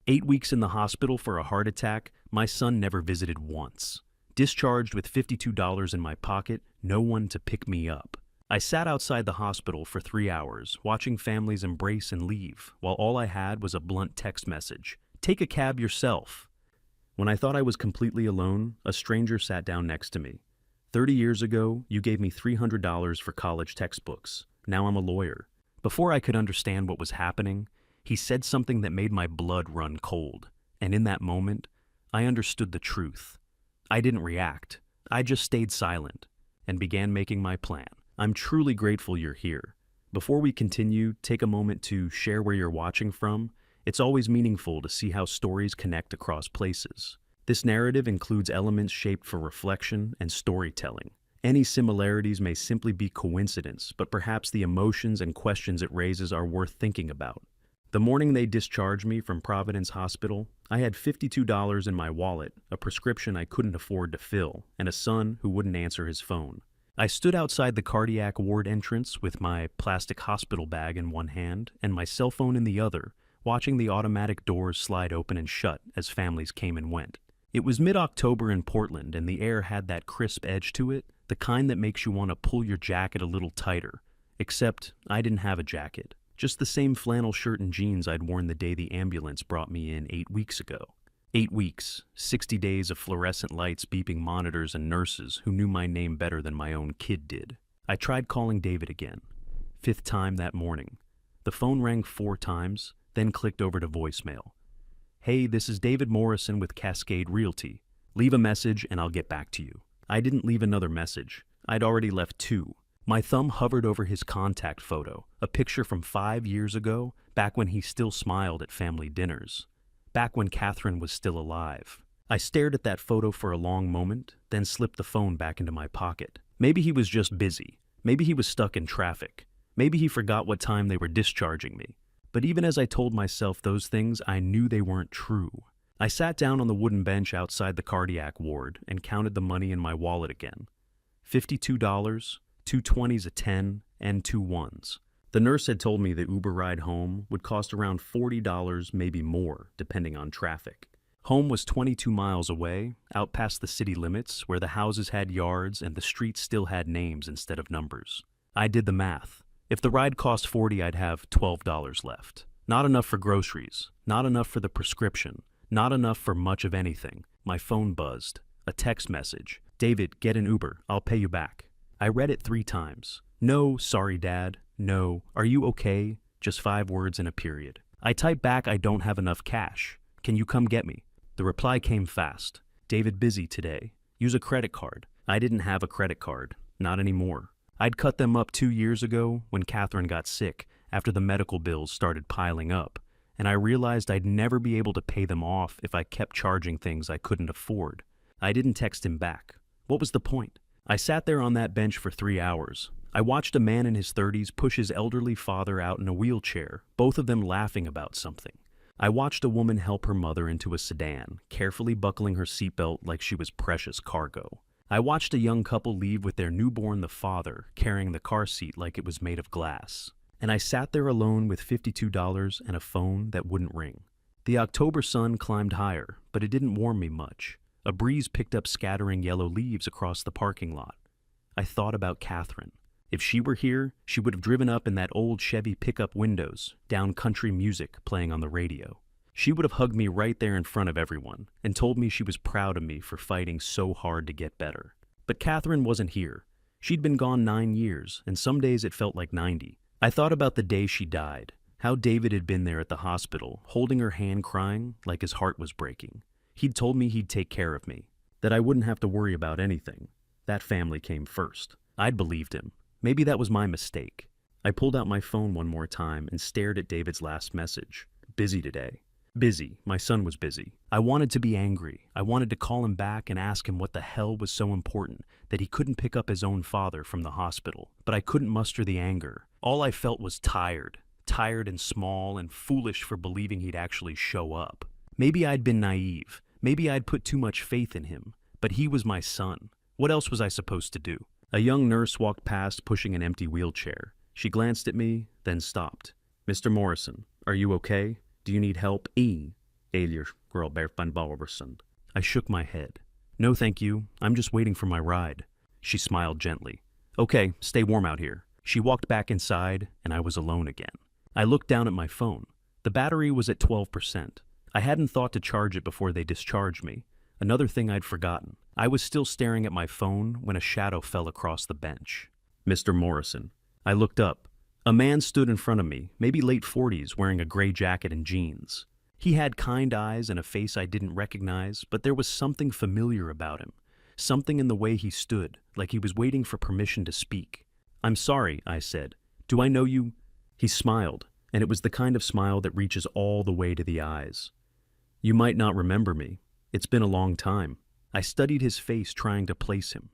8 weeks in the hospital for a heart attack, my son never visited once. Discharged with $52 in my pocket, no one to pick me up. I sat outside the hospital for 3 hours, watching families embrace and leave, while all I had was a blunt text message. Take a cab yourself. When I thought I was completely alone, a stranger sat down next to me. 30 years ago, you gave me $300 for college textbooks. Now I'm a lawyer. Before I could understand what was happening, he said something that made my blood run cold. And in that moment, I understood the truth. I didn't react. I just stayed silent and began making my plan. I'm truly grateful you're here. Before we continue, take a moment to share where you're watching from. It's always meaningful to see how stories connect across places. This narrative includes elements shaped for reflection and storytelling. Any similarities may simply be coincidence, but perhaps the emotions and questions it raises are worth thinking about. The morning they discharged me from Providence Hospital, I had $52 in my wallet, a prescription I couldn't afford to fill, and a son who wouldn't answer his phone. I stood outside the cardiac ward entrance with my plastic hospital bag in one hand and my cell phone in the other, watching the automatic doors slide open and shut as families came and went. It was mid-October in Portland, and the air had that crisp edge to it, the kind that makes you want to pull your jacket a little tighter. Except I didn't have a jacket. Just the same flannel shirt and jeans I'd worn the day the ambulance brought me in 8 weeks ago. 8 weeks, 60 days of fluorescent lights, beeping monitors, and nurses who knew my name better than my own kid did. I tried calling David again. 5th time that morning. The phone rang 4 times, then clicked over to voicemail. Hey, this is David Morrison with Cascade Realty. Leave a message and I'll get back to you. I didn't leave another message. I'd already left 2. My thumb hovered over his contact photo, a picture from 5 years ago, back when he still smiled at family dinners. Back when Catherine was still alive. I stared at that photo for a long moment, then slipped the phone back into my pocket. Maybe he was just busy. Maybe he was stuck in traffic. Maybe he forgot what time they were discharging me. But even as I told myself those things, I knew they weren't true. I sat down on the wooden bench outside the cardiac ward and counted the money in my wallet again. $52, 2 20s, a 10, and 2 1s. The nurse had told me the Uber ride home would cost around $40, maybe more, depending on traffic. Home was 22 miles away, out past the city limits, where the houses had yards and the streets still had names instead of numbers. I did the math. If the ride cost $40, I'd have $12 left. Not enough for groceries, not enough for the prescription, not enough for much of anything. My phone buzzed. A text message. David, get an Uber. I'll pay you back. I read it 3 times. No, sorry, Dad. No, are you okay? Just 5 words and a period. I typed back, I don't have enough cash. Can you come get me? The reply came fast. David, busy today. Use a credit card. I didn't have a credit card. Not anymore. I'd cut them up 2 years ago when Catherine got sick after the medical bills started piling up, and I realized I'd never be able to pay them off if I kept charging things I couldn't afford. I didn't text him back. What was the point? I sat there on that bench for 3 hours. I watched a man in his 30s push his elderly father out in a wheelchair, both of them laughing about something. I watched a woman help her mother into a sedan, carefully buckling her seatbelt like she was precious cargo. I watched a young couple leave with their newborn, the father, carrying the car seat like it was made of glass. And I sat there alone with $52 and a phone that wouldn't ring. The October sun climbed higher, but it didn't warm me much. A breeze picked up scattering yellow leaves across the parking lot. I thought about Catherine. If she were here, she would have driven up in that old Chevy pickup windows, down country music playing on the radio. She would have hugged me right there in front of everyone and told me she was proud of me for fighting so hard to get better. But Catherine wasn't here. She'd been gone 9 years, and some days it felt like 90. I thought about the day she died, how David had been there at the hospital, holding her hand crying like his heart was breaking. He'd told me he'd take care of me, that I wouldn't have to worry about anything. That family came first. I'd believed him. Maybe that was my mistake. I pulled out my phone one more time and stared at David's last message. Busy today. Busy. My son was busy. I wanted to be angry. I wanted to call him back and ask him what the hell was so important that he couldn't pick up his own father from the hospital. But I couldn't muster the anger. All I felt was tired. Tired and small and foolish for believing he'd actually show up. Maybe I'd been naive. Maybe I'd put too much faith in him. But he was my son. What else was I supposed to do? A young nurse walked past pushing an empty wheelchair. She glanced at me, then stopped. Mr. Morrison, are you okay? Do you need help? Eilish Grolberpan Balverson. I shook my head. No, thank you. I'm just waiting for my ride. She smiled gently. Okay, stay warm out here. She walked back inside, and I was alone again. I looked down at my phone. The battery was at 12%. I hadn't thought to charge it before they discharged me. Another thing I'd forgotten. I was still staring at my phone when a shadow fell across the bench. Mr. Morrison. I looked up. A man stood in front of me, maybe late 40s, wearing a gray jacket and jeans. He had kind eyes and a face I didn't recognize, but there was something familiar about him. Something in the way he stood, like he was waiting for permission to speak. I'm sorry, I said. Do I know you? He smiled, and it was the kind of smile that reaches all the way to the eyes. You might not remember me. It's been a long time. I studied his face, trying to place him.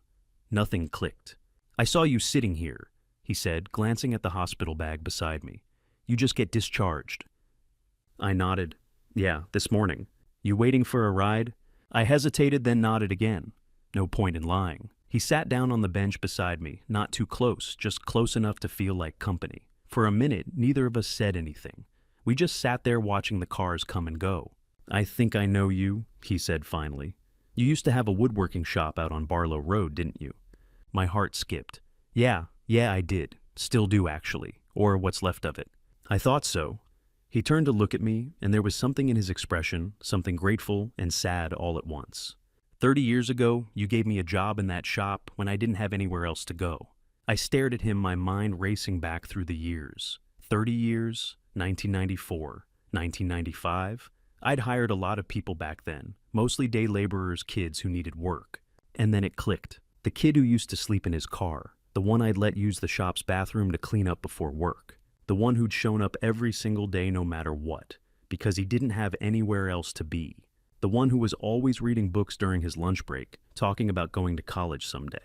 Nothing clicked. I saw you sitting here, he said, glancing at the hospital bag beside me. You just get discharged. I nodded. Yeah, this morning. You waiting for a ride? I hesitated, then nodded again. No point in lying. He sat down on the bench beside me, not too close, just close enough to feel like company. For a minute, neither of us said anything. We just sat there watching the cars come and go. I think I know you, he said finally. You used to have a woodworking shop out on Barlow Road, didn't you? My heart skipped. Yeah, I did. Still do, actually. Or what's left of it. I thought so. He turned to look at me, and there was something in his expression, something grateful and sad all at once. 30 years ago, you gave me a job in that shop when I didn't have anywhere else to go. I stared at him, my mind racing back through the years. 30 years, 1994, 1995. I'd hired a lot of people back then, mostly day laborers, kids who needed work. And then it clicked. The kid who used to sleep in his car, the one I'd let use the shop's bathroom to clean up before work, the one who'd shown up every single day no matter what, because he didn't have anywhere else to be, the one who was always reading books during his lunch break, talking about going to college someday.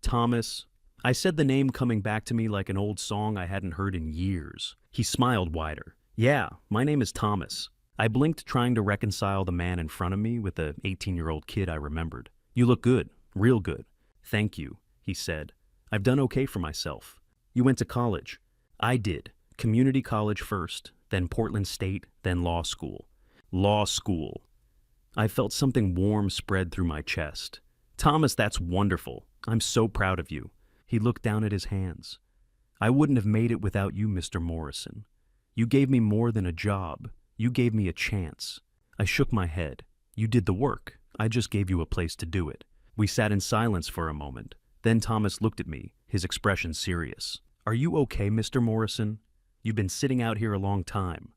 Thomas. I said the name coming back to me like an old song I hadn't heard in years. He smiled wider. Yeah, my name is Thomas. I blinked, trying to reconcile the man in front of me with the 18-year-old kid I remembered. You look good, real good. Thank you, he said. I've done okay for myself. You went to college. I did. Community college first, then Portland State, then law school. Law school. I felt something warm spread through my chest. Thomas, that's wonderful. I'm so proud of you. He looked down at his hands. I wouldn't have made it without you, Mr. Morrison. You gave me more than a job. You gave me a chance. I shook my head. You did the work. I just gave you a place to do it. We sat in silence for a moment. Then Thomas looked at me, his expression serious. Are you okay, Mr. Morrison? You've been sitting out here a long time.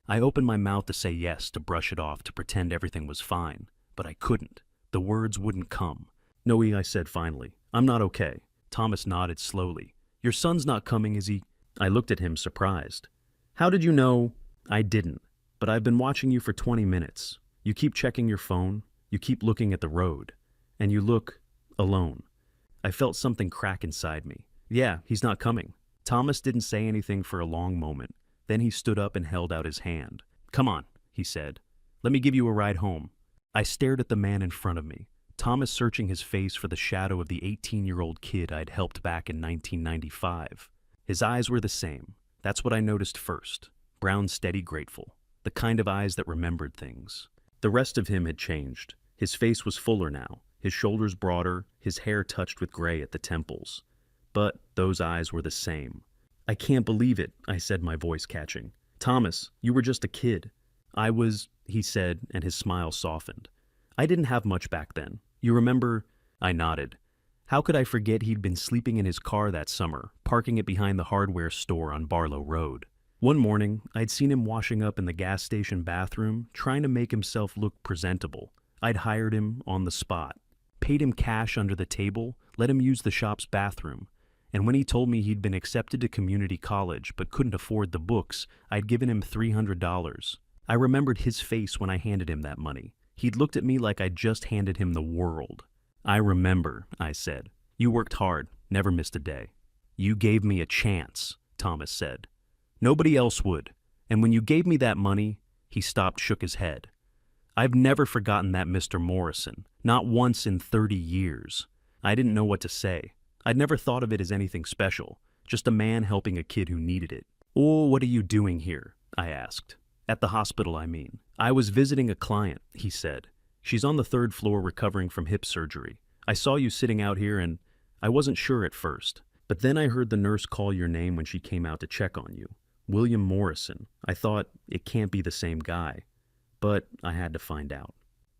I opened my mouth to say yes, to brush it off, to pretend everything was fine. But I couldn't. The words wouldn't come. No, I said finally. I'm not okay. Thomas nodded slowly. Your son's not coming, is he? I looked at him, surprised. How did you know? I didn't. But I've been watching you for 20 minutes. You keep checking your phone. You keep looking at the road. And you look alone. I felt something crack inside me. Yeah, he's not coming. Thomas didn't say anything for a long moment. Then he stood up and held out his hand. Come on, he said. Let me give you a ride home. I stared at the man in front of me, Thomas searching his face for the shadow of the 18-year-old kid I'd helped back in 1995. His eyes were the same. That's what I noticed first. Brown, steady, grateful. The kind of eyes that remembered things. The rest of him had changed. His face was fuller now, his shoulders broader, his hair touched with gray at the temples. But those eyes were the same. I can't believe it, I said, my voice catching. Thomas, you were just a kid. I was, he said, and his smile softened. I didn't have much back then. You remember? I nodded. How could I forget he'd been sleeping in his car that summer, parking it behind the hardware store on Barlow Road. One morning, I'd seen him washing up in the gas station bathroom, trying to make himself look presentable. I'd hired him on the spot, paid him cash under the table, let him use the shop's bathroom. And when he told me he'd been accepted to community college but couldn't afford the books, I'd given him $300. I remembered his face when I handed him that money. He'd looked at me like I'd just handed him the world. I remember, I said. You worked hard, never missed a day. You gave me a chance, Thomas said. Nobody else would. And when you gave me that money, he stopped, shook his head. I've never forgotten that, Mr. Morrison. Not once in 30 years. I didn't know what to say. I'd never thought of it as anything special, just a man helping a kid who needed it. Oh, what are you doing here? I asked. At the hospital, I mean. I was visiting a client, he said. She's on the third floor recovering from hip surgery. I saw you sitting out here and I wasn't sure at first. But then I heard the nurse call your name when she came out to check on you. William Morrison. I thought, it can't be the same guy. But I had to find out.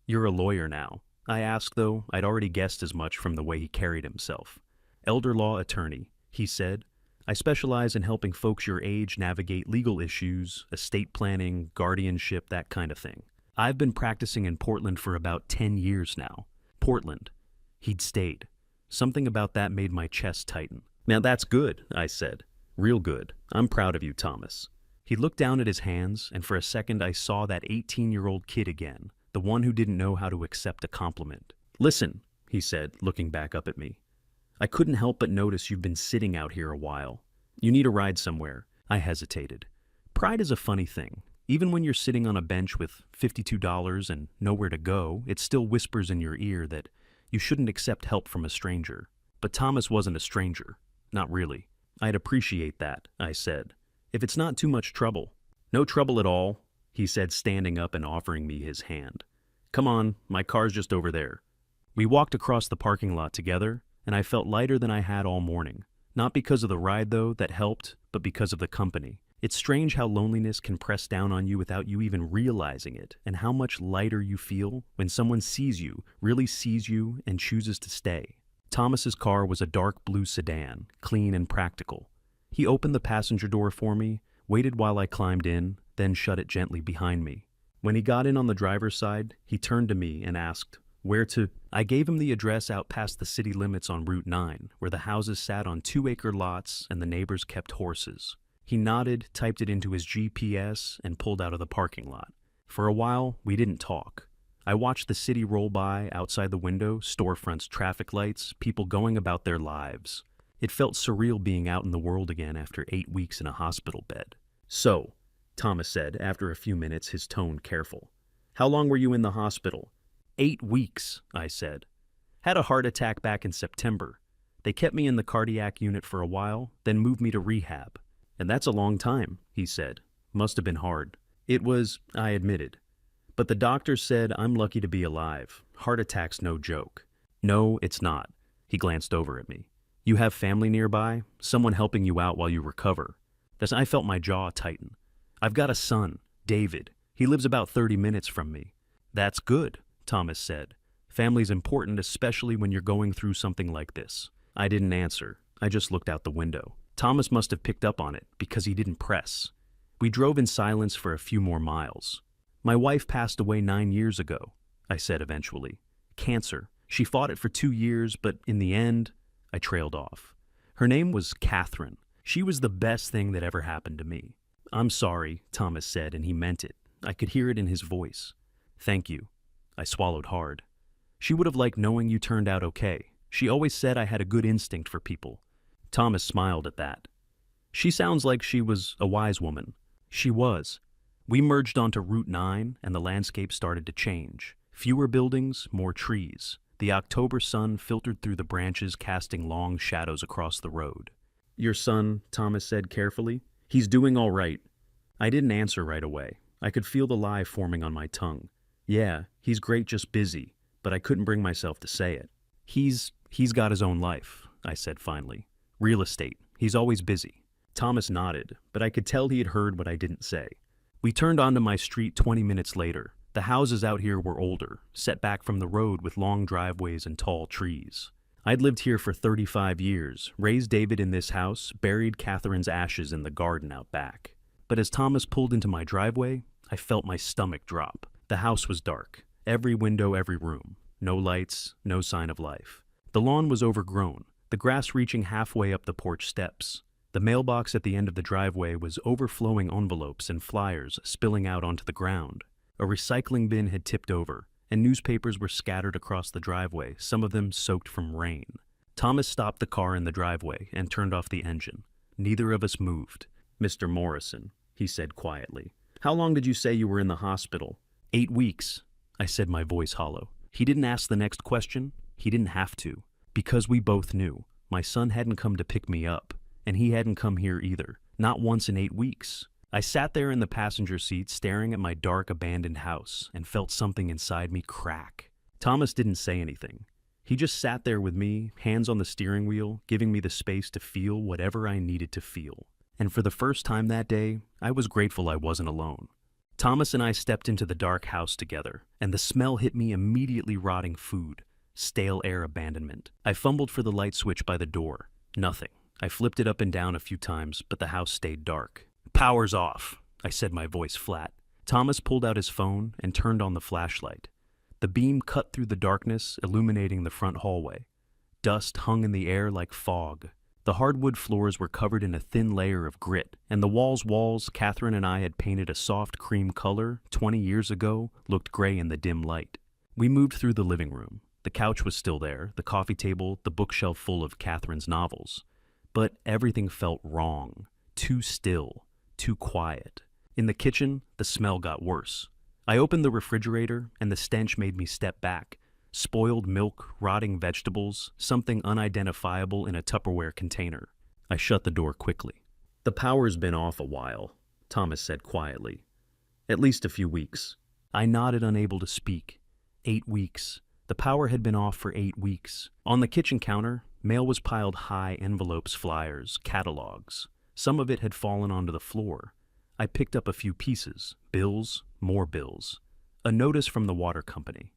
You're a lawyer now. I asked, though. I'd already guessed as much from the way he carried himself. Elder law attorney, he said. I specialize in helping folks your age navigate legal issues, estate planning, guardianship, that kind of thing. I've been practicing in Portland for about 10 years now. Portland. He'd stayed. Something about that made my chest tighten. Now that's good, I said. Real good. I'm proud of you, Thomas. He looked down at his hands, and for a second I saw that 18-year-old kid again, the one who didn't know how to accept a compliment. Listen, he said, looking back up at me. I couldn't help but notice you've been sitting out here a while. You need a ride somewhere. I hesitated. Pride is a funny thing. Even when you're sitting on a bench with $52 and nowhere to go, it still whispers in your ear that you shouldn't accept help from a stranger. But Thomas wasn't a stranger. Not really. I'd appreciate that, I said. If it's not too much trouble. No trouble at all, he said, standing up and offering me his hand. Come on, my car's just over there. We walked across the parking lot together, and I felt lighter than I had all morning. Not because of the ride, though, that helped, but because of the company. It's strange how loneliness can press down on you without you even realizing it, and how much lighter you feel when someone sees you, really sees you, and chooses to stay. Thomas's car was a dark blue sedan, clean and practical. He opened the passenger door for me, waited while I climbed in, then shut it gently behind me. When he got in on the driver's side, he turned to me and asked, "Where to?" I gave him the address out past the city limits on Route 9, where the houses sat on 2-acre lots and the neighbors kept horses. He nodded, typed it into his GPS, and pulled out of the parking lot. For a while, we didn't talk. I watched the city roll by outside the window, storefronts, traffic lights, people going about their lives. It felt surreal being out in the world again after 8 weeks in a hospital bed. So, Thomas said, after a few minutes, his tone careful. How long were you in the hospital? 8 weeks, I said. Had a heart attack back in September. They kept me in the cardiac unit for a while, then moved me to rehab. And that's a long time, he said. Must have been hard. It was, I admitted. But the doctor said I'm lucky to be alive. Heart attack's no joke. No, it's not. He glanced over at me. You have family nearby? Someone helping you out while you recover? I felt my jaw tighten. I've got a son, David. He lives about 30 minutes from me. That's good, Thomas said. Family's important, especially when you're going through something like this. I didn't answer. I just looked out the window. Thomas must have picked up on it, because he didn't press. We drove in silence for a few more miles. My wife passed away 9 years ago, I said eventually. Cancer. She fought it for 2 years, but in the end, I trailed off. Her name was Catherine. She was the best thing that ever happened to me. I'm sorry, Thomas said, and he meant it. I could hear it in his voice. Thank you. I swallowed hard. She would have liked knowing you turned out okay. She always said I had a good instinct for people. Thomas smiled at that. She sounds like she was a wise woman. She was. We merged onto Route 9, and the landscape started to change. Fewer buildings, more trees. The October sun filtered through the branches, casting long shadows across the road. Your son, Thomas said carefully. He's doing all right. I didn't answer right away. I could feel the lie forming on my tongue. Yeah, he's great, just busy, but I couldn't bring myself to say it. He's got his own life, I said finally. Real estate. He's always busy. Thomas nodded, but I could tell he had heard what I didn't say. We turned onto my street 20 minutes later. The houses out here were older, set back from the road with long driveways and tall trees. I'd lived here for 35 years, raised David in this house, buried Catherine's ashes in the garden out back. But as Thomas pulled into my driveway, I felt my stomach drop. The house was dark. Every window, every room. No lights, no sign of life. The lawn was overgrown, the grass reaching halfway up the porch steps. The mailbox at the end of the driveway was overflowing envelopes and flyers spilling out onto the ground. A recycling bin had tipped over, and newspapers were scattered across the driveway, some of them soaked from rain. Thomas stopped the car in the driveway and turned off the engine. Neither of us moved. Mr. Morrison, he said quietly. How long did you say you were in the hospital? 8 weeks, I said, my voice hollow. He didn't ask the next question. He didn't have to. Because we both knew. My son hadn't come to pick me up, and he hadn't come here either. Not once in 8 weeks. I sat there in the passenger seat staring at my dark, abandoned house and felt something inside me crack. Thomas didn't say anything. He just sat there with me, hands on the steering wheel, giving me the space to feel whatever I needed to feel. And for the first time that day, I was grateful I wasn't alone. Thomas and I stepped into the dark house together, and the smell hit me immediately: rotting food, stale air, abandonment. I fumbled for the light switch by the door. Nothing. I flipped it up and down a few times, but the house stayed dark. "Power's off," I said, my voice flat. Thomas pulled out his phone and turned on the flashlight. The beam cut through the darkness, illuminating the front hallway. Dust hung in the air like fog. The hardwood floors were covered in a thin layer of grit, and the walls Catherine and I had painted a soft cream color 20 years ago looked gray in the dim light. We moved through the living room. The couch was still there, the coffee table, the bookshelf full of Catherine's novels. But everything felt wrong. Too still. Too quiet. In the kitchen, the smell got worse. I opened the refrigerator, and the stench made me step back. Spoiled milk, rotting vegetables, something unidentifiable in a Tupperware container. I shut the door quickly. "The power's been off a while," Thomas said quietly. "At least a few weeks." I nodded, unable to speak. 8 weeks. The power had been off for 8 weeks. On the kitchen counter, mail was piled high: envelopes, flyers, catalogs. Some of it had fallen onto the floor. I picked up a few pieces: bills, more bills. A notice from the water company.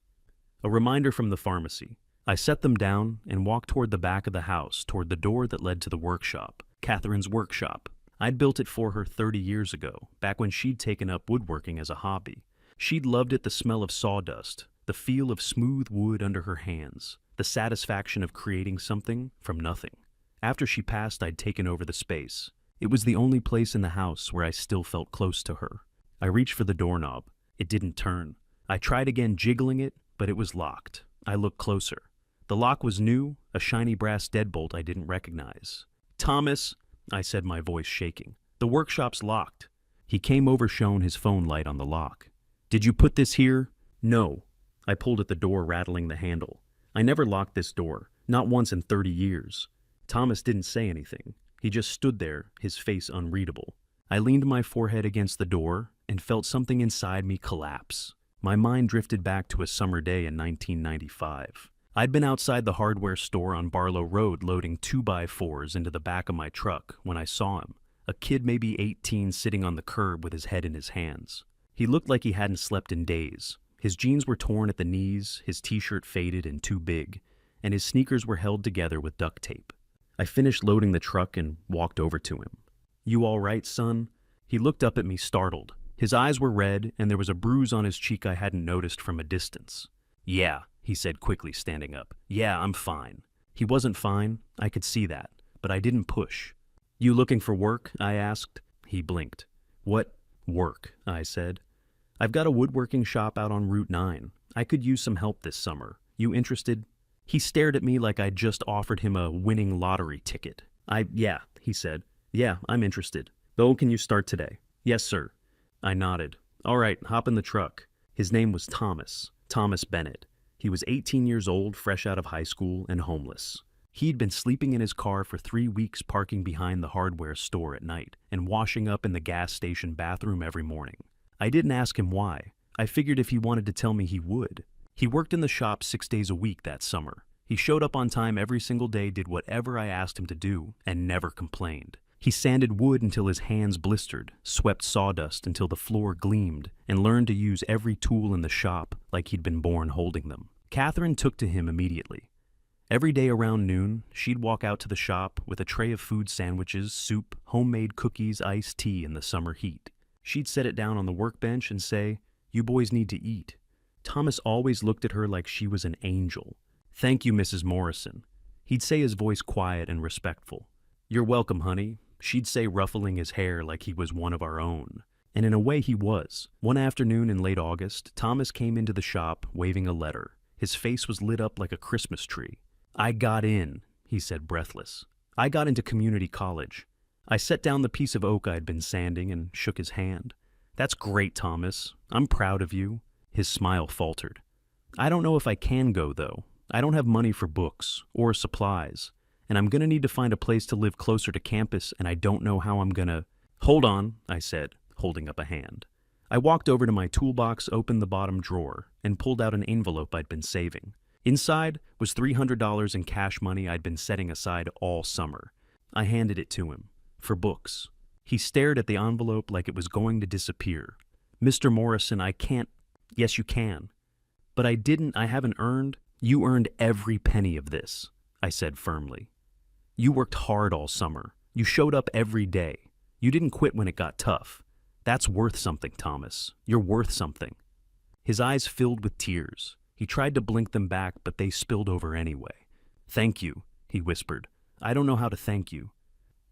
A reminder from the pharmacy. I set them down and walked toward the back of the house, toward the door that led to the workshop, Catherine's workshop. I'd built it for her 30 years ago, back when she'd taken up woodworking as a hobby. She'd loved it: the smell of sawdust, the feel of smooth wood under her hands, the satisfaction of creating something from nothing. After she passed, I'd taken over the space. It was the only place in the house where I still felt close to her. I reached for the doorknob. It didn't turn. I tried again, jiggling it, but it was locked. I looked closer. The lock was new, a shiny brass deadbolt I didn't recognize. "Thomas," I said, my voice shaking, "the workshop's locked." He came over, shone his phone light on the lock. "Did you put this here?" "No." I pulled at the door, rattling the handle. "I never locked this door, not once in 30 years. Thomas didn't say anything. He just stood there, his face unreadable. I leaned my forehead against the door and felt something inside me collapse. My mind drifted back to a summer day in 1995. I'd been outside the hardware store on Barlow Road loading 2x4s into the back of my truck when I saw him, a kid maybe 18, sitting on the curb with his head in his hands. He looked like he hadn't slept in days. His jeans were torn at the knees, his t-shirt faded and too big, and his sneakers were held together with duct tape. I finished loading the truck and walked over to him. "You all right, son?" He looked up at me, startled. His eyes were red, and there was a bruise on his cheek I hadn't noticed from a distance. "Yeah," he said quickly, standing up. "Yeah, I'm fine." He wasn't fine, I could see that, but I didn't push. "You looking for work?" I asked. He blinked. "What work?" I said. "I've got a woodworking shop out on Route 9. I could use some help this summer. You interested?" He stared at me like I'd just offered him a winning lottery ticket. Yeah, he said. "Yeah, I'm interested. Though, can you start today?" "Yes, sir." I nodded. "All right, hop in the truck." His name was Thomas Bennett. He was 18 years old, fresh out of high school, and homeless. He'd been sleeping in his car for 3 weeks, parking behind the hardware store at night, and washing up in the gas station bathroom every morning. I didn't ask him why. I figured if he wanted to tell me, he would. He worked in the shop 6 days a week that summer. He showed up on time every single day, did whatever I asked him to do, and never complained. He sanded wood until his hands blistered, swept sawdust until the floor gleamed, and learned to use every tool in the shop like he'd been born holding them. Catherine took to him immediately. Every day around noon, she'd walk out to the shop with a tray of food, sandwiches, soup, homemade cookies, iced tea in the summer heat. She'd set it down on the workbench and say, "You boys need to eat." Thomas always looked at her like she was an angel. "Thank you, Mrs. Morrison." He'd say, his voice quiet and respectful. "You're welcome, honey," she'd say, ruffling his hair like he was one of our own. And in a way he was. One afternoon in late August, Thomas came into the shop waving a letter. His face was lit up like a Christmas tree. "I got in," he said, breathless. "I got into community college." I set down the piece of oak I'd been sanding and shook his hand. "That's great, Thomas. I'm proud of you." His smile faltered. "I don't know if I can go, though. I don't have money for books or supplies, and I'm going to need to find a place to live closer to campus, and I don't know how I'm going to—" "Hold on," I said. holding up a hand. I walked over to my toolbox, opened the bottom drawer, and pulled out an envelope I'd been saving. Inside was $300 in cash money I'd been setting aside all summer. I handed it to him. For books. He stared at the envelope like it was going to disappear. "Mr. Morrison, I can't." "Yes, you can." "But I haven't earned." "You earned every penny of this," I said firmly. "You worked hard all summer. You showed up every day. You didn't quit when it got tough. That's worth something, Thomas. You're worth something." His eyes filled with tears. He tried to blink them back, but they spilled over anyway. "Thank you," he whispered. "I don't know how to thank you."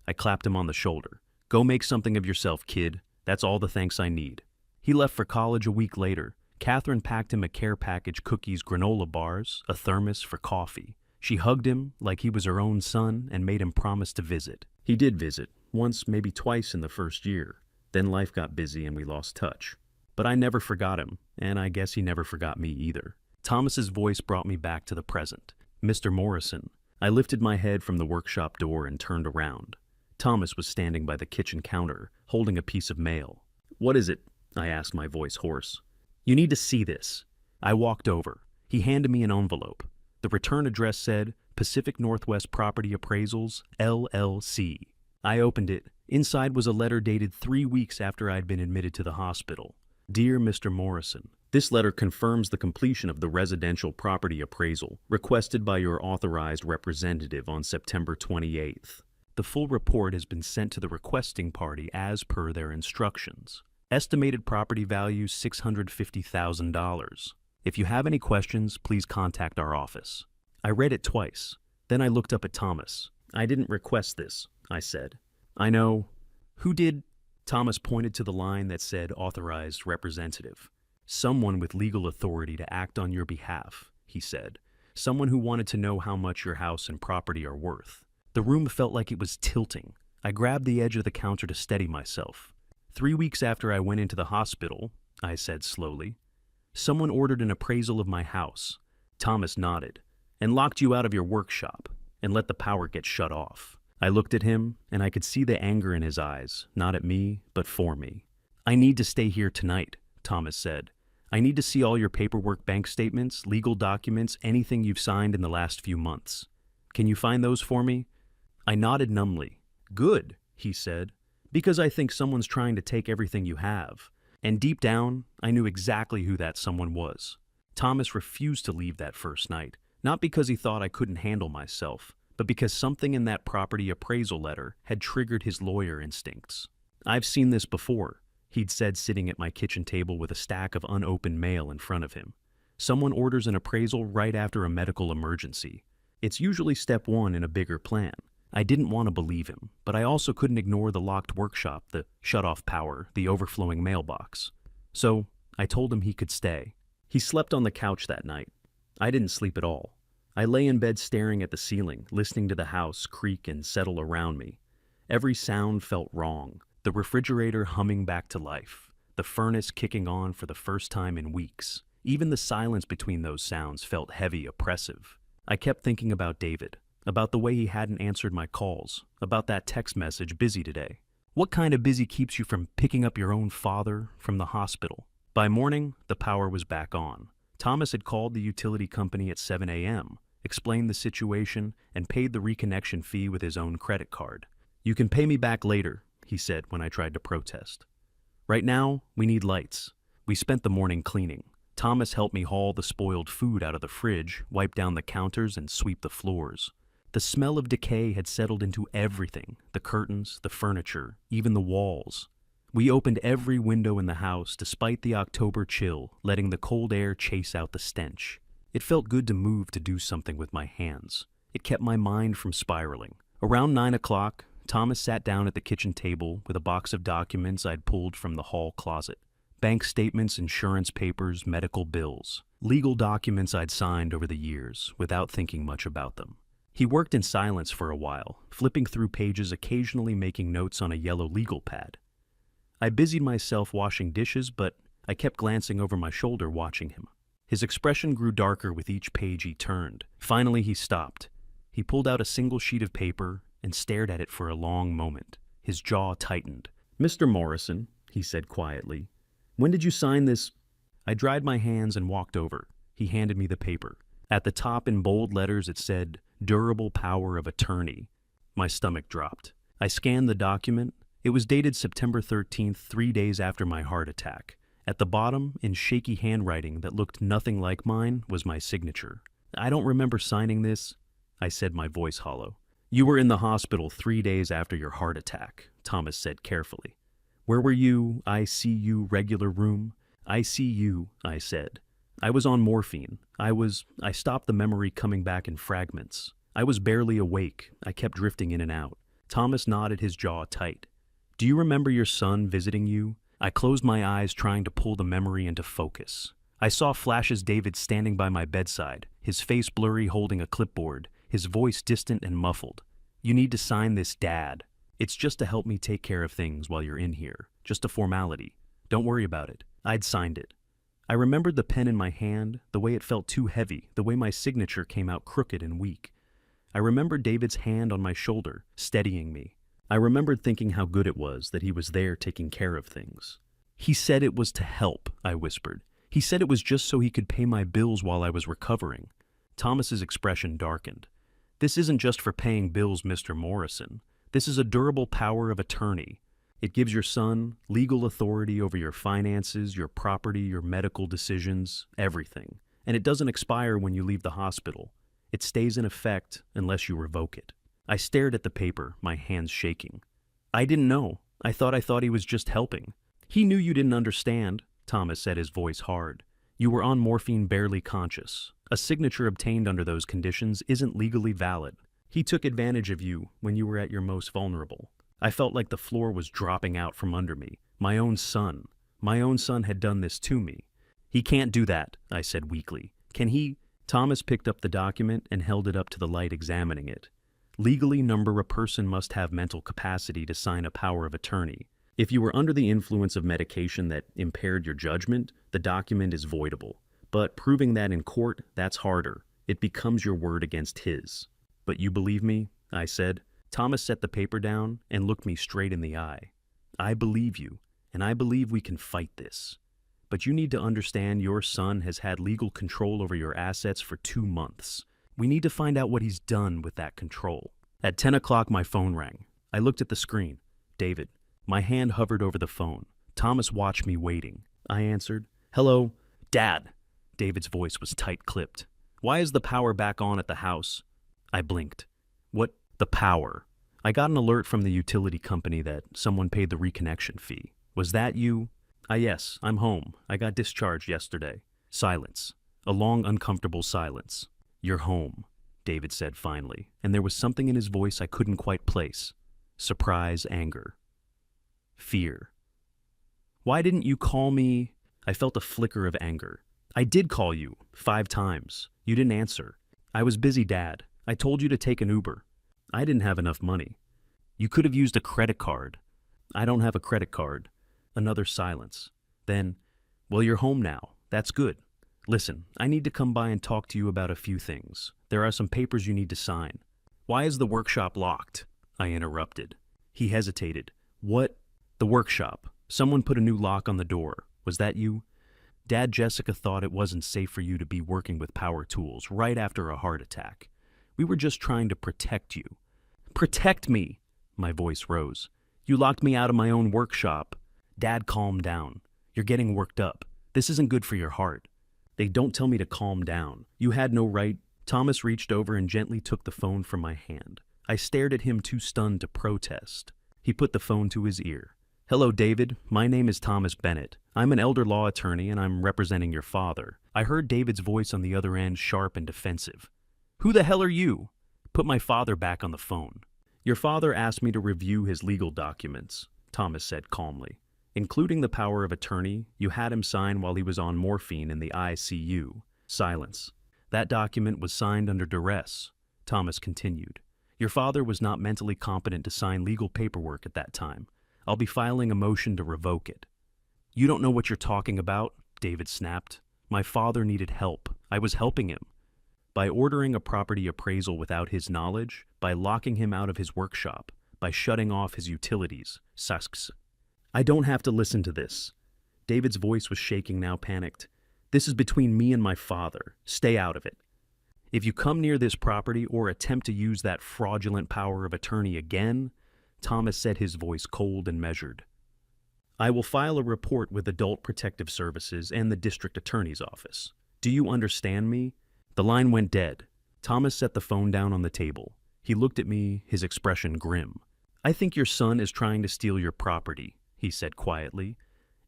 I clapped him on the shoulder. "Go make something of yourself, kid. That's all the thanks I need." He left for college a week later. Catherine packed him a care package, cookies, granola bars, a thermos for coffee. She hugged him like he was her own son and made him promise to visit. He did visit, once, maybe twice in the first year. Then life got busy and we lost touch. But I never forgot him, and I guess he never forgot me either. Thomas's voice brought me back to the present. "Mr. Morrison." I lifted my head from the workshop door and turned around. Thomas was standing by the kitchen counter, holding a piece of mail. "What is it?" I asked, my voice hoarse. "You need to see this." I walked over. He handed me an envelope. The return address said, Pacific Northwest Property Appraisals, LLC. I opened it. Inside was a letter dated 3 weeks after I'd been admitted to the hospital. "Dear Mr. Morrison, this letter confirms the completion of the residential property appraisal requested by your authorized representative on September 28th. The full report has been sent to the requesting party as per their instructions. Estimated property value $650,000. If you have any questions, please contact our office." I read it twice. Then I looked up at Thomas. "I didn't request this," I said. "I know." "Who did?" Thomas pointed to the line that said authorized representative. "Someone with legal authority to act on your behalf," he said. "Someone who wanted to know how much your house and property are worth." The room felt like it was tilting. I grabbed the edge of the counter to steady myself. 3 weeks after I went into the hospital, I said slowly, "someone ordered an appraisal of my house." Thomas nodded. "And locked you out of your workshop, and let the power get shut off." I looked at him, and I could see the anger in his eyes, not at me, but for me. "I need to stay here tonight," Thomas said. "I need to see all your paperwork, bank statements, legal documents, anything you've signed in the last few months. Can you find those for me?" I nodded numbly. "Good," he said, "because I think someone's trying to take everything you have." And deep down, I knew exactly who that someone was. Thomas refused to leave that first night, not because he thought I couldn't handle myself, but because something in that property appraisal letter had triggered his lawyer instincts. "I've seen this before," he'd said, sitting at my kitchen table with a stack of unopened mail in front of him. "Someone orders an appraisal right after a medical emergency. It's usually step one in a bigger plan." I didn't want to believe him, but I also couldn't ignore the locked workshop, the shut-off power, the overflowing mailbox. So I told him he could stay. He slept on the couch that night. I didn't sleep at all. I lay in bed staring at the ceiling, listening to the house creak and settle around me. Every sound felt wrong. The refrigerator humming back to life. The furnace kicking on for the first time in weeks. Even the silence between those sounds felt heavy, oppressive. I kept thinking about David. About the way he hadn't answered my calls, about that text message, "busy today." What kind of busy keeps you from picking up your own father from the hospital? By morning, the power was back on. Thomas had called the utility company at 7 a.m., explained the situation, and paid the reconnection fee with his own credit card. "You can pay me back later," he said when I tried to protest. "Right now, we need lights." We spent the morning cleaning. Thomas helped me haul the spoiled food out of the fridge, wipe down the counters, and sweep the floors. The smell of decay had settled into everything, the curtains, the furniture, even the walls. We opened every window in the house despite the October chill, letting the cold air chase out the stench. It felt good to move, to do something with my hands. It kept my mind from spiraling. Around 9 o'clock, Thomas sat down at the kitchen table with a box of documents I'd pulled from the hall closet. Bank statements, insurance papers, medical bills. Legal documents I'd signed over the years without thinking much about them. He worked in silence for a while, flipping through pages, occasionally making notes on a yellow legal pad. I busied myself washing dishes, but I kept glancing over my shoulder watching him. His expression grew darker with each page he turned. Finally, he stopped. He pulled out a single sheet of paper and stared at it for a long moment. His jaw tightened. "Mr. Morrison," he said quietly. When did you sign this? I dried my hands and walked over. He handed me the paper. At the top in bold letters it said, "Durable power of attorney." My stomach dropped. I scanned the document. It was dated September 13th, 3 days after my heart attack. At the bottom, in shaky handwriting that looked nothing like mine, was my signature. I don't remember signing this, I said, my voice hollow. You were in the hospital 3 days after your heart attack, Thomas said carefully. Where were you? ICU, regular room? ICU, I said. I was on morphine. I stopped the memory coming back in fragments. I was barely awake. I kept drifting in and out. Thomas nodded, his jaw tight. Do you remember your son visiting you? I closed my eyes, trying to pull the memory into focus. I saw flashes. David standing by my bedside, his face blurry, holding a clipboard, his voice distant and muffled. You need to sign this, Dad. It's just to help me take care of things while you're in here. Just a formality. Don't worry about it. I'd signed it. I remembered the pen in my hand, the way it felt too heavy, the way my signature came out crooked and weak. I remembered David's hand on my shoulder, steadying me. I remembered thinking how good it was that he was there taking care of things. He said it was to help, I whispered. He said it was just so he could pay my bills while I was recovering. Thomas's expression darkened. This isn't just for paying bills, Mr. Morrison. This is a durable power of attorney. It gives your son legal authority over your finances, your property, your medical decisions, everything. And it doesn't expire when you leave the hospital. It stays in effect unless you revoke it. I stared at the paper, my hands shaking. I didn't know. I thought he was just helping. He knew you didn't understand, Thomas said, his voice hard. You were on morphine, barely conscious. A signature obtained under those conditions isn't legally valid. He took advantage of you when you were at your most vulnerable. I felt like the floor was dropping out from under me. My own son had done this to me. He can't do that, I said weakly. Can he? Thomas picked up the document and held it up to the light, examining it. Legally, a person must have mental capacity to sign a power of attorney. If you were under the influence of medication that impaired your judgment, the document is voidable. But proving that in court, that's harder. It becomes your word against his. But you believe me? I said. Thomas set the paper down and looked me straight in the eye. I believe you, and I believe we can fight this. But you need to understand your son has had legal control over your assets for 2 months. We need to find out what he's done with that control. At 10 o'clock, my phone rang. I looked at the screen. David. My hand hovered over the phone. Thomas watched me waiting. I answered. Hello, Dad. David's voice was tight-clipped. Why is the power back on at the house? I blinked. What? The power. I got an alert from the utility company that someone paid the reconnection fee. Was that you? Yes, I'm home. I got discharged yesterday. Silence. A long, uncomfortable silence. You're home, David said finally, and there was something in his voice I couldn't quite place. Surprise, anger. Fear. Why didn't you call me? I felt a flicker of anger. I did call you 5 times. You didn't answer. I was busy, Dad. I told you to take an Uber. I didn't have enough money. You could have used a credit card. I don't have a credit card. Another silence. Then, well, you're home now. That's good. Listen, I need to come by and talk to you about a few things. There are some papers you need to sign. Why is the workshop locked? I interrupted. He hesitated. What? The workshop. Someone put a new lock on the door. Was that you? Dad, Jessica thought it wasn't safe for you to be working with power tools right after a heart attack. We were just trying to protect you. Protect me! My voice rose. You locked me out of my own workshop. Dad, calm down. You're getting worked up. This isn't good for your heart. They don't tell me to calm down. You had no right. Thomas reached over and gently took the phone from my hand. I stared at him, too stunned to protest. He put the phone to his ear. Hello, David. My name is Thomas Bennett. I'm an elder law attorney and I'm representing your father. I heard David's voice on the other end, sharp and defensive. Who the hell are you? Put my father back on the phone. Your father asked me to review his legal documents, Thomas said calmly. Including the power of attorney you had him sign while he was on morphine in the ICU. Silence. That document was signed under duress, Thomas continued. Your father was not mentally competent to sign legal paperwork at that time. I'll be filing a motion to revoke it. You don't know what you're talking about, David snapped. My father needed help. I was helping him. By ordering a property appraisal without his knowledge, by locking him out of his workshop, by shutting off his utilities, Susks. I don't have to listen to this. David's voice was shaking, now panicked. This is between me and my father. Stay out of it. If you come near this property or attempt to use that fraudulent power of attorney again, Thomas said, his voice cold and measured, I will file a report with Adult Protective Services and the district attorney's office. Do you understand me? The line went dead. Thomas set the phone down on the table. He looked at me, his expression grim. I think your son is trying to steal your property, he said quietly,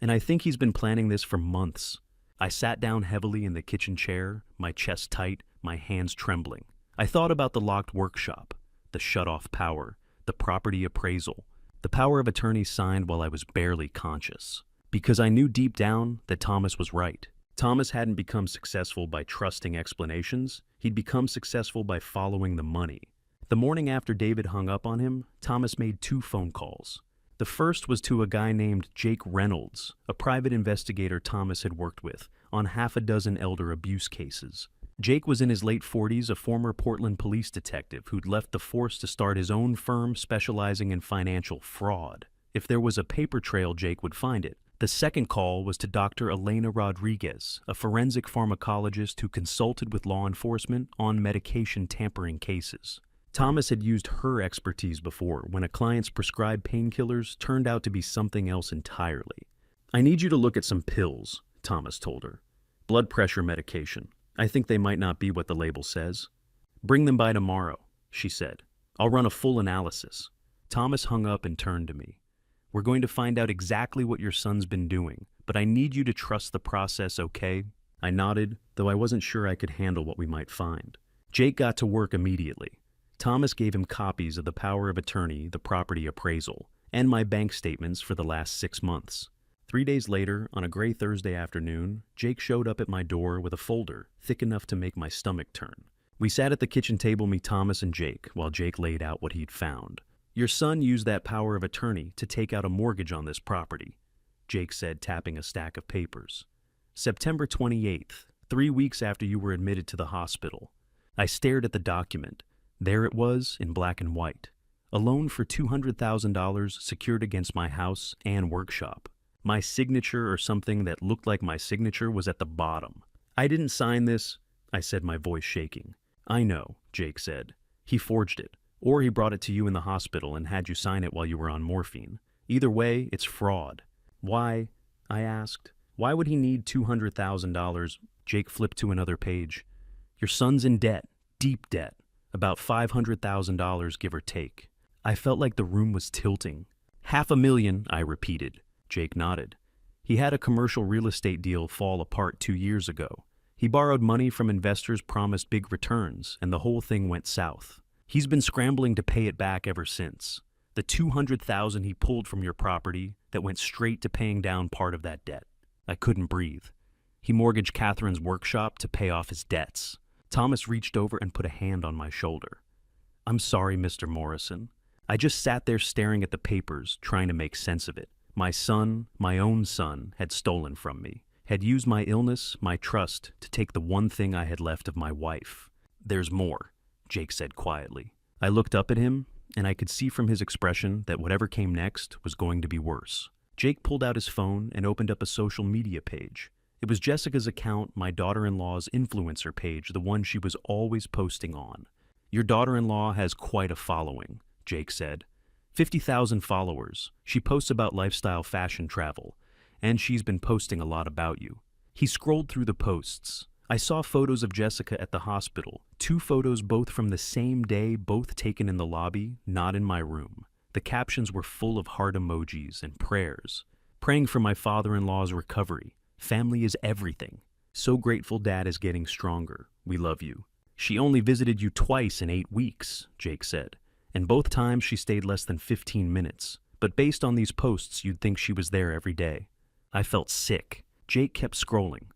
and I think he's been planning this for months. I sat down heavily in the kitchen chair, my chest tight, my hands trembling. I thought about the locked workshop, the shut-off power, the property appraisal, the power of attorney signed while I was barely conscious. Because I knew deep down that Thomas was right. Thomas hadn't become successful by trusting explanations. He'd become successful by following the money. The morning after David hung up on him, Thomas made 2 phone calls. The first was to a guy named Jake Reynolds, a private investigator Thomas had worked with on half a dozen elder abuse cases. Jake was in his late 40s, a former Portland police detective who'd left the force to start his own firm specializing in financial fraud. If there was a paper trail, Jake would find it. The second call was to Dr. Elena Rodriguez, a forensic pharmacologist who consulted with law enforcement on medication tampering cases. Thomas had used her expertise before when a client's prescribed painkillers turned out to be something else entirely. I need you to look at some pills, Thomas told her. Blood pressure medication. I think they might not be what the label says. Bring them by tomorrow, she said. I'll run a full analysis. Thomas hung up and turned to me. We're going to find out exactly what your son's been doing, but I need you to trust the process, okay? I nodded, though I wasn't sure I could handle what we might find. Jake got to work immediately. Thomas gave him copies of the power of attorney, the property appraisal, and my bank statements for the last 6 months. 3 days later, on a gray Thursday afternoon, Jake showed up at my door with a folder thick enough to make my stomach turn. We sat at the kitchen table, me, Thomas, and Jake, while Jake laid out what he'd found. Your son used that power of attorney to take out a mortgage on this property, Jake said, tapping a stack of papers. September 28th, 3 weeks after you were admitted to the hospital. I stared at the document. There it was, in black and white. A loan for $200,000 secured against my house and workshop. My signature, or something that looked like my signature, was at the bottom. I didn't sign this, I said, my voice shaking. I know, Jake said. He forged it, or he brought it to you in the hospital and had you sign it while you were on morphine. Either way, it's fraud. Why? I asked. Why would he need $200,000? Jake flipped to another page. Your son's in debt, deep debt, about $500,000, give or take. I felt like the room was tilting. $500,000, I repeated. Jake nodded. He had a commercial real estate deal fall apart 2 years ago. He borrowed money from investors, promised big returns, and the whole thing went south. He's been scrambling to pay it back ever since. The $200,000 he pulled from your property that went straight to paying down part of that debt. I couldn't breathe. He mortgaged Catherine's workshop to pay off his debts. Thomas reached over and put a hand on my shoulder. I'm sorry, Mr. Morrison. I just sat there staring at the papers, trying to make sense of it. My son, my own son, had stolen from me, had used my illness, my trust, to take the one thing I had left of my wife. There's more, Jake said quietly. I looked up at him, and I could see from his expression that whatever came next was going to be worse. Jake pulled out his phone and opened up a social media page. It was Jessica's account, my daughter-in-law's influencer page, the one she was always posting on. Your daughter-in-law has quite a following, Jake said. 50,000 followers. She posts about lifestyle, fashion, travel, and she's been posting a lot about you. He scrolled through the posts. I saw photos of Jessica at the hospital, 2 photos both from the same day, both taken in the lobby, not in my room. The captions were full of heart emojis and prayers. Praying for my father-in-law's recovery. Family is everything. So grateful Dad is getting stronger. We love you. She only visited you twice in 8 weeks, Jake said. And both times she stayed less than 15 minutes. But based on these posts, you'd think she was there every day. I felt sick. Jake kept scrolling.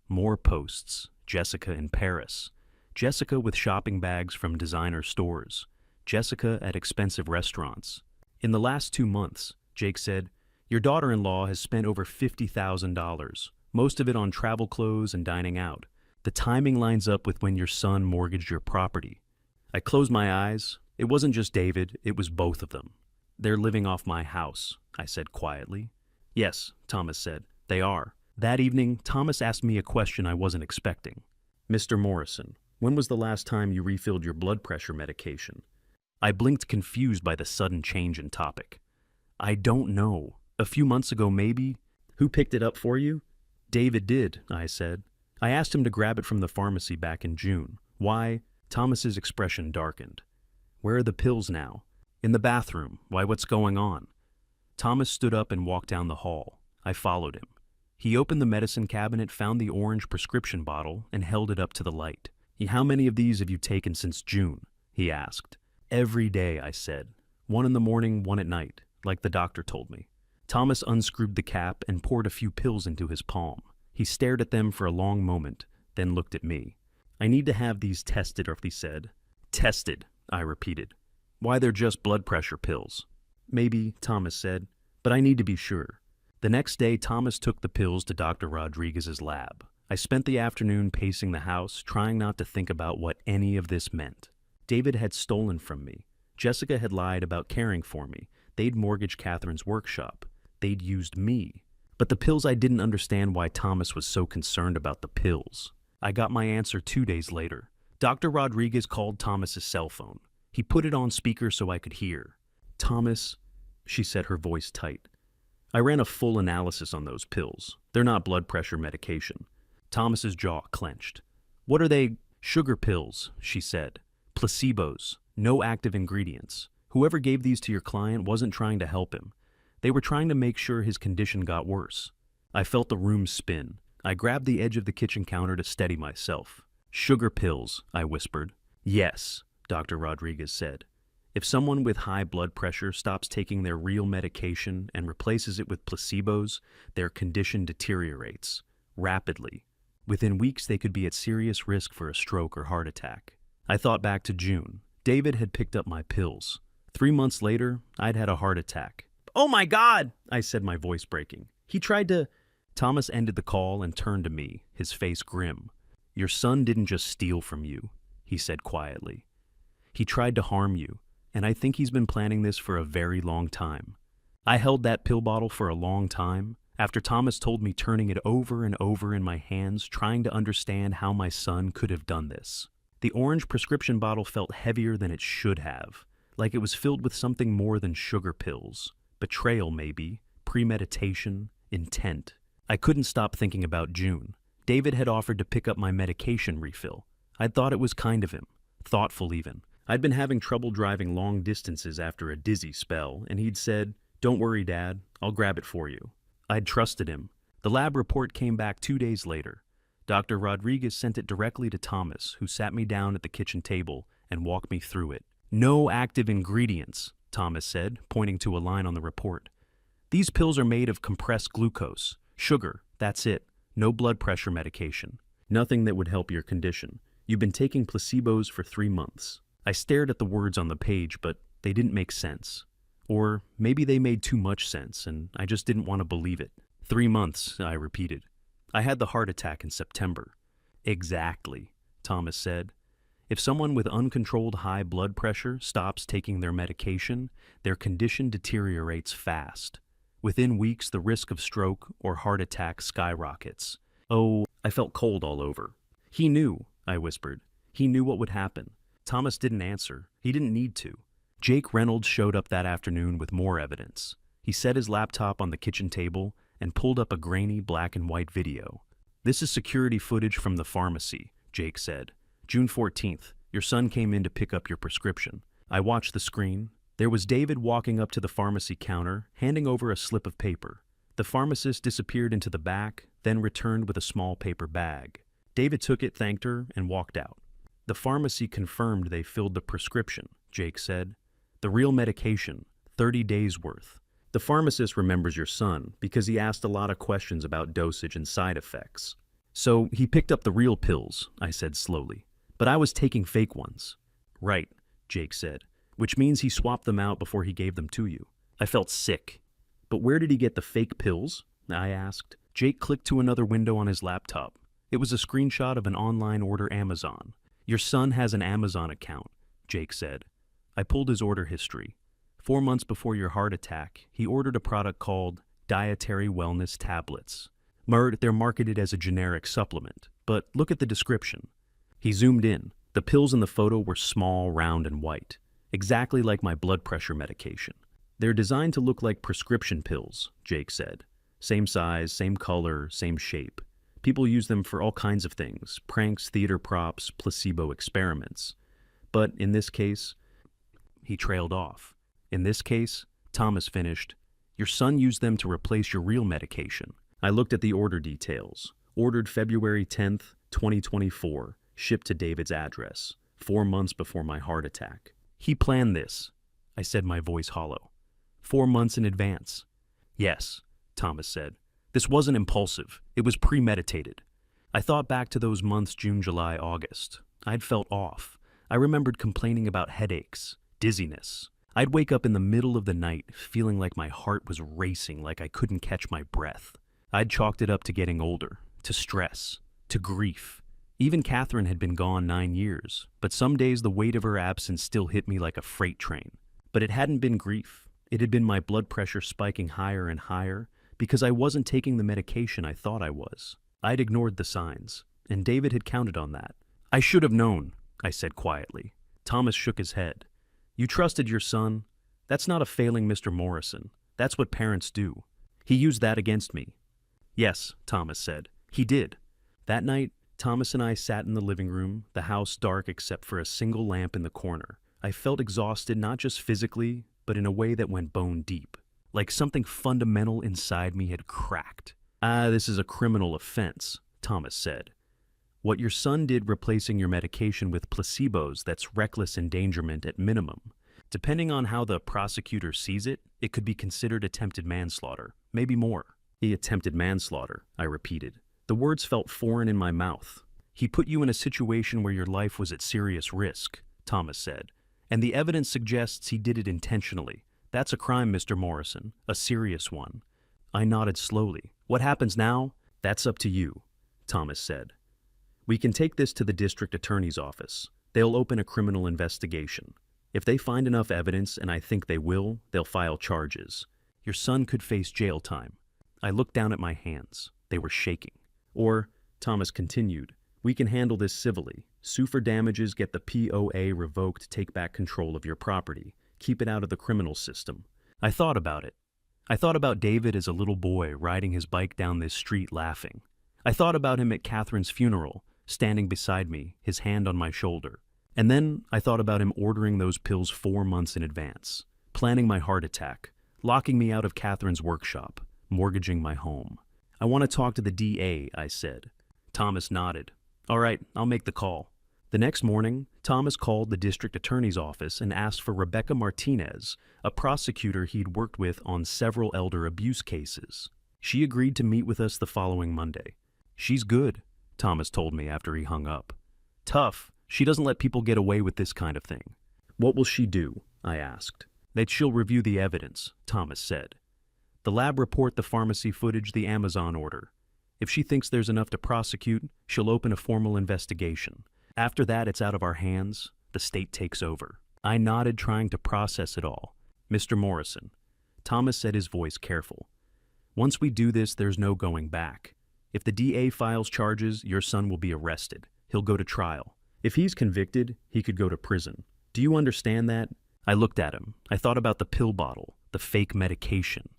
More posts. Jessica in Paris. Jessica with shopping bags from designer stores. Jessica at expensive restaurants. In the last 2 months, Jake said, your daughter-in-law has spent over $50,000, most of it on travel clothes and dining out. The timing lines up with when your son mortgaged your property. I closed my eyes. It wasn't just David, it was both of them. They're living off my house, I said quietly. Yes, Thomas said, they are. That evening, Thomas asked me a question I wasn't expecting. Mr. Morrison, when was the last time you refilled your blood pressure medication? I blinked, confused by the sudden change in topic. I don't know. A few months ago, maybe. Who picked it up for you? David did, I said. I asked him to grab it from the pharmacy back in June. Why? Thomas's expression darkened. Where are the pills now? In the bathroom. Why, what's going on? Thomas stood up and walked down the hall. I followed him. He opened the medicine cabinet, found the orange prescription bottle, and held it up to the light. How many of these have you taken since June? He asked. Every day, I said. 1 in the morning, 1 at night, like the doctor told me. Thomas unscrewed the cap and poured a few pills into his palm. He stared at them for a long moment, then looked at me. I need to have these tested, he said. Tested, I repeated. Why, they're just blood pressure pills. Maybe, Thomas said, but I need to be sure. The next day, Thomas took the pills to Dr. Rodriguez's lab. I spent the afternoon pacing the house, trying not to think about what any of this meant. David had stolen from me. Jessica had lied about caring for me. They'd mortgaged Catherine's workshop. They'd used me. But the pills, I didn't understand why Thomas was so concerned about the pills. I got my answer 2 days later. Dr. Rodriguez called Thomas's cell phone. He put it on speaker so I could hear. Thomas, she said, her voice tight. I ran a full analysis on those pills. They're not blood pressure medication. Thomas's jaw clenched. What are they? Sugar pills, she said. Placebos. No active ingredients. Whoever gave these to your client wasn't trying to help him. They were trying to make sure his condition got worse. I felt the room spin. I grabbed the edge of the kitchen counter to steady myself. Sugar pills, I whispered. Yes, Dr. Rodriguez said. If someone with high blood pressure stops taking their real medication and replaces it with placebos, their condition deteriorates rapidly. Within weeks, they could be at serious risk for a stroke or heart attack. I thought back to June. David had picked up my pills. 3 months later, I'd had a heart attack. Oh my God, I said, my voice breaking. He tried to... Thomas ended the call and turned to me, his face grim. Your son didn't just steal from you, he said quietly. He tried to harm you, and I think he's been planning this for a very long time. I held that pill bottle for a long time, after Thomas told me, turning it over and over in my hands, trying to understand how my son could have done this. The orange prescription bottle felt heavier than it should have, like it was filled with something more than sugar pills. Betrayal, maybe, premeditation, intent. I couldn't stop thinking about June. David had offered to pick up my medication refill. I'd thought it was kind of him, thoughtful even. I'd been having trouble driving long distances after a dizzy spell, and he'd said, "Don't worry, Dad, I'll grab it for you." I'd trusted him. The lab report came back 2 days later. Dr. Rodriguez sent it directly to Thomas, who sat me down at the kitchen table and walked me through it. No active ingredients, Thomas said, pointing to a line on the report. These pills are made of compressed glucose, sugar, that's it. No blood pressure medication. Nothing that would help your condition. You've been taking placebos for 3 months. I stared at the words on the page, but they didn't make sense. Or maybe they made too much sense, and I just didn't want to believe it. 3 months, I repeated. I had the heart attack in September. Exactly, Thomas said. If someone with uncontrolled high blood pressure stops taking their medication, their condition deteriorates fast. Within weeks, the risk of stroke or heart attack skyrockets. Oh, I felt cold all over. He knew, I whispered. He knew what would happen. Thomas didn't answer. He didn't need to. Jake Reynolds showed up that afternoon with more evidence. He set his laptop on the kitchen table and pulled up a grainy black and white video. This is security footage from the pharmacy, Jake said. June 14th, your son came in to pick up your prescription. I watched the screen. There was David walking up to the pharmacy counter, handing over a slip of paper. The pharmacist disappeared into the back, then returned with a small paper bag. David took it, thanked her, and walked out. The pharmacy confirmed they filled the prescription, Jake said. The real medication, 30 days worth. The pharmacist remembers your son because he asked a lot of questions about dosage and side effects. So he picked up the real pills, I said slowly. But I was taking fake ones. Right, Jake said, which means he swapped them out before he gave them to you. I felt sick. But where did he get the fake pills? I asked. Jake clicked to another window on his laptop. It was a screenshot of an online order Amazon. Your son has an Amazon account, Jake said. I pulled his order history. 4 months before your heart attack, he ordered a product called Dietary Wellness Tablets. They're marketed as a generic supplement, but look at the description. He zoomed in. The pills in the photo were small, round, and white, exactly like my blood pressure medication. They're designed to look like prescription pills, Jake said. Same size, same color, same shape. People use them for all kinds of things, pranks, theater props, placebo experiments. But in this case, he trailed off. In this case, Thomas finished, your son used them to replace your real medication. I looked at the order details. Ordered February 10th, 2024, shipped to David's address, 4 months before my heart attack. He planned this, I said, my voice hollow. 4 months in advance. Yes, Thomas said. This wasn't impulsive. It was premeditated. I thought back to those months, June, July, August. I'd felt off. I remembered complaining about headaches, dizziness. I'd wake up in the middle of the night feeling like my heart was racing, like I couldn't catch my breath. I'd chalked it up to getting older, to stress, to grief. Even Catherine had been gone 9 years, but some days the weight of her absence still hit me like a freight train. But it hadn't been grief. It had been my blood pressure spiking higher and higher because I wasn't taking the medication I thought I was. I'd ignored the signs, and David had counted on that. I should have known, I said quietly. Thomas shook his head. You trusted your son. That's not a failing, Mr. Morrison. That's what parents do. He used that against me. Yes, Thomas said. He did. That night, Thomas and I sat in the living room, the house dark except for a single lamp in the corner. I felt exhausted not just physically, but in a way that went bone deep. Like something fundamental inside me had cracked. This is a criminal offense, Thomas said. What your son did replacing your medication with placebos, that's reckless endangerment at minimum. Depending on how the prosecutor sees it, it could be considered attempted manslaughter, maybe more. He attempted manslaughter, I repeated. The words felt foreign in my mouth. He put you in a situation where your life was at serious risk, Thomas said. And the evidence suggests he did it intentionally. That's a crime, Mr. Morrison, a serious one. I nodded slowly. What happens now? That's up to you, Thomas said. We can take this to the district attorney's office. They'll open a criminal investigation. If they find enough evidence, and I think they will, they'll file charges. Your son could face jail time. I looked down at my hands. They were shaking. Or, Thomas continued, we can handle this civilly. Sue for damages, get the POA revoked, take back control of your property. Keep it out of the criminal system. I thought about it. I thought about David as a little boy riding his bike down this street laughing. I thought about him at Catherine's funeral, standing beside me, his hand on my shoulder. And then I thought about him ordering those pills 4 months in advance, planning my heart attack, locking me out of Catherine's workshop, mortgaging my home. I want to talk to the DA, I said. Thomas nodded. All right, I'll make the call. The next morning, Thomas called the district attorney's office and asked for Rebecca Martinez, a prosecutor he'd worked with on several elder abuse cases. She agreed to meet with us the following Monday. She's good, Thomas told me after he hung up. Tough. She doesn't let people get away with this kind of thing. What will she do? I asked. That she'll review the evidence, Thomas said. The lab report, the pharmacy footage, the Amazon order. If she thinks there's enough to prosecute, she'll open a formal investigation. After that, it's out of our hands. The state takes over. I nodded, trying to process it all. Mr. Morrison. Thomas said, his voice careful. Once we do this, there's no going back. If the DA files charges, your son will be arrested. He'll go to trial. If he's convicted, he could go to prison. Do you understand that? I looked at him. I thought about the pill bottle, the fake medication,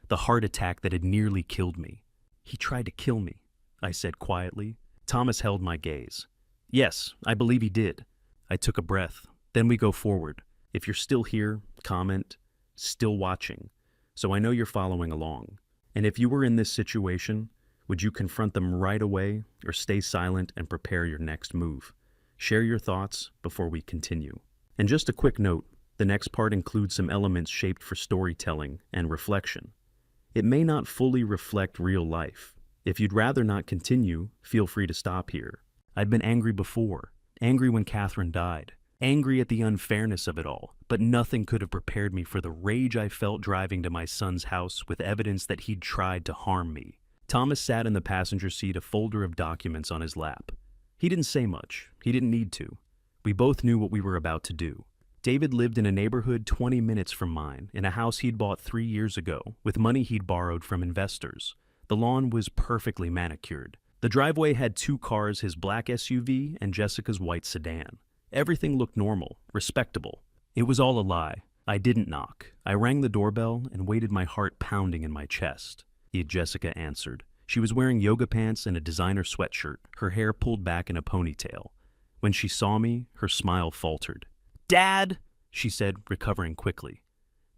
the heart attack that had nearly killed me. He tried to kill me, I said quietly. Thomas held my gaze. Yes, I believe he did. I took a breath. Then we go forward. If you're still here, comment, still watching, so I know you're following along. And if you were in this situation, would you confront them right away or stay silent and prepare your next move? Share your thoughts before we continue. And just a quick note, the next part includes some elements shaped for storytelling and reflection. It may not fully reflect real life. If you'd rather not continue, feel free to stop here. I'd been angry before, angry when Catherine died, angry at the unfairness of it all, but nothing could have prepared me for the rage I felt driving to my son's house with evidence that he'd tried to harm me. Thomas sat in the passenger seat, a folder of documents on his lap. He didn't say much. He didn't need to. We both knew what we were about to do. David lived in a neighborhood 20 minutes from mine, in a house he'd bought 3 years ago, with money he'd borrowed from investors. The lawn was perfectly manicured. The driveway had 2 cars, his black SUV and Jessica's white sedan. Everything looked normal, respectable. It was all a lie. I didn't knock. I rang the doorbell and waited, my heart pounding in my chest. Jessica answered. She was wearing yoga pants and a designer sweatshirt, her hair pulled back in a ponytail. When she saw me, her smile faltered. "Dad," she said, recovering quickly.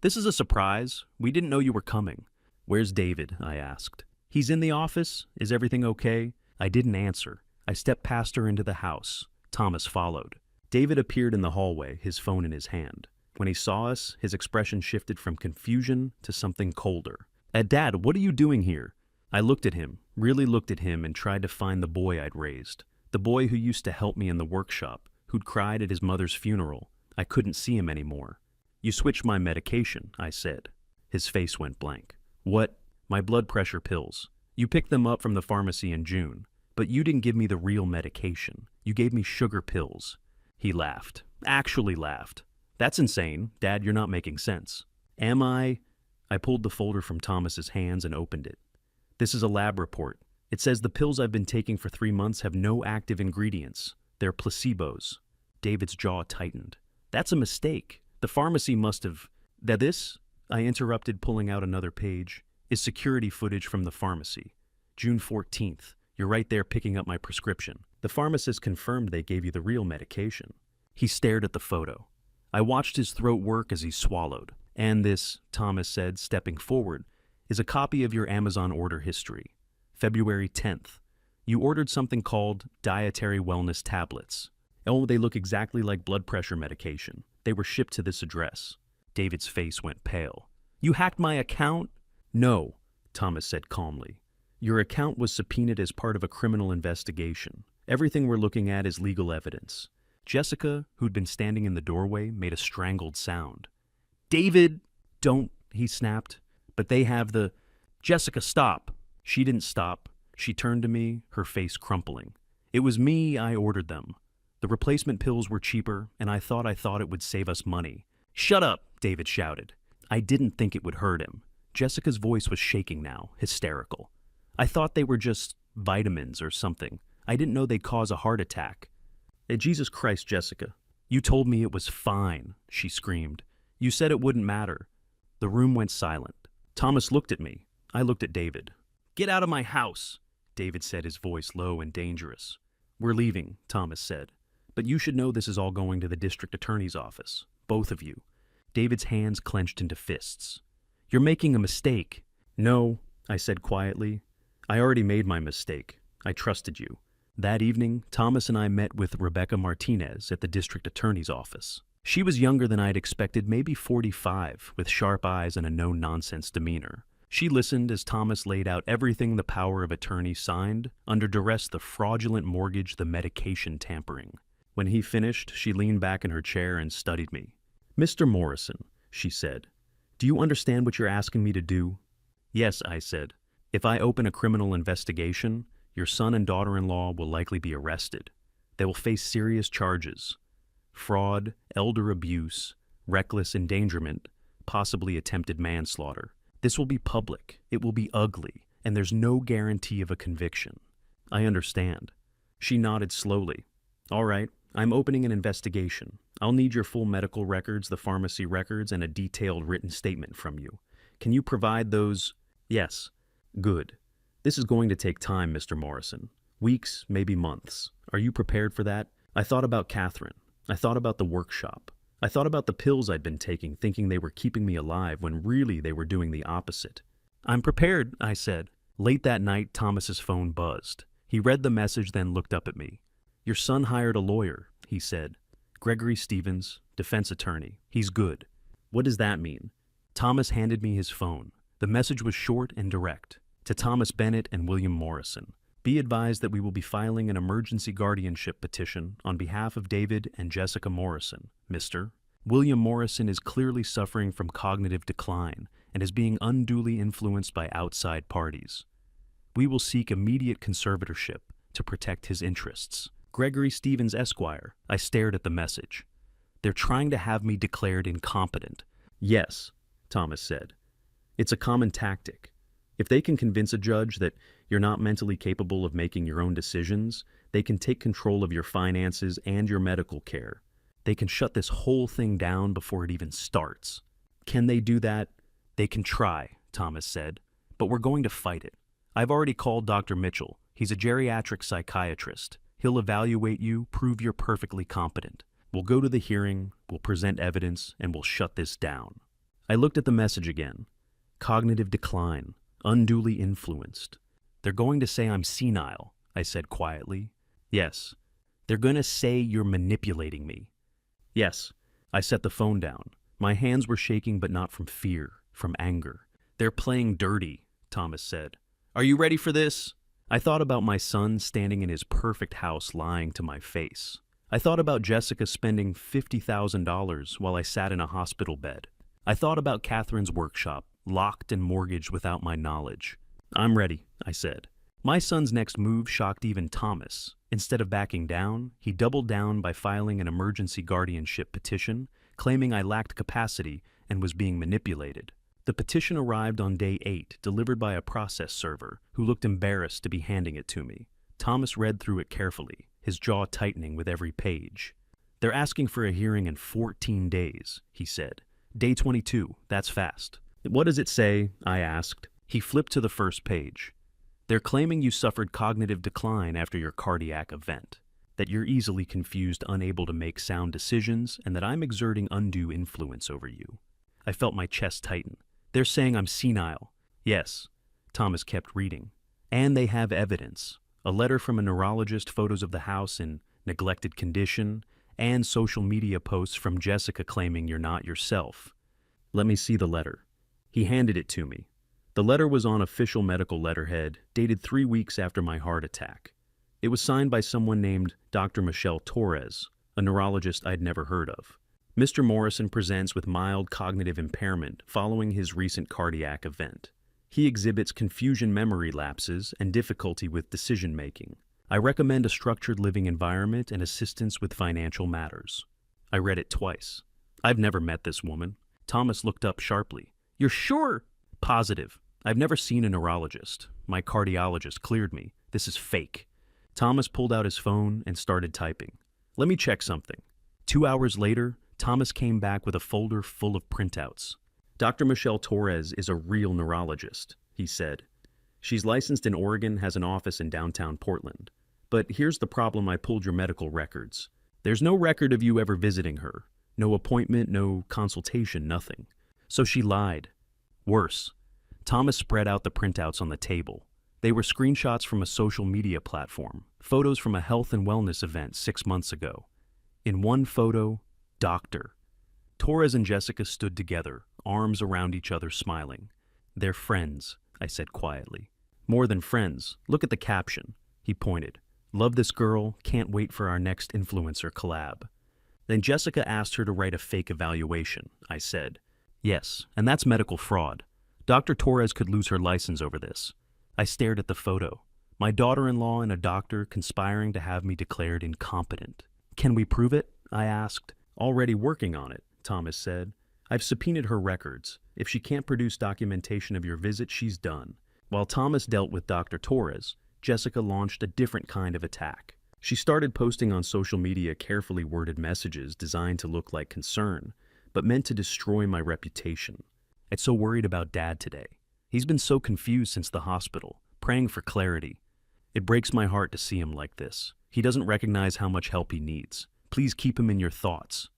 "This is a surprise. We didn't know you were coming." "Where's David?" I asked. "He's in the office. Is everything okay?" I didn't answer. I stepped past her into the house. Thomas followed. David appeared in the hallway, his phone in his hand. When he saw us, his expression shifted from confusion to something colder. "Dad, what are you doing here?" I looked at him, really looked at him, and tried to find the boy I'd raised. The boy who used to help me in the workshop, who'd cried at his mother's funeral. I couldn't see him anymore. "You switched my medication," I said. His face went blank. "What?" "My blood pressure pills. You picked them up from the pharmacy in June, but you didn't give me the real medication. You gave me sugar pills." He laughed. Actually laughed. "That's insane. Dad, you're not making sense." "Am I?" I pulled the folder from Thomas's hands and opened it. "This is a lab report. It says the pills I've been taking for 3 months have no active ingredients. They're placebos." David's jaw tightened. "That's a mistake. The pharmacy must have..." "This," I interrupted, pulling out another page, "is security footage from the pharmacy. June 14th. You're right there picking up my prescription. The pharmacist confirmed they gave you the real medication." He stared at the photo. I watched his throat work as he swallowed. "And this," Thomas said, stepping forward, "is a copy of your Amazon order history. February 10th. You ordered something called dietary wellness tablets. Oh, they look exactly like blood pressure medication. They were shipped to this address." David's face went pale. "You hacked my account?" "No," Thomas said calmly. "Your account was subpoenaed as part of a criminal investigation. Everything we're looking at is legal evidence." Jessica, who'd been standing in the doorway, made a strangled sound. "David, don't," he snapped. "But they have the..." "Jessica, stop." She didn't stop. She turned to me, her face crumpling. "It was me. I ordered them. The replacement pills were cheaper, and I thought it would save us money." "Shut up," David shouted. I didn't think it would hurt him. Jessica's voice was shaking now, hysterical. "I thought they were just vitamins or something. I didn't know they'd cause a heart attack." Jesus Christ, Jessica. "You told me it was fine," she screamed. "You said it wouldn't matter." The room went silent. Thomas looked at me. I looked at David. "Get out of my house," David said, his voice low and dangerous. "We're leaving," Thomas said. "But you should know this is all going to the district attorney's office. Both of you." David's hands clenched into fists. "You're making a mistake." "No," I said quietly. "I already made my mistake. I trusted you." That evening, Thomas and I met with Rebecca Martinez at the district attorney's office. She was younger than I'd expected, maybe 45, with sharp eyes and a no-nonsense demeanor. She listened as Thomas laid out everything the power of attorney signed, under duress the fraudulent mortgage, the medication tampering. When he finished, she leaned back in her chair and studied me. "Mr. Morrison," she said, "do you understand what you're asking me to do?" "Yes," I said. "If I open a criminal investigation, your son and daughter-in-law will likely be arrested. They will face serious charges: fraud, elder abuse, reckless endangerment, possibly attempted manslaughter. This will be public, it will be ugly, and there's no guarantee of a conviction." "I understand." She nodded slowly. "All right, I'm opening an investigation. I'll need your full medical records, the pharmacy records, and a detailed written statement from you. Can you provide those?" "Yes." "Good. This is going to take time, Mr. Morrison. Weeks, maybe months. Are you prepared for that? I thought about Catherine. I thought about the workshop. I thought about the pills I'd been taking, thinking they were keeping me alive when really they were doing the opposite." "I'm prepared," I said. Late that night, Thomas's phone buzzed. He read the message, then looked up at me. "Your son hired a lawyer," he said. "Gregory Stevens, defense attorney. He's good." "What does that mean?" Thomas handed me his phone. The message was short and direct. "To Thomas Bennett and William Morrison. Be advised that we will be filing an emergency guardianship petition on behalf of David and Jessica Morrison. Mr. William Morrison is clearly suffering from cognitive decline and is being unduly influenced by outside parties. We will seek immediate conservatorship to protect his interests. Gregory Stevens, Esquire." I stared at the message. They're trying to have me declared incompetent. Yes, Thomas said. It's a common tactic. If they can convince a judge that you're not mentally capable of making your own decisions, they can take control of your finances and your medical care. They can shut this whole thing down before it even starts. Can they do that? They can try, Thomas said, but we're going to fight it. I've already called Dr. Mitchell. He's a geriatric psychiatrist. He'll evaluate you, prove you're perfectly competent. We'll go to the hearing, we'll present evidence, and we'll shut this down. I looked at the message again. Cognitive decline, unduly influenced. They're going to say I'm senile, I said quietly. Yes. They're going to say you're manipulating me. Yes. I set the phone down. My hands were shaking, but not from fear, from anger. They're playing dirty, Thomas said. Are you ready for this? I thought about my son standing in his perfect house lying to my face. I thought about Jessica spending $50,000 while I sat in a hospital bed. I thought about Catherine's workshop, locked and mortgaged without my knowledge. I'm ready, I said. My son's next move shocked even Thomas. Instead of backing down, he doubled down by filing an emergency guardianship petition, claiming I lacked capacity and was being manipulated. The petition arrived on day 8, delivered by a process server, who looked embarrassed to be handing it to me. Thomas read through it carefully, his jaw tightening with every page. They're asking for a hearing in 14 days, he said. Day 22, that's fast. What does it say? I asked. He flipped to the first page. They're claiming you suffered cognitive decline after your cardiac event, that you're easily confused, unable to make sound decisions, and that I'm exerting undue influence over you. I felt my chest tighten. They're saying I'm senile. Yes, Thomas kept reading. And they have evidence. A letter from a neurologist, photos of the house in neglected condition, and social media posts from Jessica claiming you're not yourself. Let me see the letter. He handed it to me. The letter was on official medical letterhead, dated 3 weeks after my heart attack. It was signed by someone named Dr. Michelle Torres, a neurologist I'd never heard of. Mr. Morrison presents with mild cognitive impairment following his recent cardiac event. He exhibits confusion, memory lapses, and difficulty with decision-making. I recommend a structured living environment and assistance with financial matters. I read it twice. I've never met this woman. Thomas looked up sharply. You're sure? Positive. I've never seen a neurologist. My cardiologist cleared me. This is fake. Thomas pulled out his phone and started typing. Let me check something. 2 hours later, Thomas came back with a folder full of printouts. Dr. Michelle Torres is a real neurologist, he said. She's licensed in Oregon, has an office in downtown Portland. But here's the problem: I pulled your medical records. There's no record of you ever visiting her. No appointment, no consultation, nothing. So she lied. Worse. Thomas spread out the printouts on the table. They were screenshots from a social media platform, photos from a health and wellness event 6 months ago. In one photo, Doctor. Torres and Jessica stood together, arms around each other, smiling. They're friends, I said quietly. More than friends. Look at the caption. He pointed. Love this girl, can't wait for our next influencer collab. Then Jessica asked her to write a fake evaluation, I said. Yes, and that's medical fraud. Dr. Torres could lose her license over this. I stared at the photo. My daughter-in-law and a doctor conspiring to have me declared incompetent. Can we prove it? I asked. Already working on it, Thomas said. I've subpoenaed her records. If she can't produce documentation of your visit, she's done. While Thomas dealt with Dr. Torres, Jessica launched a different kind of attack. She started posting on social media carefully worded messages designed to look like concern, but meant to destroy my reputation. I'm so worried about Dad today. He's been so confused since the hospital, praying for clarity. It breaks my heart to see him like this. He doesn't recognize how much help he needs. Please keep him in your thoughts.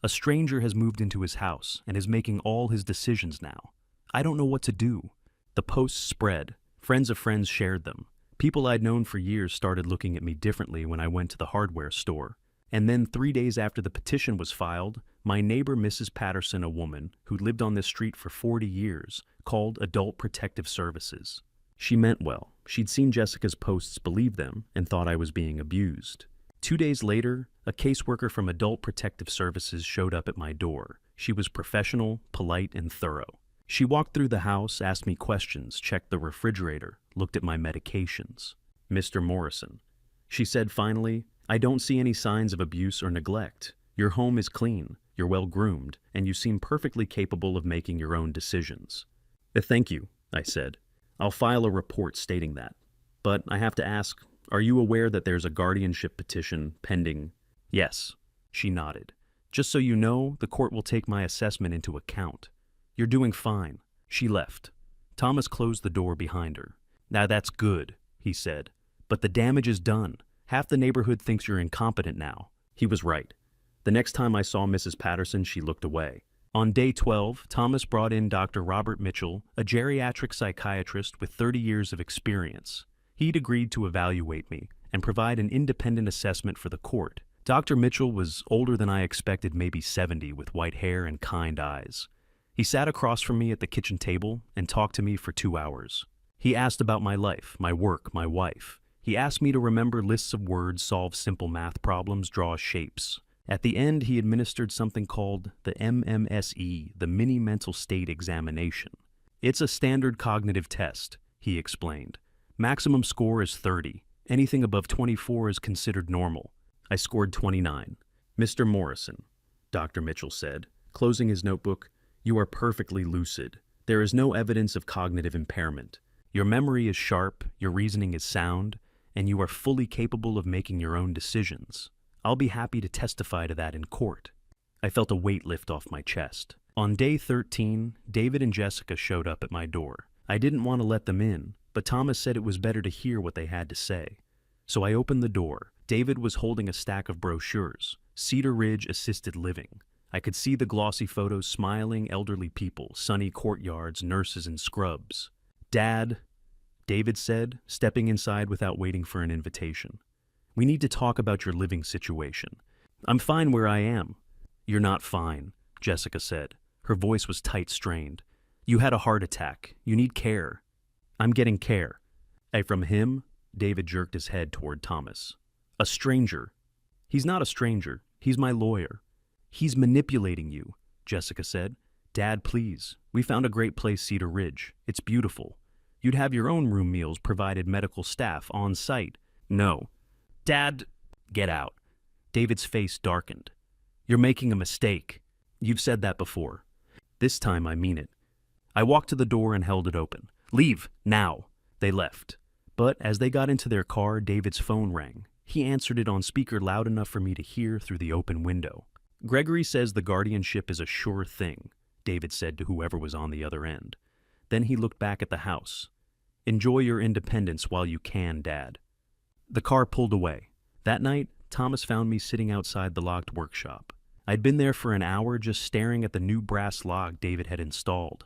A stranger has moved into his house and is making all his decisions now. I don't know what to do. The posts spread. Friends of friends shared them. People I'd known for years started looking at me differently when I went to the hardware store. And then 3 days after the petition was filed, my neighbor Mrs. Patterson, a woman who lived on this street for 40 years, called Adult Protective Services. She meant well. She'd seen Jessica's posts, believed them, and thought I was being abused. 2 days later, a caseworker from Adult Protective Services showed up at my door. She was professional, polite, and thorough. She walked through the house, asked me questions, checked the refrigerator, looked at my medications. Mr. Morrison. She said finally, I don't see any signs of abuse or neglect. Your home is clean, you're well-groomed, and you seem perfectly capable of making your own decisions." Thank you," I said. "I'll file a report stating that. But I have to ask, are you aware that there's a guardianship petition pending?" "Yes," she nodded. "Just so you know, the court will take my assessment into account. You're doing fine." She left. Thomas closed the door behind her. "Now that's good," he said. "But the damage is done. Half the neighborhood thinks you're incompetent now." He was right. The next time I saw Mrs. Patterson, she looked away. On day 12, Thomas brought in Dr. Robert Mitchell, a geriatric psychiatrist with 30 years of experience. He'd agreed to evaluate me and provide an independent assessment for the court. Dr. Mitchell was older than I expected, maybe 70, with white hair and kind eyes. He sat across from me at the kitchen table and talked to me for 2 hours. He asked about my life, my work, my wife. He asked me to remember lists of words, solve simple math problems, draw shapes. At the end, he administered something called the MMSE, the Mini Mental State Examination. "It's a standard cognitive test," he explained. "Maximum score is 30. Anything above 24 is considered normal." I scored 29. "Mr. Morrison," Dr. Mitchell said, closing his notebook, "you are perfectly lucid. There is no evidence of cognitive impairment. Your memory is sharp, your reasoning is sound, and you are fully capable of making your own decisions. I'll be happy to testify to that in court." I felt a weight lift off my chest. On day 13, David and Jessica showed up at my door. I didn't want to let them in, but Thomas said it was better to hear what they had to say. So I opened the door. David was holding a stack of brochures, Cedar Ridge Assisted Living. I could see the glossy photos, smiling elderly people, sunny courtyards, nurses in scrubs. "Dad," David said, stepping inside without waiting for an invitation. "We need to talk about your living situation." "I'm fine where I am." "You're not fine," Jessica said. Her voice was tight-strained. "You had a heart attack. You need care." "I'm getting care." "From him?" David jerked his head toward Thomas. "A stranger." "He's not a stranger. He's my lawyer." "He's manipulating you," Jessica said. "Dad, please. We found a great place, Cedar Ridge. It's beautiful. You'd have your own room meals, provided medical staff on site." "No." "Dad, get out." David's face darkened. "You're making a mistake." "You've said that before." "This time I mean it." I walked to the door and held it open. "Leave, now." They left. But as they got into their car, David's phone rang. He answered it on speaker loud enough for me to hear through the open window. "Gregory says the guardianship is a sure thing," David said to whoever was on the other end. Then he looked back at the house. "Enjoy your independence while you can, Dad." The car pulled away. That night, Thomas found me sitting outside the locked workshop. I'd been there for an hour just staring at the new brass lock David had installed,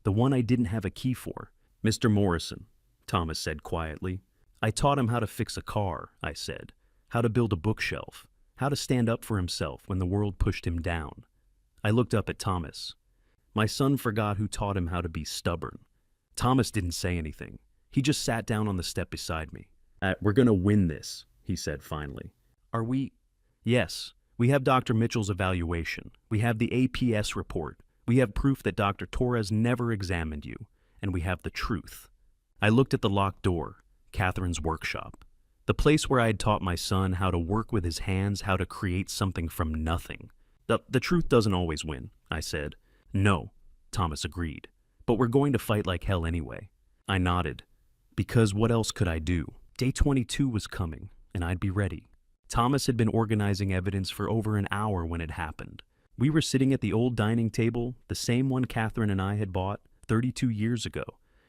the one I didn't have a key for. "Mr. Morrison," Thomas said quietly. "I taught him how to fix a car," I said, "how to build a bookshelf, how to stand up for himself when the world pushed him down." I looked up at Thomas. My son forgot who taught him how to be stubborn. Thomas didn't say anything. He just sat down on the step beside me. "We're going to win this," he said finally. "Are we?" "Yes. We have Dr. Mitchell's evaluation. We have the APS report. We have proof that Dr. Torres never examined you. And we have the truth." I looked at the locked door, Catherine's workshop. The place where I had taught my son how to work with his hands, how to create something from nothing. The truth doesn't always win," I said. "No," Thomas agreed. "But we're going to fight like hell anyway." I nodded. Because what else could I do? Day 22 was coming, and I'd be ready. Thomas had been organizing evidence for over an hour when it happened. We were sitting at the old dining table, the same one Catherine and I had bought 32 years ago,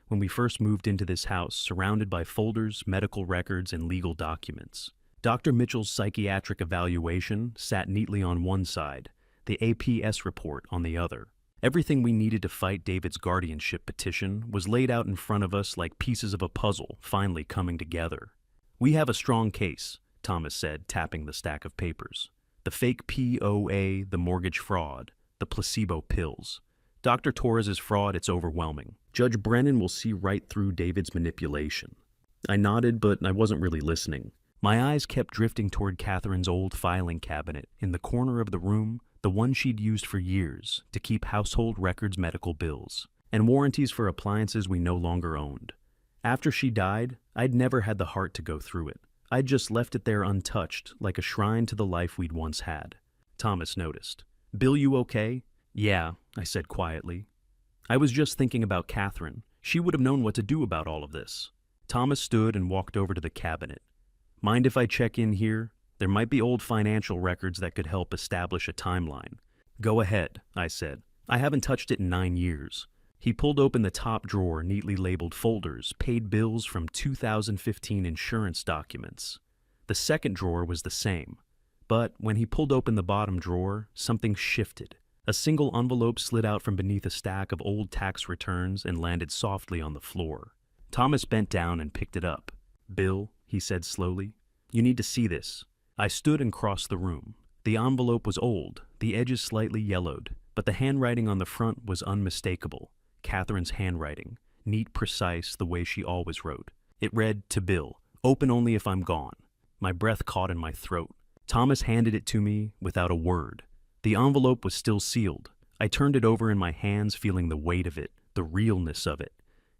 when we first moved into this house, surrounded by folders, medical records, and legal documents. Dr. Mitchell's psychiatric evaluation sat neatly on one side, the APS report on the other. Everything we needed to fight David's guardianship petition was laid out in front of us like pieces of a puzzle finally coming together. "We have a strong case," Thomas said, tapping the stack of papers. "The fake POA, the mortgage fraud, the placebo pills. Dr. Torres' fraud, it's overwhelming. Judge Brennan will see right through David's manipulation." I nodded, but I wasn't really listening. My eyes kept drifting toward Catherine's old filing cabinet in the corner of the room, the one she'd used for years to keep household records, medical bills, and warranties for appliances we no longer owned. After she died, I'd never had the heart to go through it. I'd just left it there untouched, like a shrine to the life we'd once had. Thomas noticed. "Bill, you okay?" "Yeah," I said quietly. "I was just thinking about Catherine. She would have known what to do about all of this." Thomas stood and walked over to the cabinet. "Mind if I check in here? There might be old financial records that could help establish a timeline." "Go ahead," I said. "I haven't touched it in 9 years." He pulled open the top drawer, neatly labeled folders, paid bills from 2015 insurance documents. The second drawer was the same. But when he pulled open the bottom drawer, something shifted. A single envelope slid out from beneath a stack of old tax returns and landed softly on the floor. Thomas bent down and picked it up. "Bill," he said slowly, "you need to see this." I stood and crossed the room. The envelope was old, the edges slightly yellowed, but the handwriting on the front was unmistakable. Catherine's handwriting, neat, precise, the way she always wrote. It read, "To Bill, open only if I'm gone." My breath caught in my throat. Thomas handed it to me without a word. The envelope was still sealed. I turned it over in my hands, feeling the weight of it, the realness of it.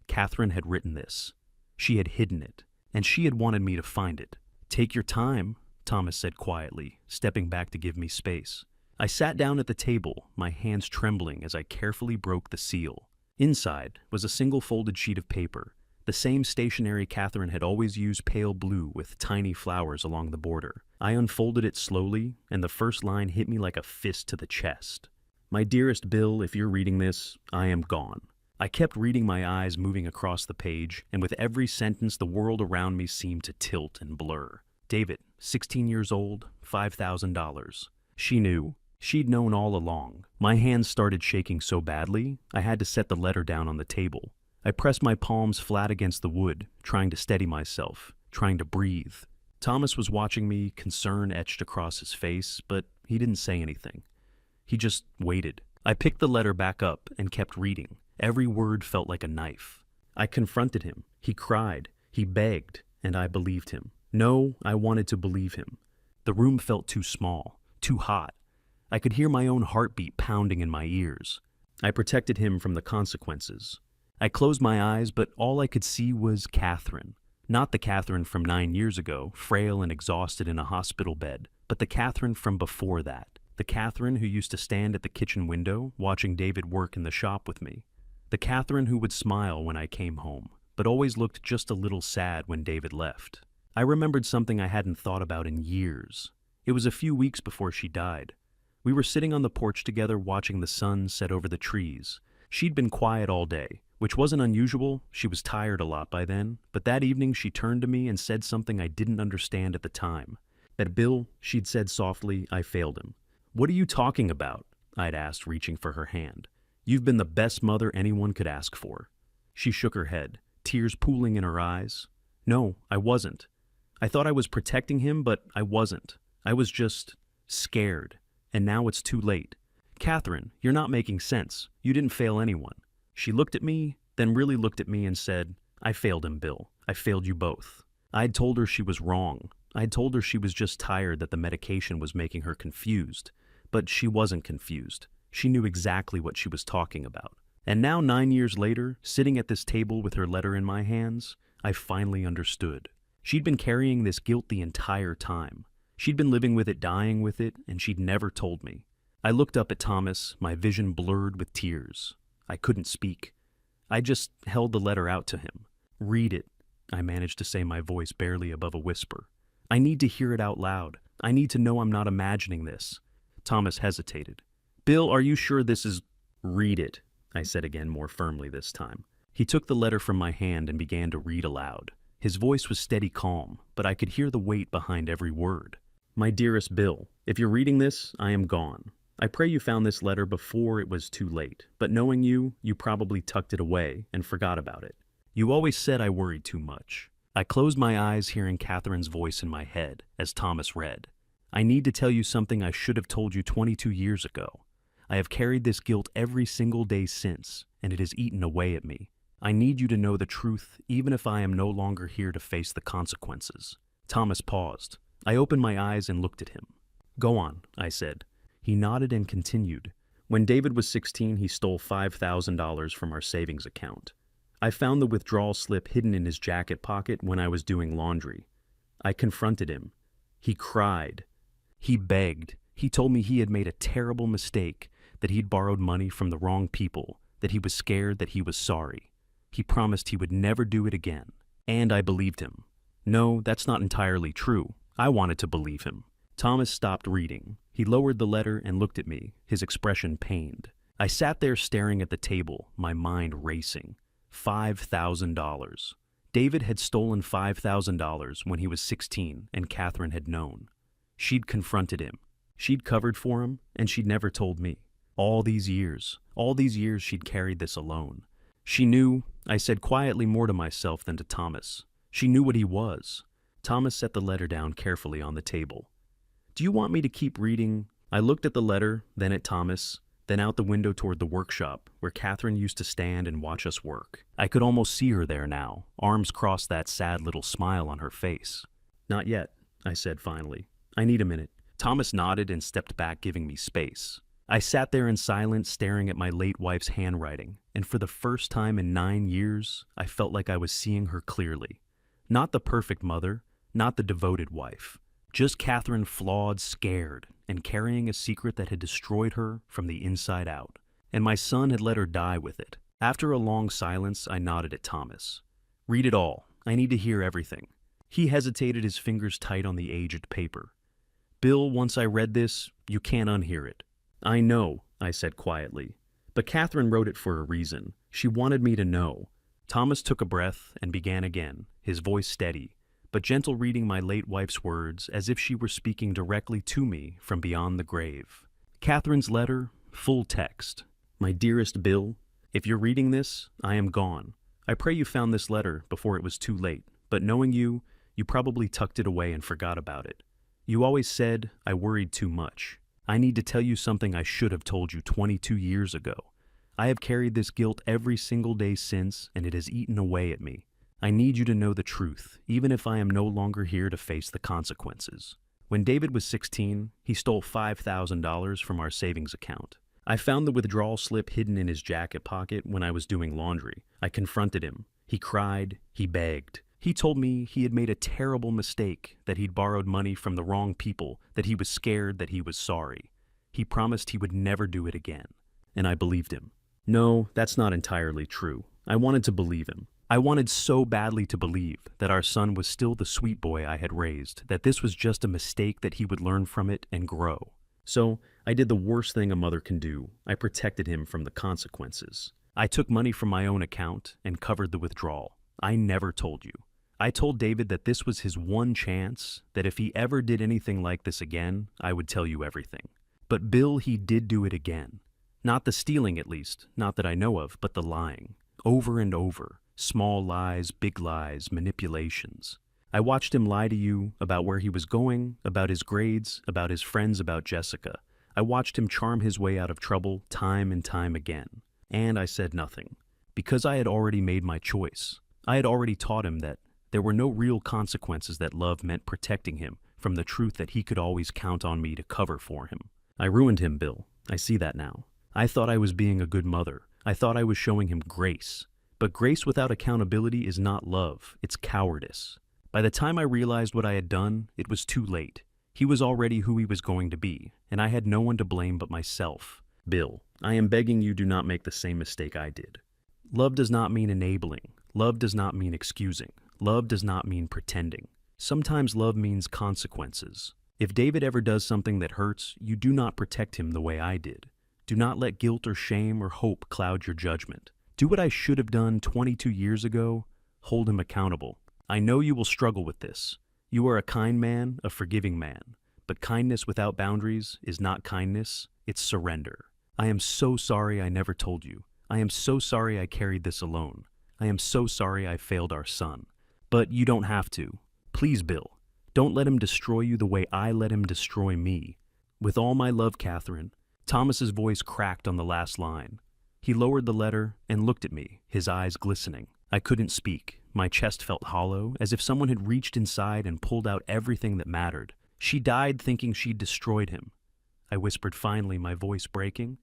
Catherine had written this. She had hidden it, and she had wanted me to find it. "Take your time," Thomas said quietly, stepping back to give me space. I sat down at the table, my hands trembling as I carefully broke the seal. Inside was a single folded sheet of paper, the same stationery Catherine had always used, pale blue with tiny flowers along the border. I unfolded it slowly, and the first line hit me like a fist to the chest. "My dearest Bill, if you're reading this, I am gone." I kept reading, my eyes moving across the page, and with every sentence the world around me seemed to tilt and blur. David, 16 years old, $5,000. She knew. She'd known all along. My hands started shaking so badly, I had to set the letter down on the table. I pressed my palms flat against the wood, trying to steady myself, trying to breathe. Thomas was watching me, concern etched across his face, but he didn't say anything. He just waited. I picked the letter back up and kept reading. Every word felt like a knife. I confronted him. He cried. He begged, and I believed him. No, I wanted to believe him. The room felt too small, too hot. I could hear my own heartbeat pounding in my ears. I protected him from the consequences. I closed my eyes, but all I could see was Catherine. Not the Catherine from 9 years ago, frail and exhausted in a hospital bed, but the Catherine from before that. The Catherine who used to stand at the kitchen window, watching David work in the shop with me. The Catherine who would smile when I came home, but always looked just a little sad when David left. I remembered something I hadn't thought about in years. It was a few weeks before she died. We were sitting on the porch together watching the sun set over the trees. She'd been quiet all day, which wasn't unusual. She was tired a lot by then, but that evening she turned to me and said something I didn't understand at the time. That Bill, she'd said softly, I failed him. "What are you talking about?" I'd asked, reaching for her hand. "You've been the best mother anyone could ask for." She shook her head, tears pooling in her eyes. "No, I wasn't. I thought I was protecting him, but I wasn't. I was just scared. And now it's too late. Catherine, you're not making sense. You didn't fail anyone." She looked at me, then really looked at me and said, "I failed him, Bill. I failed you both." I'd told her she was wrong. I'd told her she was just tired, that the medication was making her confused. But she wasn't confused. She knew exactly what she was talking about. And now, 9 years later, sitting at this table with her letter in my hands, I finally understood. She'd been carrying this guilt the entire time. She'd been living with it, dying with it, and she'd never told me. I looked up at Thomas, my vision blurred with tears. I couldn't speak. I just held the letter out to him. "Read it," I managed to say, my voice barely above a whisper. "I need to hear it out loud. I need to know I'm not imagining this." Thomas hesitated. "Bill, are you sure this is—" "Read it," I said again, more firmly this time. He took the letter from my hand and began to read aloud. His voice was steady, calm, but I could hear the weight behind every word. "My dearest Bill, if you're reading this, I am gone. I pray you found this letter before it was too late, but knowing you, you probably tucked it away and forgot about it. You always said I worried too much." I closed my eyes, hearing Catherine's voice in my head as Thomas read. "I need to tell you something I should have told you 22 years ago. I have carried this guilt every single day since, and it has eaten away at me. I need you to know the truth, even if I am no longer here to face the consequences." Thomas paused. I opened my eyes and looked at him. "Go on," I said. He nodded and continued. "When David was 16, he stole $5,000 from our savings account. I found the withdrawal slip hidden in his jacket pocket when I was doing laundry. I confronted him. He cried. He begged. He told me he had made a terrible mistake, that he'd borrowed money from the wrong people, that he was scared, that he was sorry. He promised he would never do it again. And I believed him. No, that's not entirely true. I wanted to believe him. Thomas stopped reading. He lowered the letter and looked at me, his expression pained. I sat there staring at the table, my mind racing. $5,000. David had stolen $5,000 when he was 16 and Catherine had known. She'd confronted him. She'd covered for him, and she'd never told me. All these years she'd carried this alone. She knew, I said quietly more to myself than to Thomas. She knew what he was. Thomas set the letter down carefully on the table. Do you want me to keep reading? I looked at the letter, then at Thomas, then out the window toward the workshop, where Catherine used to stand and watch us work. I could almost see her there now, arms crossed, that sad little smile on her face. Not yet, I said finally. I need a minute. Thomas nodded and stepped back, giving me space. I sat there in silence, staring at my late wife's handwriting, and for the first time in 9 years, I felt like I was seeing her clearly. Not the perfect mother, not the devoted wife. Just Catherine, flawed, scared, and carrying a secret that had destroyed her from the inside out. And my son had let her die with it. After a long silence, I nodded at Thomas. Read it all. I need to hear everything. He hesitated, his fingers tight on the aged paper. Bill, once I read this, you can't unhear it. I know, I said quietly. But Catherine wrote it for a reason. She wanted me to know. Thomas took a breath and began again, his voice steady, but gentle, reading my late wife's words as if she were speaking directly to me from beyond the grave. Catherine's letter, full text. My dearest Bill, if you're reading this, I am gone. I pray you found this letter before it was too late, but knowing you, you probably tucked it away and forgot about it. You always said I worried too much. I need to tell you something I should have told you 22 years ago. I have carried this guilt every single day since, and it has eaten away at me. I need you to know the truth, even if I am no longer here to face the consequences. When David was 16, he stole $5,000 from our savings account. I found the withdrawal slip hidden in his jacket pocket when I was doing laundry. I confronted him. He cried. He begged. He told me he had made a terrible mistake, that he'd borrowed money from the wrong people, that he was scared, that he was sorry. He promised he would never do it again. And I believed him. No, that's not entirely true. I wanted to believe him. I wanted so badly to believe that our son was still the sweet boy I had raised, that this was just a mistake, that he would learn from it and grow. So I did the worst thing a mother can do. I protected him from the consequences. I took money from my own account and covered the withdrawal. I never told you. I told David that this was his one chance, that if he ever did anything like this again, I would tell you everything. But Bill, he did do it again. Not the stealing, at least, not that I know of, but the lying. Over and over. Small lies, big lies, manipulations. I watched him lie to you about where he was going, about his grades, about his friends, about Jessica. I watched him charm his way out of trouble time and time again. And I said nothing, because I had already made my choice. I had already taught him that there were no real consequences, that love meant protecting him from the truth, that he could always count on me to cover for him. I ruined him, Bill. I see that now. I thought I was being a good mother. I thought I was showing him grace. But grace without accountability is not love, it's cowardice. By the time I realized what I had done, it was too late. He was already who he was going to be, and I had no one to blame but myself. Bill, I am begging you, do not make the same mistake I did. Love does not mean enabling. Love does not mean excusing. Love does not mean pretending. Sometimes love means consequences. If David ever does something that hurts, you do not protect him the way I did. Do not let guilt or shame or hope cloud your judgment. Do what I should have done 22 years ago. Hold him accountable. I know you will struggle with this. You are a kind man, a forgiving man. But kindness without boundaries is not kindness, it's surrender. I am so sorry I never told you. I am so sorry I carried this alone. I am so sorry I failed our son. But you don't have to. Please, Bill, don't let him destroy you the way I let him destroy me. With all my love, Catherine. Thomas's voice cracked on the last line. He lowered the letter and looked at me, his eyes glistening. I couldn't speak. My chest felt hollow, as if someone had reached inside and pulled out everything that mattered. She died thinking she'd destroyed him. I whispered finally, my voice breaking.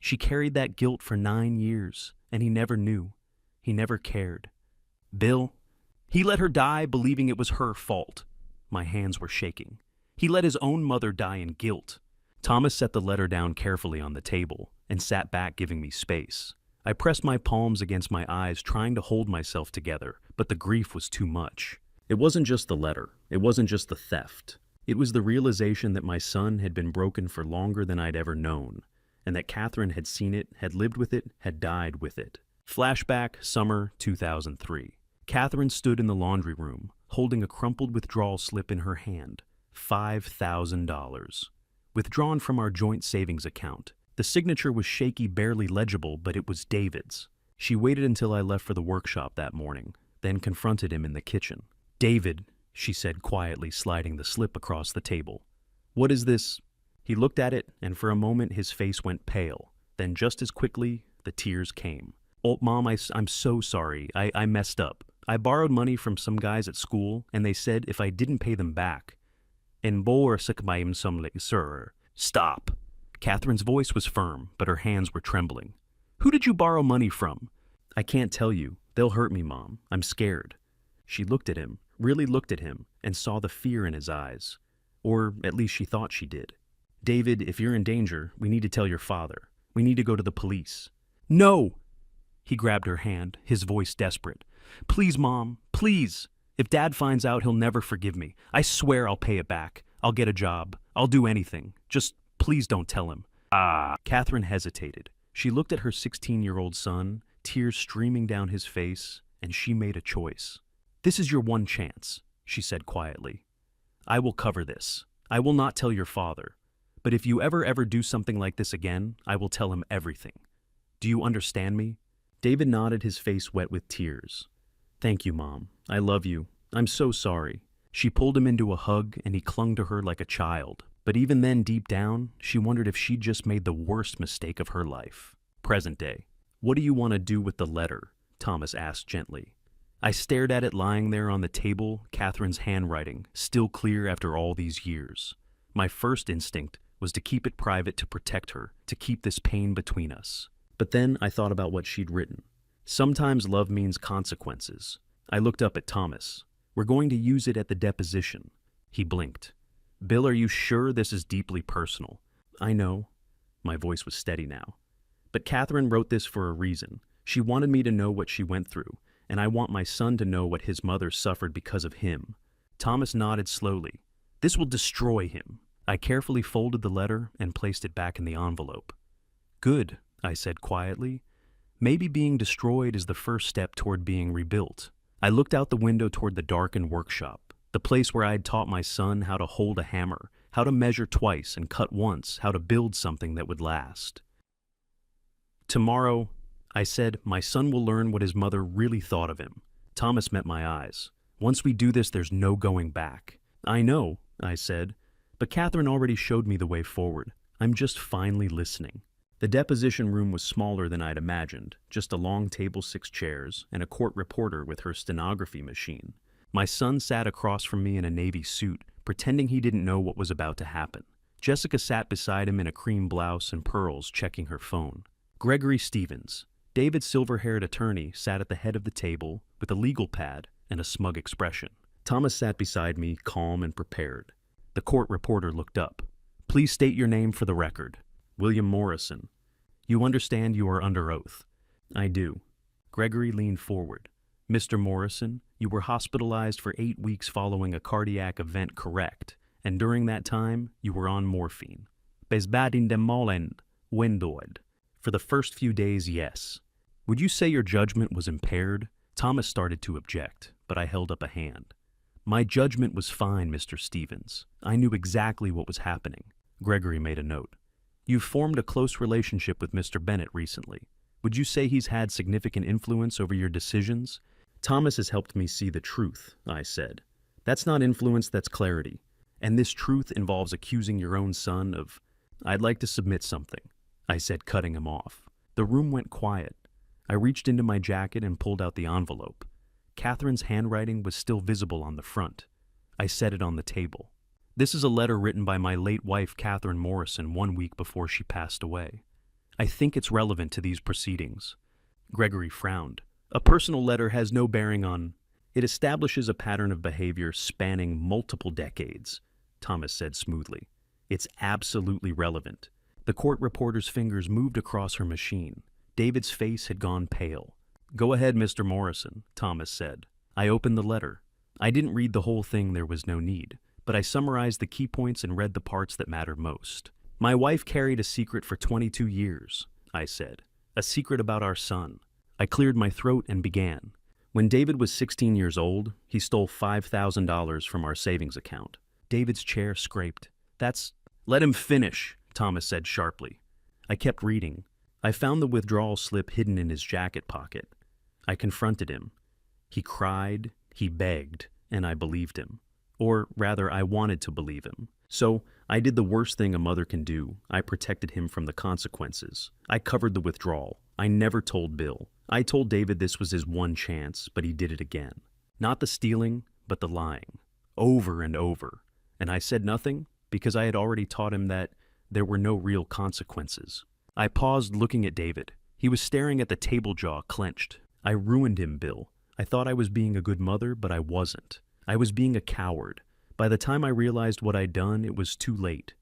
She carried that guilt for 9 years, and he never knew. He never cared. Bill, he let her die believing it was her fault. My hands were shaking. He let his own mother die in guilt. Thomas set the letter down carefully on the table and sat back, giving me space. I pressed my palms against my eyes, trying to hold myself together, but the grief was too much. It wasn't just the letter. It wasn't just the theft. It was the realization that my son had been broken for longer than I'd ever known, and that Catherine had seen it, had lived with it, had died with it. Flashback, summer 2003. Catherine stood in the laundry room, holding a crumpled withdrawal slip in her hand. $5,000. Withdrawn from our joint savings account. The signature was shaky, barely legible, but it was David's. She waited until I left for the workshop that morning, then confronted him in the kitchen. "David," she said quietly, sliding the slip across the table. "What is this?" He looked at it, and for a moment his face went pale. Then just as quickly, the tears came. "Oh, Mom, I'm so sorry. I messed up. I borrowed money from some guys at school, and they said if I didn't pay them back. En bor sakmayim somle, sir." "Stop." Catherine's voice was firm, but her hands were trembling. "Who did you borrow money from?" "I can't tell you. They'll hurt me, Mom. I'm scared." She looked at him, really looked at him, and saw the fear in his eyes. Or at least she thought she did. "David, if you're in danger, we need to tell your father. We need to go to the police." "No!" He grabbed her hand, his voice desperate. "Please, Mom, please. If Dad finds out, he'll never forgive me. I swear I'll pay it back. I'll get a job. I'll do anything. Just please don't tell him." Catherine hesitated. She looked at her 16-year-old son, tears streaming down his face, and she made a choice. "This is your one chance," she said quietly. "I will cover this. I will not tell your father. But if you ever do something like this again, I will tell him everything. Do you understand me?" David nodded, his face wet with tears. "Thank you, Mom. I love you. I'm so sorry." She pulled him into a hug, and he clung to her like a child. But even then, deep down, she wondered if she'd just made the worst mistake of her life. Present day. "What do you want to do with the letter?" Thomas asked gently. I stared at it lying there on the table, Catherine's handwriting, still clear after all these years. My first instinct was to keep it private, to protect her, to keep this pain between us. But then I thought about what she'd written. "Sometimes love means consequences." I looked up at Thomas. "We're going to use it at the deposition." He blinked. "Bill, are you sure this is deeply personal?" "I know." My voice was steady now. "But Catherine wrote this for a reason. She wanted me to know what she went through, and I want my son to know what his mother suffered because of him." Thomas nodded slowly. "This will destroy him." I carefully folded the letter and placed it back in the envelope. "Good," I said quietly. "Maybe being destroyed is the first step toward being rebuilt." I looked out the window toward the darkened workshop, the place where I had taught my son how to hold a hammer, how to measure twice and cut once, how to build something that would last. "Tomorrow," I said, "my son will learn what his mother really thought of him." Thomas met my eyes. "Once we do this, there's no going back." "I know," I said, "but Catherine already showed me the way forward. I'm just finally listening." The deposition room was smaller than I'd imagined, just a long table, 6 chairs, and a court reporter with her stenography machine. My son sat across from me in a navy suit, pretending he didn't know what was about to happen. Jessica sat beside him in a cream blouse and pearls, checking her phone. Gregory Stevens, David's silver-haired attorney, sat at the head of the table with a legal pad and a smug expression. Thomas sat beside me, calm and prepared. The court reporter looked up. "Please state your name for the record." "William Morrison." "You understand you are under oath?" "I do." Gregory leaned forward. "Mr. Morrison, you were hospitalized for 8 weeks following a cardiac event, correct? And during that time, you were on morphine." "Besbadin dem Molend, Wendoid." "For the first few days, yes." "Would you say your judgment was impaired?" Thomas started to object, but I held up a hand. "My judgment was fine, Mr. Stevens. I knew exactly what was happening." Gregory made a note. "You've formed a close relationship with Mr. Bennett recently. Would you say he's had significant influence over your decisions?" "Thomas has helped me see the truth," I said. "That's not influence, that's clarity. And this truth involves accusing your own son of—" "I'd like to submit something," I said, cutting him off. The room went quiet. I reached into my jacket and pulled out the envelope. Catherine's handwriting was still visible on the front. I set it on the table. "This is a letter written by my late wife, Catherine Morrison, 1 week before she passed away. I think it's relevant to these proceedings." Gregory frowned. "A personal letter has no bearing on—" "It establishes a pattern of behavior spanning multiple decades," Thomas said smoothly. It's absolutely relevant. The court reporter's fingers moved across her machine. David's face had gone pale. "Go ahead, Mr. Morrison," Thomas said. I opened the letter. I didn't read the whole thing, there was no need, but I summarized the key points and read the parts that mattered most. "My wife carried a secret for 22 years, I said. A secret about our son. I cleared my throat and began. When David was 16 years old, he stole $5,000 from our savings account. David's chair scraped. Let him finish, Thomas said sharply. I kept reading. I found the withdrawal slip hidden in his jacket pocket. I confronted him. He cried, he begged, and I believed him. Or rather, I wanted to believe him. So I did the worst thing a mother can do. I protected him from the consequences. I covered the withdrawal. I never told Bill. I told David this was his one chance, but he did it again. Not the stealing, but the lying. Over and over. And I said nothing because I had already taught him that there were no real consequences. I paused, looking at David. He was staring at the table, jaw clenched. I ruined him, Bill. I thought I was being a good mother, but I wasn't. I was being a coward. By the time I realized what I'd done, it was too late.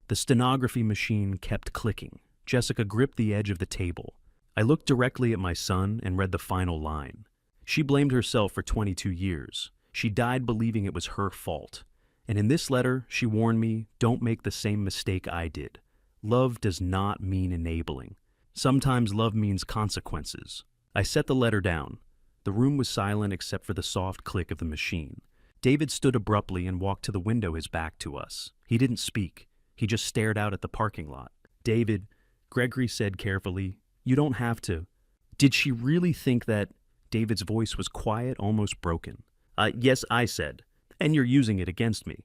The stenography machine kept clicking. Jessica gripped the edge of the table. I looked directly at my son and read the final line. She blamed herself for 22 years. She died believing it was her fault. And in this letter, she warned me, don't make the same mistake I did. Love does not mean enabling. Sometimes love means consequences. I set the letter down. The room was silent except for the soft click of the machine. David stood abruptly and walked to the window, his back to us. He didn't speak. He just stared out at the parking lot. "David," Gregory said carefully, "you don't have to." Did she really think that? David's voice was quiet, almost broken. Yes, I said. And you're using it against me.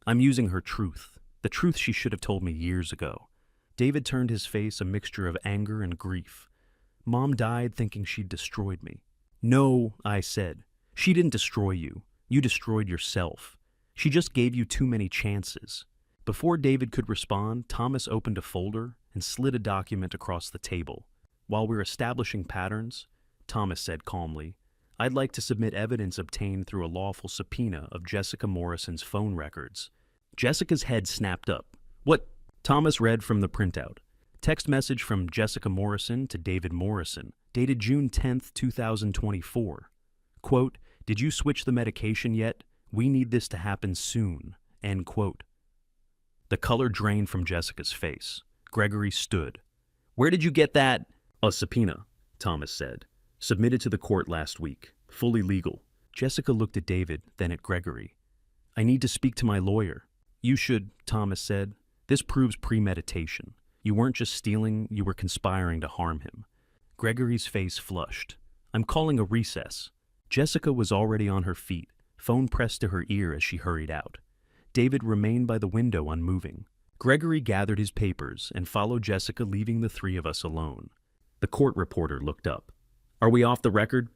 I'm using her truth. The truth she should have told me years ago. David turned his face a mixture of anger and grief. Mom died thinking she'd destroyed me. No, I said. She didn't destroy you. You destroyed yourself. She just gave you too many chances. Before David could respond, Thomas opened a folder and slid a document across the table. While we're establishing patterns, Thomas said calmly, I'd like to submit evidence obtained through a lawful subpoena of Jessica Morrison's phone records. Jessica's head snapped up. What? Thomas read from the printout. Text message from Jessica Morrison to David Morrison, dated June 10th, 2024. Quote, "Did you switch the medication yet? We need this to happen soon." End quote. The color drained from Jessica's face. Gregory stood. "Where did you get that?" "A subpoena," Thomas said. "Submitted to the court last week. Fully legal." Jessica looked at David, then at Gregory. "I need to speak to my lawyer." "You should," Thomas said. "This proves premeditation. You weren't just stealing, you were conspiring to harm him." Gregory's face flushed. "I'm calling a recess." Jessica was already on her feet, phone pressed to her ear as she hurried out. David remained by the window unmoving. Gregory gathered his papers and followed Jessica, leaving the three of us alone. The court reporter looked up. "Are we off the record?"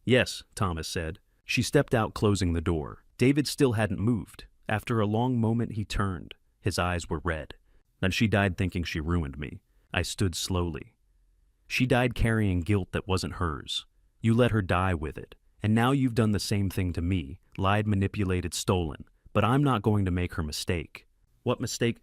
"Yes," Thomas said. She stepped out, closing the door. David still hadn't moved. After a long moment, he turned. His eyes were red. "Then she died thinking she ruined me." I stood slowly. "She died carrying guilt that wasn't hers. You let her die with it. And now you've done the same thing to me, lied, manipulated, stolen. But I'm not going to make her mistake." "What mistake?"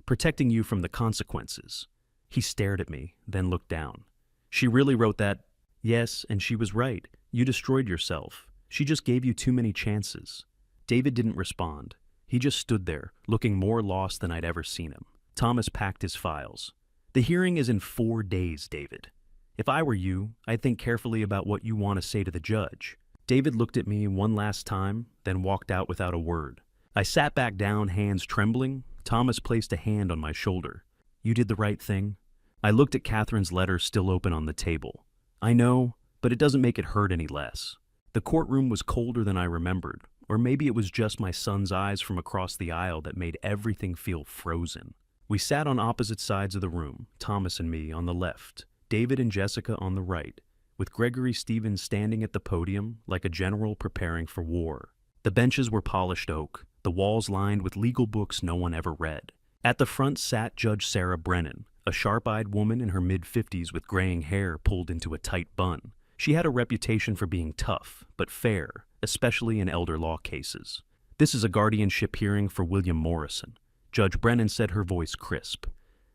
"Protecting you from the consequences." He stared at me, then looked down. "She really wrote that?" "Yes, and she was right. You destroyed yourself. She just gave you too many chances." David didn't respond. He just stood there, looking more lost than I'd ever seen him. Thomas packed his files. "The hearing is in 4 days, David. If I were you, I'd think carefully about what you want to say to the judge." David looked at me one last time, then walked out without a word. I sat back down, hands trembling. Thomas placed a hand on my shoulder. "You did the right thing." I looked at Catherine's letter still open on the table. "I know, but it doesn't make it hurt any less." The courtroom was colder than I remembered, or maybe it was just my son's eyes from across the aisle that made everything feel frozen. We sat on opposite sides of the room, Thomas and me on the left, David and Jessica on the right, with Gregory Stevens standing at the podium like a general preparing for war. The benches were polished oak, the walls lined with legal books no one ever read. At the front sat Judge Sarah Brennan, a sharp-eyed woman in her mid-50s with graying hair pulled into a tight bun. She had a reputation for being tough, but fair, especially in elder law cases. "This is a guardianship hearing for William Morrison. Judge Brennan said, her voice crisp.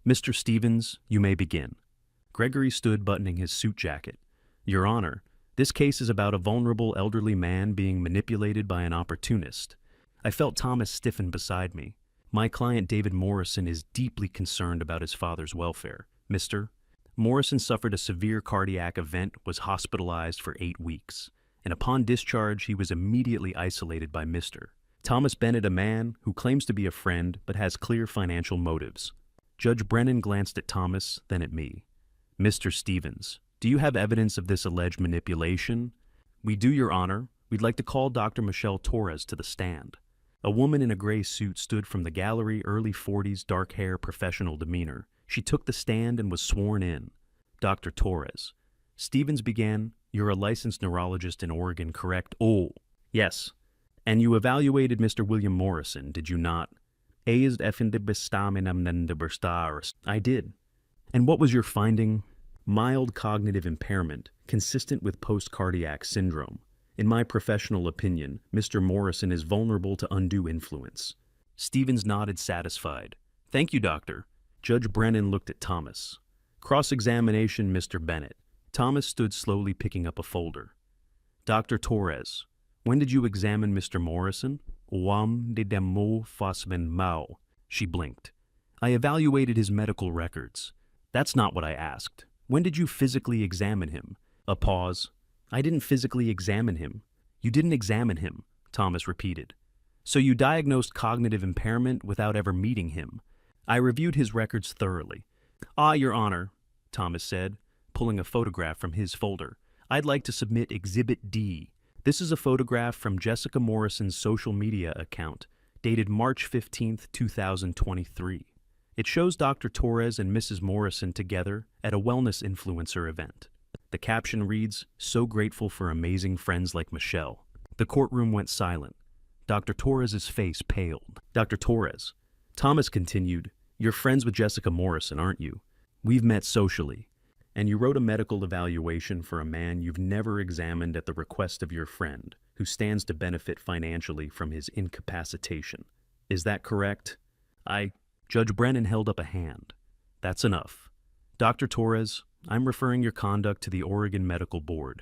Mr. Stevens, you may begin. Gregory stood buttoning his suit jacket. Your Honor, this case is about a vulnerable elderly man being manipulated by an opportunist. I felt Thomas stiffen beside me. My client David Morrison is deeply concerned about his father's welfare. Mr. Morrison suffered a severe cardiac event, was hospitalized for 8 weeks, and upon discharge he was immediately isolated by Mr. Thomas Bennett, a man who claims to be a friend but has clear financial motives. Judge Brennan glanced at Thomas, then at me. Mr. Stevens, do you have evidence of this alleged manipulation? We do, Your Honor. We'd like to call Dr. Michelle Torres to the stand. A woman in a gray suit stood from the gallery, early 40s, dark hair, professional demeanor. She took the stand and was sworn in. Dr. Torres. Stevens began, you're a licensed neurologist in Oregon, correct? Oh, yes. And you evaluated Mr. William Morrison, did you not? I did. And what was your finding? Mild cognitive impairment, consistent with post-cardiac syndrome. In my professional opinion, Mr. Morrison is vulnerable to undue influence. Stevens nodded, satisfied. Thank you, Doctor. Judge Brennan looked at Thomas. Cross-examination, Mr. Bennett. Thomas stood slowly, picking up a folder. Dr. Torres, when did you examine Mr. Morrison? She blinked. I evaluated his medical records. That's not what I asked. When did you physically examine him? A pause. I didn't physically examine him. You didn't examine him, Thomas repeated. So you diagnosed cognitive impairment without ever meeting him. I reviewed his records thoroughly. Your Honor, Thomas said, pulling a photograph from his folder. I'd like to submit Exhibit D. This is a photograph from Jessica Morrison's social media account, dated March 15, 2023. It shows Dr. Torres and Mrs. Morrison together at a wellness influencer event. The caption reads, so grateful for amazing friends like Michelle. The courtroom went silent. Dr. Torres's face paled. Dr. Torres, Thomas continued, you're friends with Jessica Morrison, aren't you? We've met socially. And you wrote a medical evaluation for a man you've never examined at the request of your friend, who stands to benefit financially from his incapacitation. Is that correct? Judge Brennan held up a hand. That's enough. Dr. Torres, I'm referring your conduct to the Oregon Medical Board.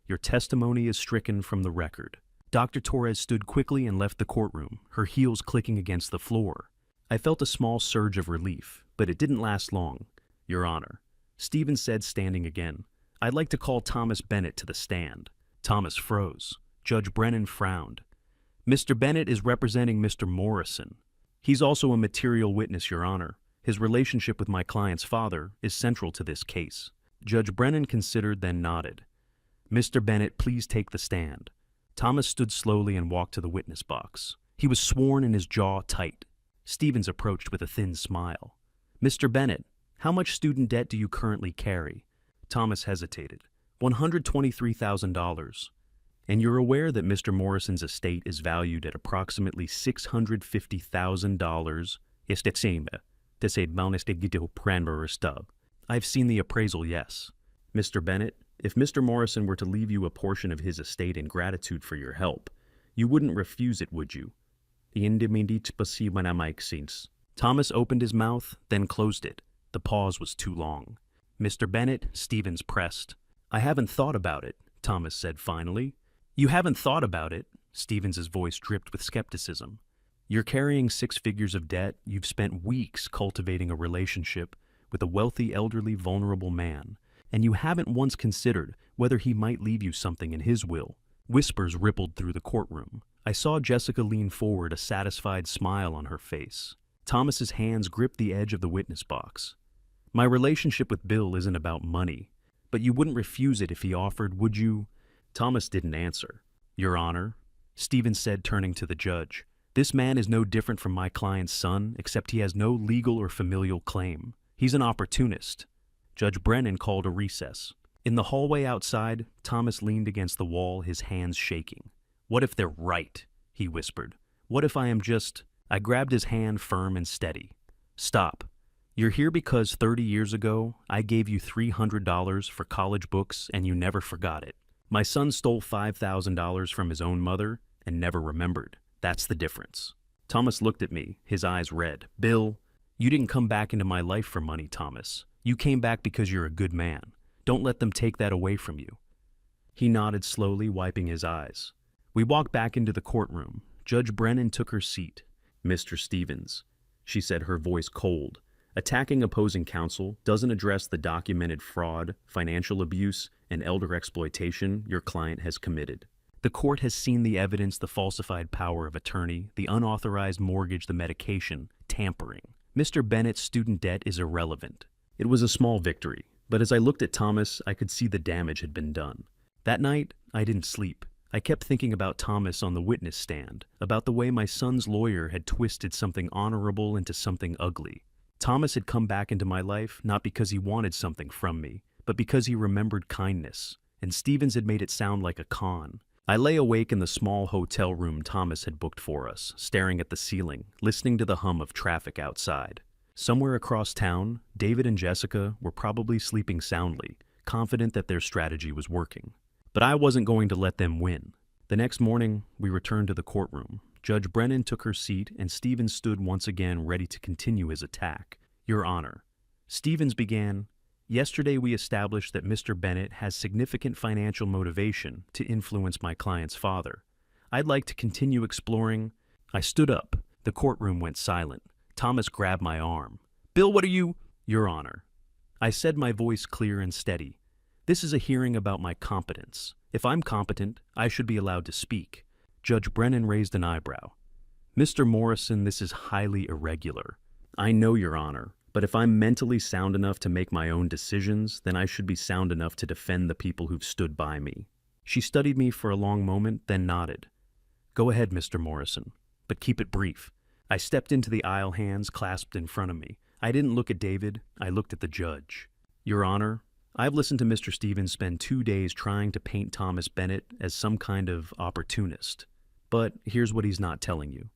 Your testimony is stricken from the record. Dr. Torres stood quickly and left the courtroom, her heels clicking against the floor. I felt a small surge of relief, but it didn't last long. Your Honor, Stevens said, standing again, I'd like to call Thomas Bennett to the stand. Thomas froze. Judge Brennan frowned. Mr. Bennett is representing Mr. Morrison. He's also a material witness, Your Honor. His relationship with my client's father is central to this case. Judge Brennan considered, then nodded. Mr. Bennett, please take the stand. Thomas stood slowly and walked to the witness box. He was sworn and his jaw tight. Stevens approached with a thin smile. Mr. Bennett, how much student debt do you currently carry? Thomas hesitated. $123,000. And you're aware that Mr. Morrison's estate is valued at approximately $650,000. I've seen the appraisal, yes. Mr. Bennett, if Mr. Morrison were to leave you a portion of his estate in gratitude for your help, you wouldn't refuse it, would you? Thomas opened his mouth, then closed it. The pause was too long. Mr. Bennett, Stevens pressed. I haven't thought about it, Thomas said finally. You haven't thought about it? Stevens's voice dripped with skepticism. You're carrying 6 figures of debt. You've spent weeks cultivating a relationship with a wealthy, elderly, vulnerable man, and you haven't once considered whether he might leave you something in his will. Whispers rippled through the courtroom. I saw Jessica lean forward, a satisfied smile on her face. Thomas's hands gripped the edge of the witness box. My relationship with Bill isn't about money, but you wouldn't refuse it if he offered, would you? Thomas didn't answer. Your Honor, Stevens said, turning to the judge, this man is no different from my client's son, except he has no legal or familial claim. He's an opportunist. Judge Brennan called a recess. In the hallway outside, Thomas leaned against the wall, his hands shaking. What if they're right? He whispered. What if I am just... I grabbed his hand firm and steady. Stop. You're here because 30 years ago, I gave you $300 for college books and you never forgot it. My son stole $5,000 from his own mother and never remembered. That's the difference. Thomas looked at me, his eyes red. Bill, you didn't come back into my life for money, Thomas. You came back because you're a good man. Don't let them take that away from you. He nodded slowly, wiping his eyes. We walked back into the courtroom. Judge Brennan took her seat. Mr. Stevens, she said, her voice cold. Attacking opposing counsel doesn't address the documented fraud, financial abuse, and elder exploitation your client has committed. The court has seen the evidence, the falsified power of attorney, the unauthorized mortgage, the medication, tampering. Mr. Bennett's student debt is irrelevant. It was a small victory, but as I looked at Thomas, I could see the damage had been done. That night, I didn't sleep. I kept thinking about Thomas on the witness stand, about the way my son's lawyer had twisted something honorable into something ugly. Thomas had come back into my life not because he wanted something from me, but because he remembered kindness, and Stevens had made it sound like a con. I lay awake in the small hotel room Thomas had booked for us, staring at the ceiling, listening to the hum of traffic outside. Somewhere across town, David and Jessica were probably sleeping soundly, confident that their strategy was working. But I wasn't going to let them win. The next morning, we returned to the courtroom. Judge Brennan took her seat, and Stevens stood once again ready to continue his attack. Your Honor. Stevens began, yesterday we established that Mr. Bennett has significant financial motivation to influence my client's father. I'd like to continue exploring. I stood up. The courtroom went silent. Thomas grabbed my arm. Bill, what are you? Your Honor. I said, my voice clear and steady. This is a hearing about my competence. If I'm competent, I should be allowed to speak. Judge Brennan raised an eyebrow. Mr. Morrison, this is highly irregular. I know, Your Honor, but if I'm mentally sound enough to make my own decisions, then I should be sound enough to defend the people who've stood by me. She studied me for a long moment, then nodded. Go ahead, Mr. Morrison, but keep it brief. I stepped into the aisle, hands clasped in front of me. I didn't look at David, I looked at the judge. Your Honor, I've listened to Mr. Stevens spend 2 days trying to paint Thomas Bennett as some kind of opportunist. But here's what he's not telling you.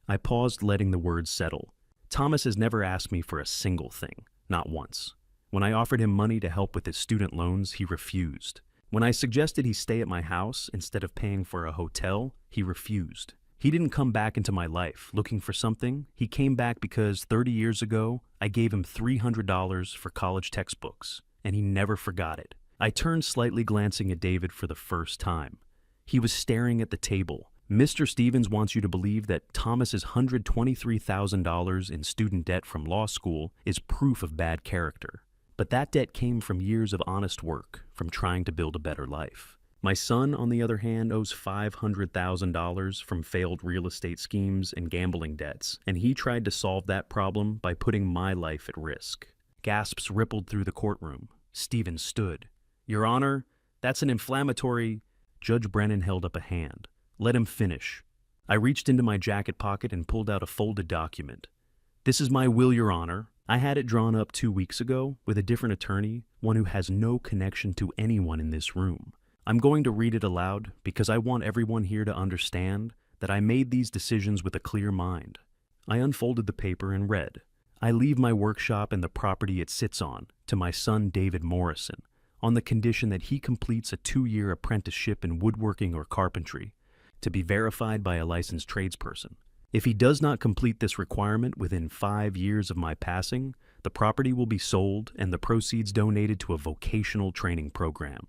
I paused, letting the words settle. Thomas has never asked me for a single thing, not once. When I offered him money to help with his student loans, he refused. When I suggested he stay at my house instead of paying for a hotel, he refused. He didn't come back into my life looking for something. He came back because 30 years ago, I gave him $300 for college textbooks, and he never forgot it. I turned slightly, glancing at David for the first time. He was staring at the table. Mr. Stevens wants you to believe that Thomas's $123,000 in student debt from law school is proof of bad character. But that debt came from years of honest work, from trying to build a better life. My son, on the other hand, owes $500,000 from failed real estate schemes and gambling debts, and he tried to solve that problem by putting my life at risk. Gasps rippled through the courtroom. Stevens stood. Your Honor, that's an inflammatory... Judge Brennan held up a hand. Let him finish. I reached into my jacket pocket and pulled out a folded document. This is my will, Your Honor. I had it drawn up 2 weeks ago with a different attorney, one who has no connection to anyone in this room. I'm going to read it aloud because I want everyone here to understand that I made these decisions with a clear mind. I unfolded the paper and read, I leave my workshop and the property it sits on to my son David Morrison on the condition that he completes a 2-year apprenticeship in woodworking or carpentry to be verified by a licensed tradesperson. If he does not complete this requirement within 5 years of my passing, the property will be sold and the proceeds donated to a vocational training program.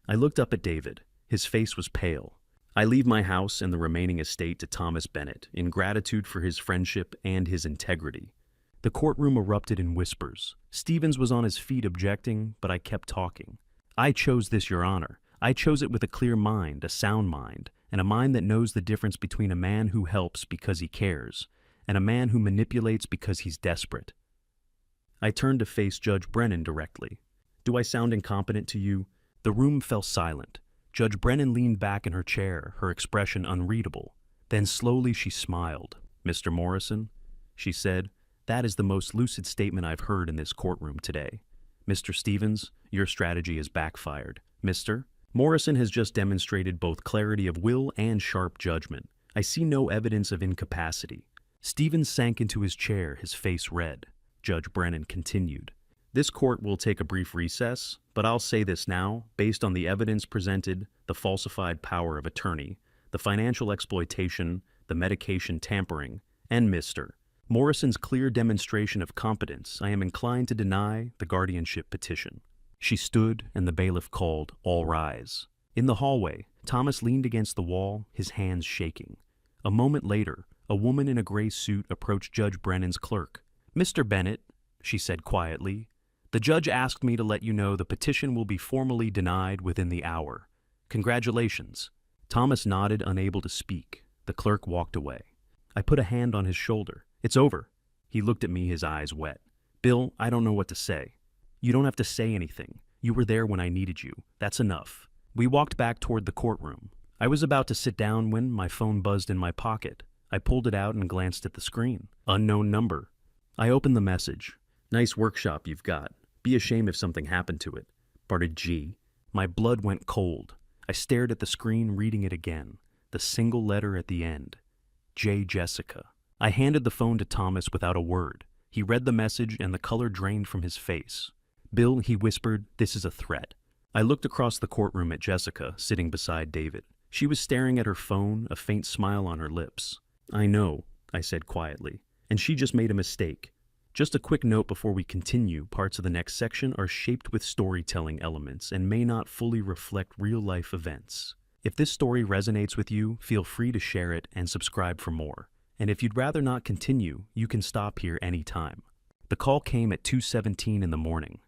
I looked up at David. His face was pale. I leave my house and the remaining estate to Thomas Bennett in gratitude for his friendship and his integrity. The courtroom erupted in whispers. Stevens was on his feet objecting, but I kept talking. I chose this, Your Honor. I chose it with a clear mind, a sound mind, and a mind that knows the difference between a man who helps because he cares and a man who manipulates because he's desperate. I turned to face Judge Brennan directly. Do I sound incompetent to you? The room fell silent. Judge Brennan leaned back in her chair, her expression unreadable. Then slowly she smiled. Mr. Morrison, she said, that is the most lucid statement I've heard in this courtroom today. Mr. Stevens, your strategy has backfired. Mr. Morrison has just demonstrated both clarity of will and sharp judgment. I see no evidence of incapacity. Stevens sank into his chair, his face red. Judge Brennan continued. This court will take a brief recess, but I'll say this now, based on the evidence presented, the falsified power of attorney, the financial exploitation, the medication tampering, and Mr. Morrison's clear demonstration of competence, I am inclined to deny the guardianship petition. She stood, and the bailiff called, "All rise." In the hallway, Thomas leaned against the wall, his hands shaking. A moment later, a woman in a gray suit approached Judge Brennan's clerk. "Mr. Bennett," she said quietly, "the judge asked me to let you know the petition will be formally denied within the hour. Congratulations." Thomas nodded, unable to speak. The clerk walked away. I put a hand on his shoulder. "It's over." He looked at me, his eyes wet. "Bill, I don't know what to say." "You don't have to say anything. You were there when I needed you. That's enough." We walked back toward the courtroom. I was about to sit down when my phone buzzed in my pocket. I pulled it out and glanced at the screen. Unknown number. I opened the message. "Nice workshop you've got. Be ashamed if something happened to it. Parted G." My blood went cold. I stared at the screen, reading it again. The single letter at the end. J. Jessica. I handed the phone to Thomas without a word. He read the message and the color drained from his face. "Bill," he whispered, "this is a threat." I looked across the courtroom at Jessica, sitting beside David. She was staring at her phone, a faint smile on her lips. "I know," I said quietly, "and she just made a mistake. Just a quick note before we continue, parts of the next section are shaped with storytelling elements and may not fully reflect real-life events. If this story resonates with you, feel free to share it and subscribe for more. And if you'd rather not continue, you can stop here anytime." The call came at 2:17 in the morning.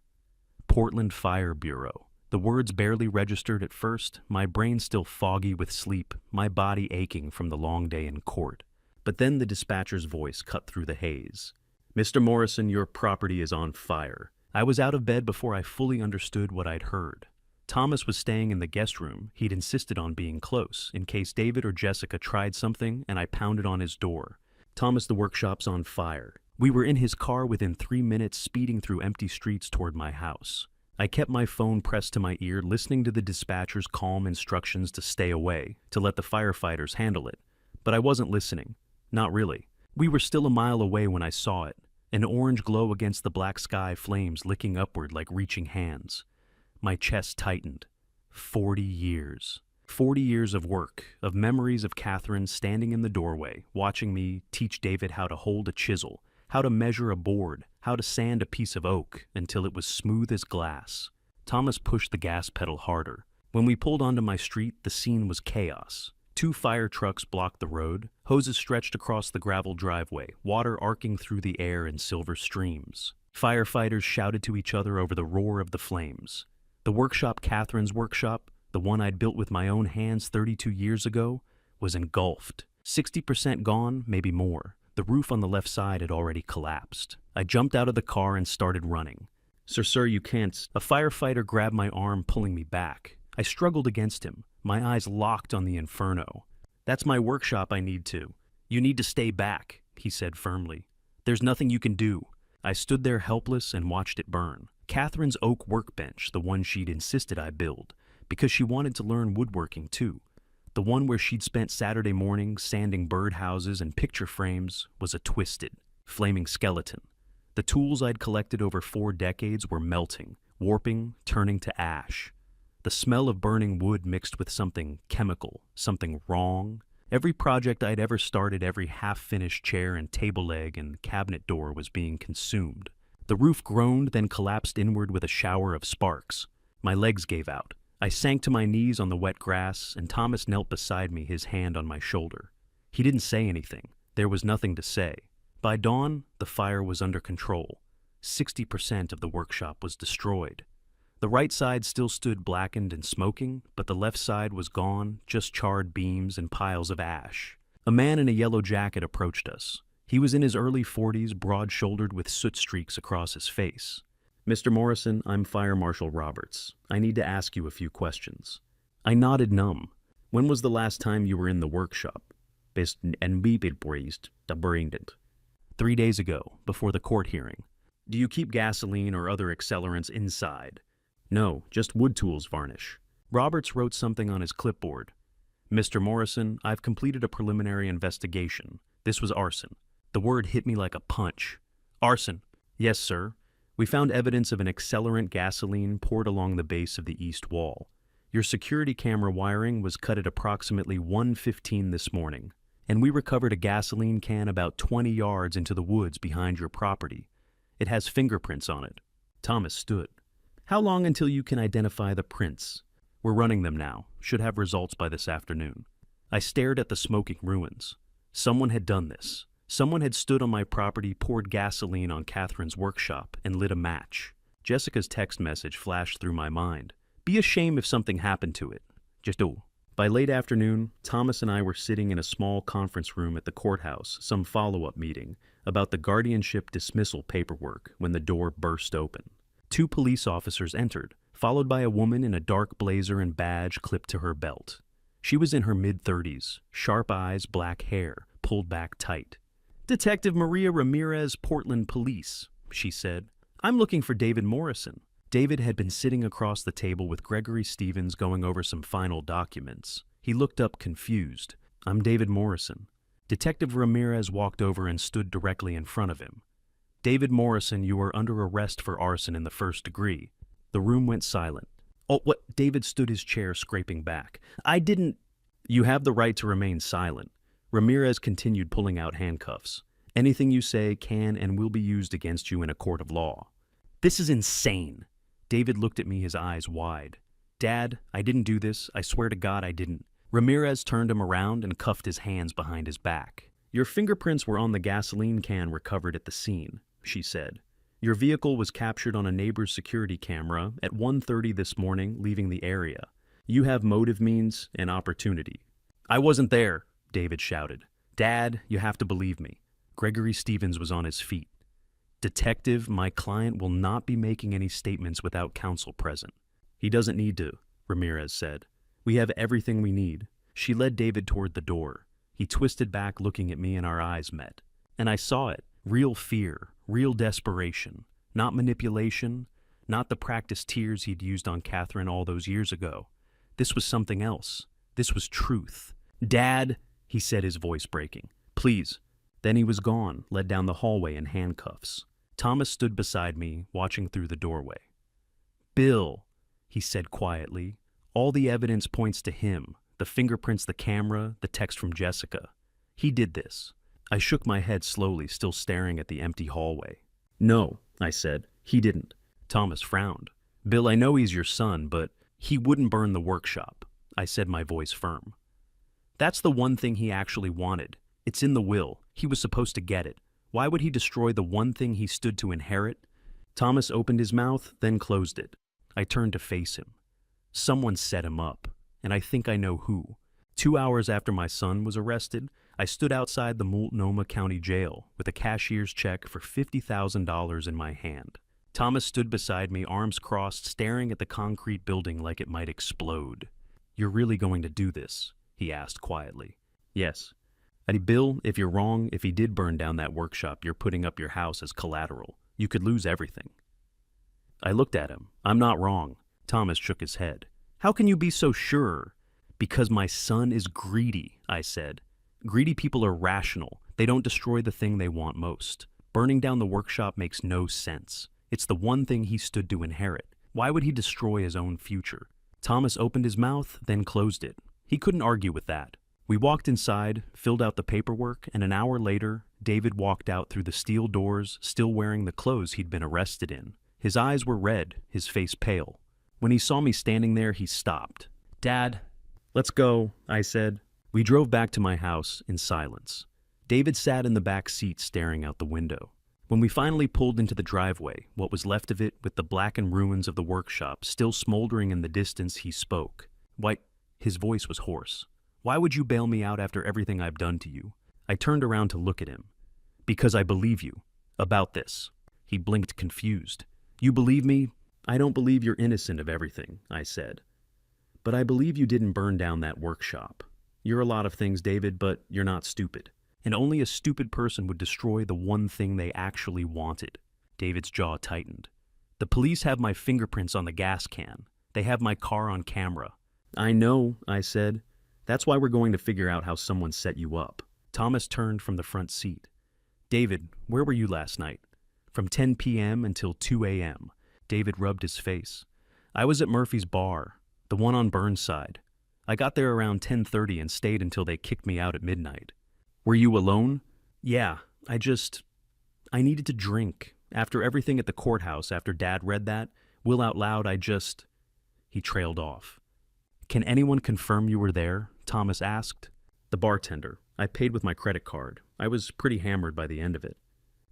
Portland Fire Bureau. The words barely registered at first, my brain still foggy with sleep, my body aching from the long day in court. But then the dispatcher's voice cut through the haze. "Mr. Morrison, your property is on fire." I was out of bed before I fully understood what I'd heard. Thomas was staying in the guest room. He'd insisted on being close, in case David or Jessica tried something, and I pounded on his door. "Thomas, the workshop's on fire." We were in his car within 3 minutes, speeding through empty streets toward my house. I kept my phone pressed to my ear, listening to the dispatcher's calm instructions to stay away, to let the firefighters handle it. But I wasn't listening. Not really. We were still a mile away when I saw it. An orange glow against the black sky, flames licking upward like reaching hands. My chest tightened. 40 years. 40 years of work, of memories of Catherine standing in the doorway, watching me teach David how to hold a chisel, how to measure a board, how to sand a piece of oak until it was smooth as glass. Thomas pushed the gas pedal harder. When we pulled onto my street, the scene was chaos. 2 fire trucks blocked the road, hoses stretched across the gravel driveway, water arcing through the air in silver streams. Firefighters shouted to each other over the roar of the flames. The workshop, Catherine's workshop, the one I'd built with my own hands 32 years ago, was engulfed. 60% gone, maybe more. The roof on the left side had already collapsed. I jumped out of the car and started running. Sir, you can't." A firefighter grabbed my arm, pulling me back. I struggled against him, my eyes locked on the inferno. "That's my workshop, I need to." "You need to stay back," he said firmly. "There's nothing you can do." I stood there helpless and watched it burn. Catherine's oak workbench, the one she'd insisted I build, because she wanted to learn woodworking too. The one where she'd spent Saturday mornings sanding birdhouses and picture frames, was a twisted, flaming skeleton. The tools I'd collected over 4 decades were melting, warping, turning to ash. The smell of burning wood mixed with something chemical, something wrong. Every project I'd ever started, every half-finished chair and table leg and cabinet door was being consumed. The roof groaned, then collapsed inward with a shower of sparks. My legs gave out. I sank to my knees on the wet grass, and Thomas knelt beside me, his hand on my shoulder. He didn't say anything. There was nothing to say. By dawn, the fire was under control. 60% of the workshop was destroyed. The right side still stood blackened and smoking, but the left side was gone, just charred beams and piles of ash. A man in a yellow jacket approached us. He was in his early 40s, broad-shouldered with soot streaks across his face. "Mr. Morrison, I'm Fire Marshal Roberts. I need to ask you a few questions." I nodded numb. "When was the last time you were in the workshop?" "En 3 days ago, before the court hearing." "Do you keep gasoline or other accelerants inside?" "No, just wood tools varnish." Roberts wrote something on his clipboard. "Mr. Morrison, I've completed a preliminary investigation. This was arson." The word hit me like a punch. "Arson?" "Yes, sir. We found evidence of an accelerant gasoline poured along the base of the east wall. Your security camera wiring was cut at approximately 1:15 this morning. and we recovered a gasoline can about 20 yards into the woods behind your property. It has fingerprints on it." Thomas stood. "How long until you can identify the prints?" "We're running them now. Should have results by this afternoon." I stared at the smoking ruins. Someone had done this. Someone had stood on my property, poured gasoline on Catherine's workshop, and lit a match. Jessica's text message flashed through my mind. "Be a shame if something happened to it. Just do." By late afternoon, Thomas and I were sitting in a small conference room at the courthouse, some follow-up meeting, about the guardianship dismissal paperwork, when the door burst open. 2 police officers entered, followed by a woman in a dark blazer and badge clipped to her belt. She was in her mid-30s, sharp eyes, black hair, pulled back tight. "Detective Maria Ramirez, Portland Police," she said. "I'm looking for David Morrison." David had been sitting across the table with Gregory Stevens going over some final documents. He looked up confused. "I'm David Morrison." Detective Ramirez walked over and stood directly in front of him. "David Morrison, you are under arrest for arson in the 1st degree." The room went silent. "Oh, what?" David stood his chair, scraping back. "I didn't—" "You have the right to remain silent." Ramirez continued, pulling out handcuffs. "Anything you say can and will be used against you in a court of law." "This is insane." David looked at me, his eyes wide. "Dad, I didn't do this. I swear to God I didn't." Ramirez turned him around and cuffed his hands behind his back. "Your fingerprints were on the gasoline can recovered at the scene," she said. "Your vehicle was captured on a neighbor's security camera at 1:30 this morning, leaving the area. You have motive, means, and opportunity." "I wasn't there," David shouted. "Dad, you have to believe me." Gregory Stevens was on his feet. "Detective, my client will not be making any statements without counsel present." "He doesn't need to," Ramirez said. "We have everything we need." She led David toward the door. He twisted back, looking at me, and our eyes met. And I saw it. Real fear, real desperation. Not manipulation, not the practiced tears he'd used on Catherine all those years ago. This was something else. This was truth. "Dad," he said, his voice breaking. "Please." Then he was gone, led down the hallway in handcuffs. Thomas stood beside me, watching through the doorway. "Bill," he said quietly, "all the evidence points to him. The fingerprints, the camera, the text from Jessica. He did this." I shook my head slowly, still staring at the empty hallway. "No," I said, "he didn't." Thomas frowned. "Bill, I know he's your son, but he wouldn't burn the workshop," I said, my voice firm. "That's the one thing he actually wanted. It's in the will. He was supposed to get it. Why would he destroy the one thing he stood to inherit?" Thomas opened his mouth, then closed it. I turned to face him. Someone set him up, and I think I know who. 2 hours after my son was arrested, I stood outside the Multnomah County Jail with a cashier's check for $50,000 in my hand. Thomas stood beside me, arms crossed, staring at the concrete building like it might explode. "You're really going to do this?" he asked quietly. "Yes." "Bill, if you're wrong, if he did burn down that workshop, you're putting up your house as collateral. You could lose everything." I looked at him. "I'm not wrong." Thomas shook his head. "How can you be so sure?" "Because my son is greedy," I said. "Greedy people are rational. They don't destroy the thing they want most. Burning down the workshop makes no sense. It's the one thing he stood to inherit. Why would he destroy his own future?" Thomas opened his mouth, then closed it. He couldn't argue with that. We walked inside, filled out the paperwork, and an hour later, David walked out through the steel doors, still wearing the clothes he'd been arrested in. His eyes were red, his face pale. When he saw me standing there, he stopped. "Dad." "Let's go," I said. We drove back to my house in silence. David sat in the back seat staring out the window. When we finally pulled into the driveway, what was left of it with the blackened ruins of the workshop still smoldering in the distance, he spoke. "Why," his voice was hoarse. "Why would you bail me out after everything I've done to you?" I turned around to look at him. "Because I believe you. About this." He blinked, confused. "You believe me?" "I don't believe you're innocent of everything," I said. "But I believe you didn't burn down that workshop. You're a lot of things, David, but you're not stupid. And only a stupid person would destroy the one thing they actually wanted." David's jaw tightened. "The police have my fingerprints on the gas can. They have my car on camera." "I know," I said. "That's why we're going to figure out how someone set you up." Thomas turned from the front seat. "David, where were you last night?" "From 10 p.m. until 2 a.m. David rubbed his face. "I was at Murphy's bar, the one on Burnside. I got there around 10:30 and stayed until they kicked me out at midnight." Were you alone? Yeah, I needed to drink. After everything at the courthouse, after Dad read that, Will out loud, He trailed off. Can anyone confirm you were there? Thomas asked. The bartender. I paid with my credit card. I was pretty hammered by the end of it.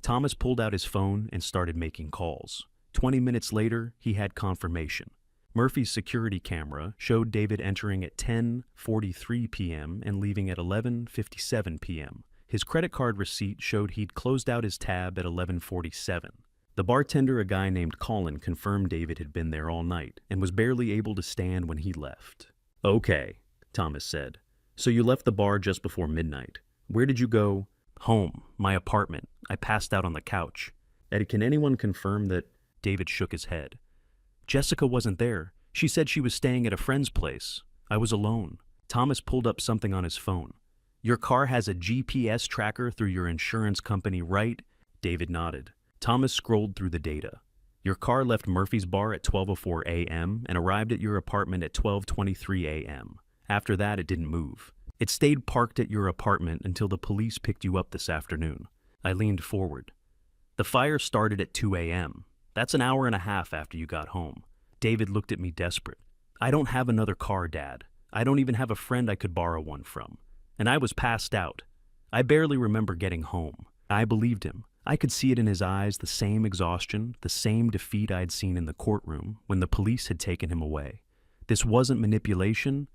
Thomas pulled out his phone and started making calls. 20 minutes later, he had confirmation. Murphy's security camera showed David entering at 10:43 p.m. and leaving at 11:57 p.m. His credit card receipt showed he'd closed out his tab at 11:47. The bartender, a guy named Colin, confirmed David had been there all night and was barely able to stand when he left. Okay, Thomas said. So you left the bar just before midnight. Where did you go? Home, my apartment. I passed out on the couch. Eddie, can anyone confirm that? David shook his head. Jessica wasn't there. She said she was staying at a friend's place. I was alone. Thomas pulled up something on his phone. Your car has a GPS tracker through your insurance company, right? David nodded. Thomas scrolled through the data. Your car left Murphy's bar at 12:04 a.m. and arrived at your apartment at 12:23 a.m. After that, it didn't move. It stayed parked at your apartment until the police picked you up this afternoon. I leaned forward. The fire started at 2 a.m. That's an hour and a half after you got home. David looked at me desperate. I don't have another car, Dad. I don't even have a friend I could borrow one from. And I was passed out. I barely remember getting home. I believed him. I could see it in his eyes, the same exhaustion, the same defeat I'd seen in the courtroom when the police had taken him away. This wasn't manipulation.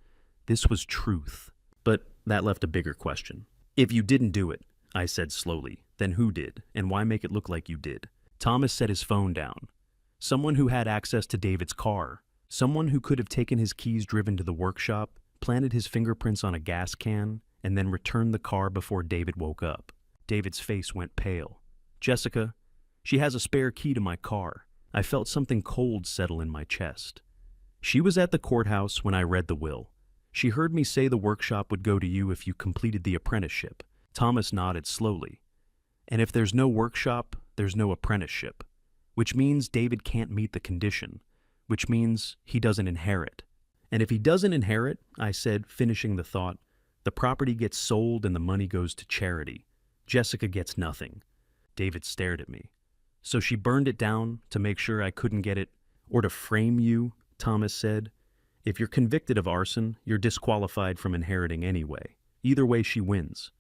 This was truth. But that left a bigger question. If you didn't do it, I said slowly, then who did, and why make it look like you did? Thomas set his phone down. Someone who had access to David's car. Someone who could have taken his keys driven to the workshop, planted his fingerprints on a gas can, and then returned the car before David woke up. David's face went pale. Jessica, she has a spare key to my car. I felt something cold settle in my chest. She was at the courthouse when I read the will. She heard me say the workshop would go to you if you completed the apprenticeship. Thomas nodded slowly. And if there's no workshop, there's no apprenticeship. Which means David can't meet the condition. Which means he doesn't inherit. And if he doesn't inherit, I said, finishing the thought, the property gets sold and the money goes to charity. Jessica gets nothing. David stared at me. So she burned it down to make sure I couldn't get it, or to frame you, Thomas said. If you're convicted of arson, you're disqualified from inheriting anyway. Either way, she wins.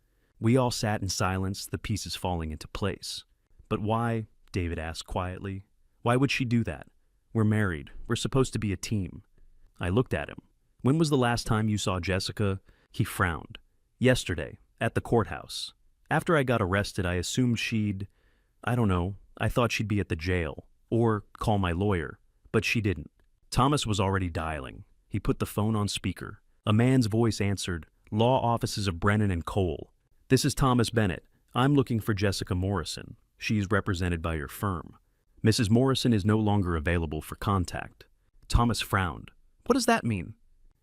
We all sat in silence, the pieces falling into place. But why? David asked quietly. Why would she do that? We're married. We're supposed to be a team. I looked at him. When was the last time you saw Jessica? He frowned. Yesterday, at the courthouse. After I got arrested, I assumed I don't know, I thought she'd be at the jail, or call my lawyer, but she didn't. Thomas was already dialing. He put the phone on speaker. A man's voice answered, Law Offices of Brennan and Cole. This is Thomas Bennett. I'm looking for Jessica Morrison. She's represented by your firm. Mrs. Morrison is no longer available for contact. Thomas frowned. What does that mean?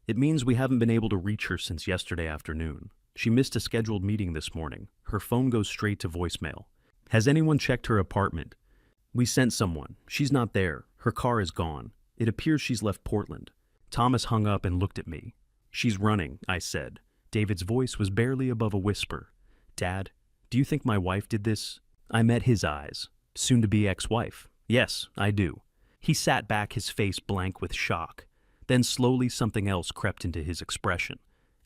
It means we haven't been able to reach her since yesterday afternoon. She missed a scheduled meeting this morning. Her phone goes straight to voicemail. Has anyone checked her apartment? We sent someone. She's not there. Her car is gone. It appears she's left Portland. Thomas hung up and looked at me. She's running, I said. David's voice was barely above a whisper. Dad, do you think my wife did this? I met his eyes. Soon-to-be ex-wife. Yes, I do. He sat back, his face blank with shock. Then slowly something else crept into his expression.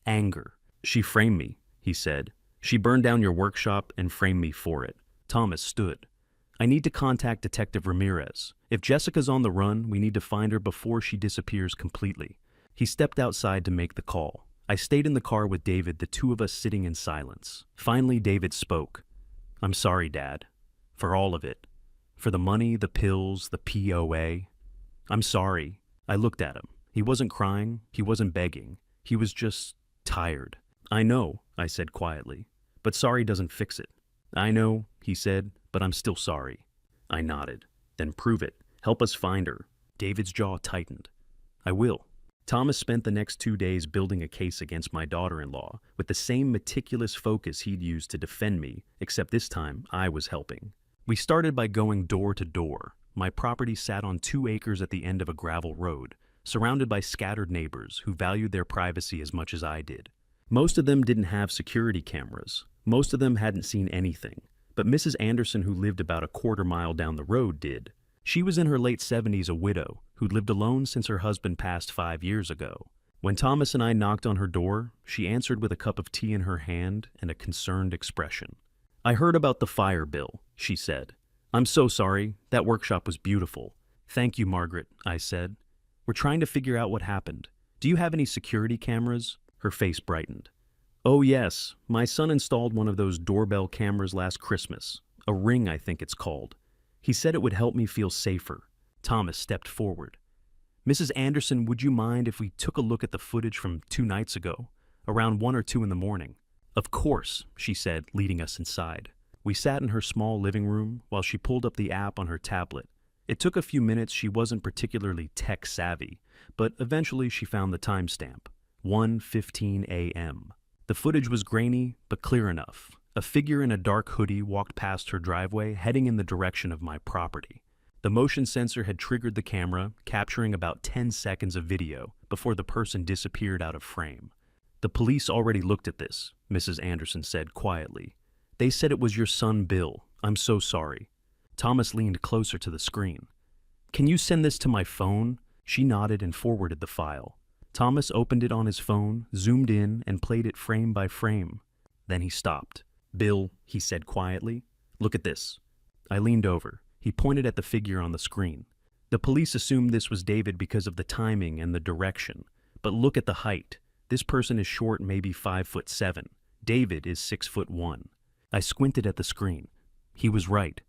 Anger. She framed me, he said. She burned down your workshop and framed me for it. Thomas stood. I need to contact Detective Ramirez. If Jessica's on the run, we need to find her before she disappears completely. He stepped outside to make the call. I stayed in the car with David, the two of us sitting in silence. Finally, David spoke. I'm sorry, Dad. For all of it. For the money, the pills, the POA. I'm sorry. I looked at him. He wasn't crying. He wasn't begging. He was just tired. I know, I said quietly. But sorry doesn't fix it. I know, he said, but I'm still sorry. I nodded. Then prove it. Help us find her. David's jaw tightened. I will. Thomas spent the next 2 days building a case against my daughter-in-law with the same meticulous focus he'd used to defend me, except this time I was helping. We started by going door to door. My property sat on 2 acres at the end of a gravel road, surrounded by scattered neighbors who valued their privacy as much as I did. Most of them didn't have security cameras. Most of them hadn't seen anything, but Mrs. Anderson, who lived about a quarter-mile down the road, did. She was in her late 70s, a widow, who'd lived alone since her husband passed 5 years ago. When Thomas and I knocked on her door, she answered with a cup of tea in her hand and a concerned expression. "I heard about the fire, Bill," she said. "I'm so sorry. That workshop was beautiful." "Thank you, Margaret," I said. "We're trying to figure out what happened. Do you have any security cameras?" Her face brightened. "Oh yes, my son installed one of those doorbell cameras last Christmas. A Ring, I think it's called. He said it would help me feel safer." Thomas stepped forward. "Mrs. Anderson, would you mind if we took a look at the footage from 2 nights ago, around 1 or 2 in the morning?" "Of course," she said, leading us inside. We sat in her small living room while she pulled up the app on her tablet. It took a few minutes. She wasn't particularly tech-savvy, but eventually she found the timestamp, 1:15 a.m. The footage was grainy, but clear enough. A figure in a dark hoodie walked past her driveway, heading in the direction of my property. The motion sensor had triggered the camera, capturing about 10 seconds of video before the person disappeared out of frame. "The police already looked at this," Mrs. Anderson said quietly. "They said it was your son, Bill. I'm so sorry." Thomas leaned closer to the screen. "Can you send this to my phone?" She nodded and forwarded the file. Thomas opened it on his phone, zoomed in, and played it frame by frame. Then he stopped. "Bill," he said quietly, "look at this." I leaned over. He pointed at the figure on the screen. "The police assumed this was David because of the timing and the direction. But look at the height. This person is short, maybe 5'7". David is 6'1". I squinted at the screen. He was right.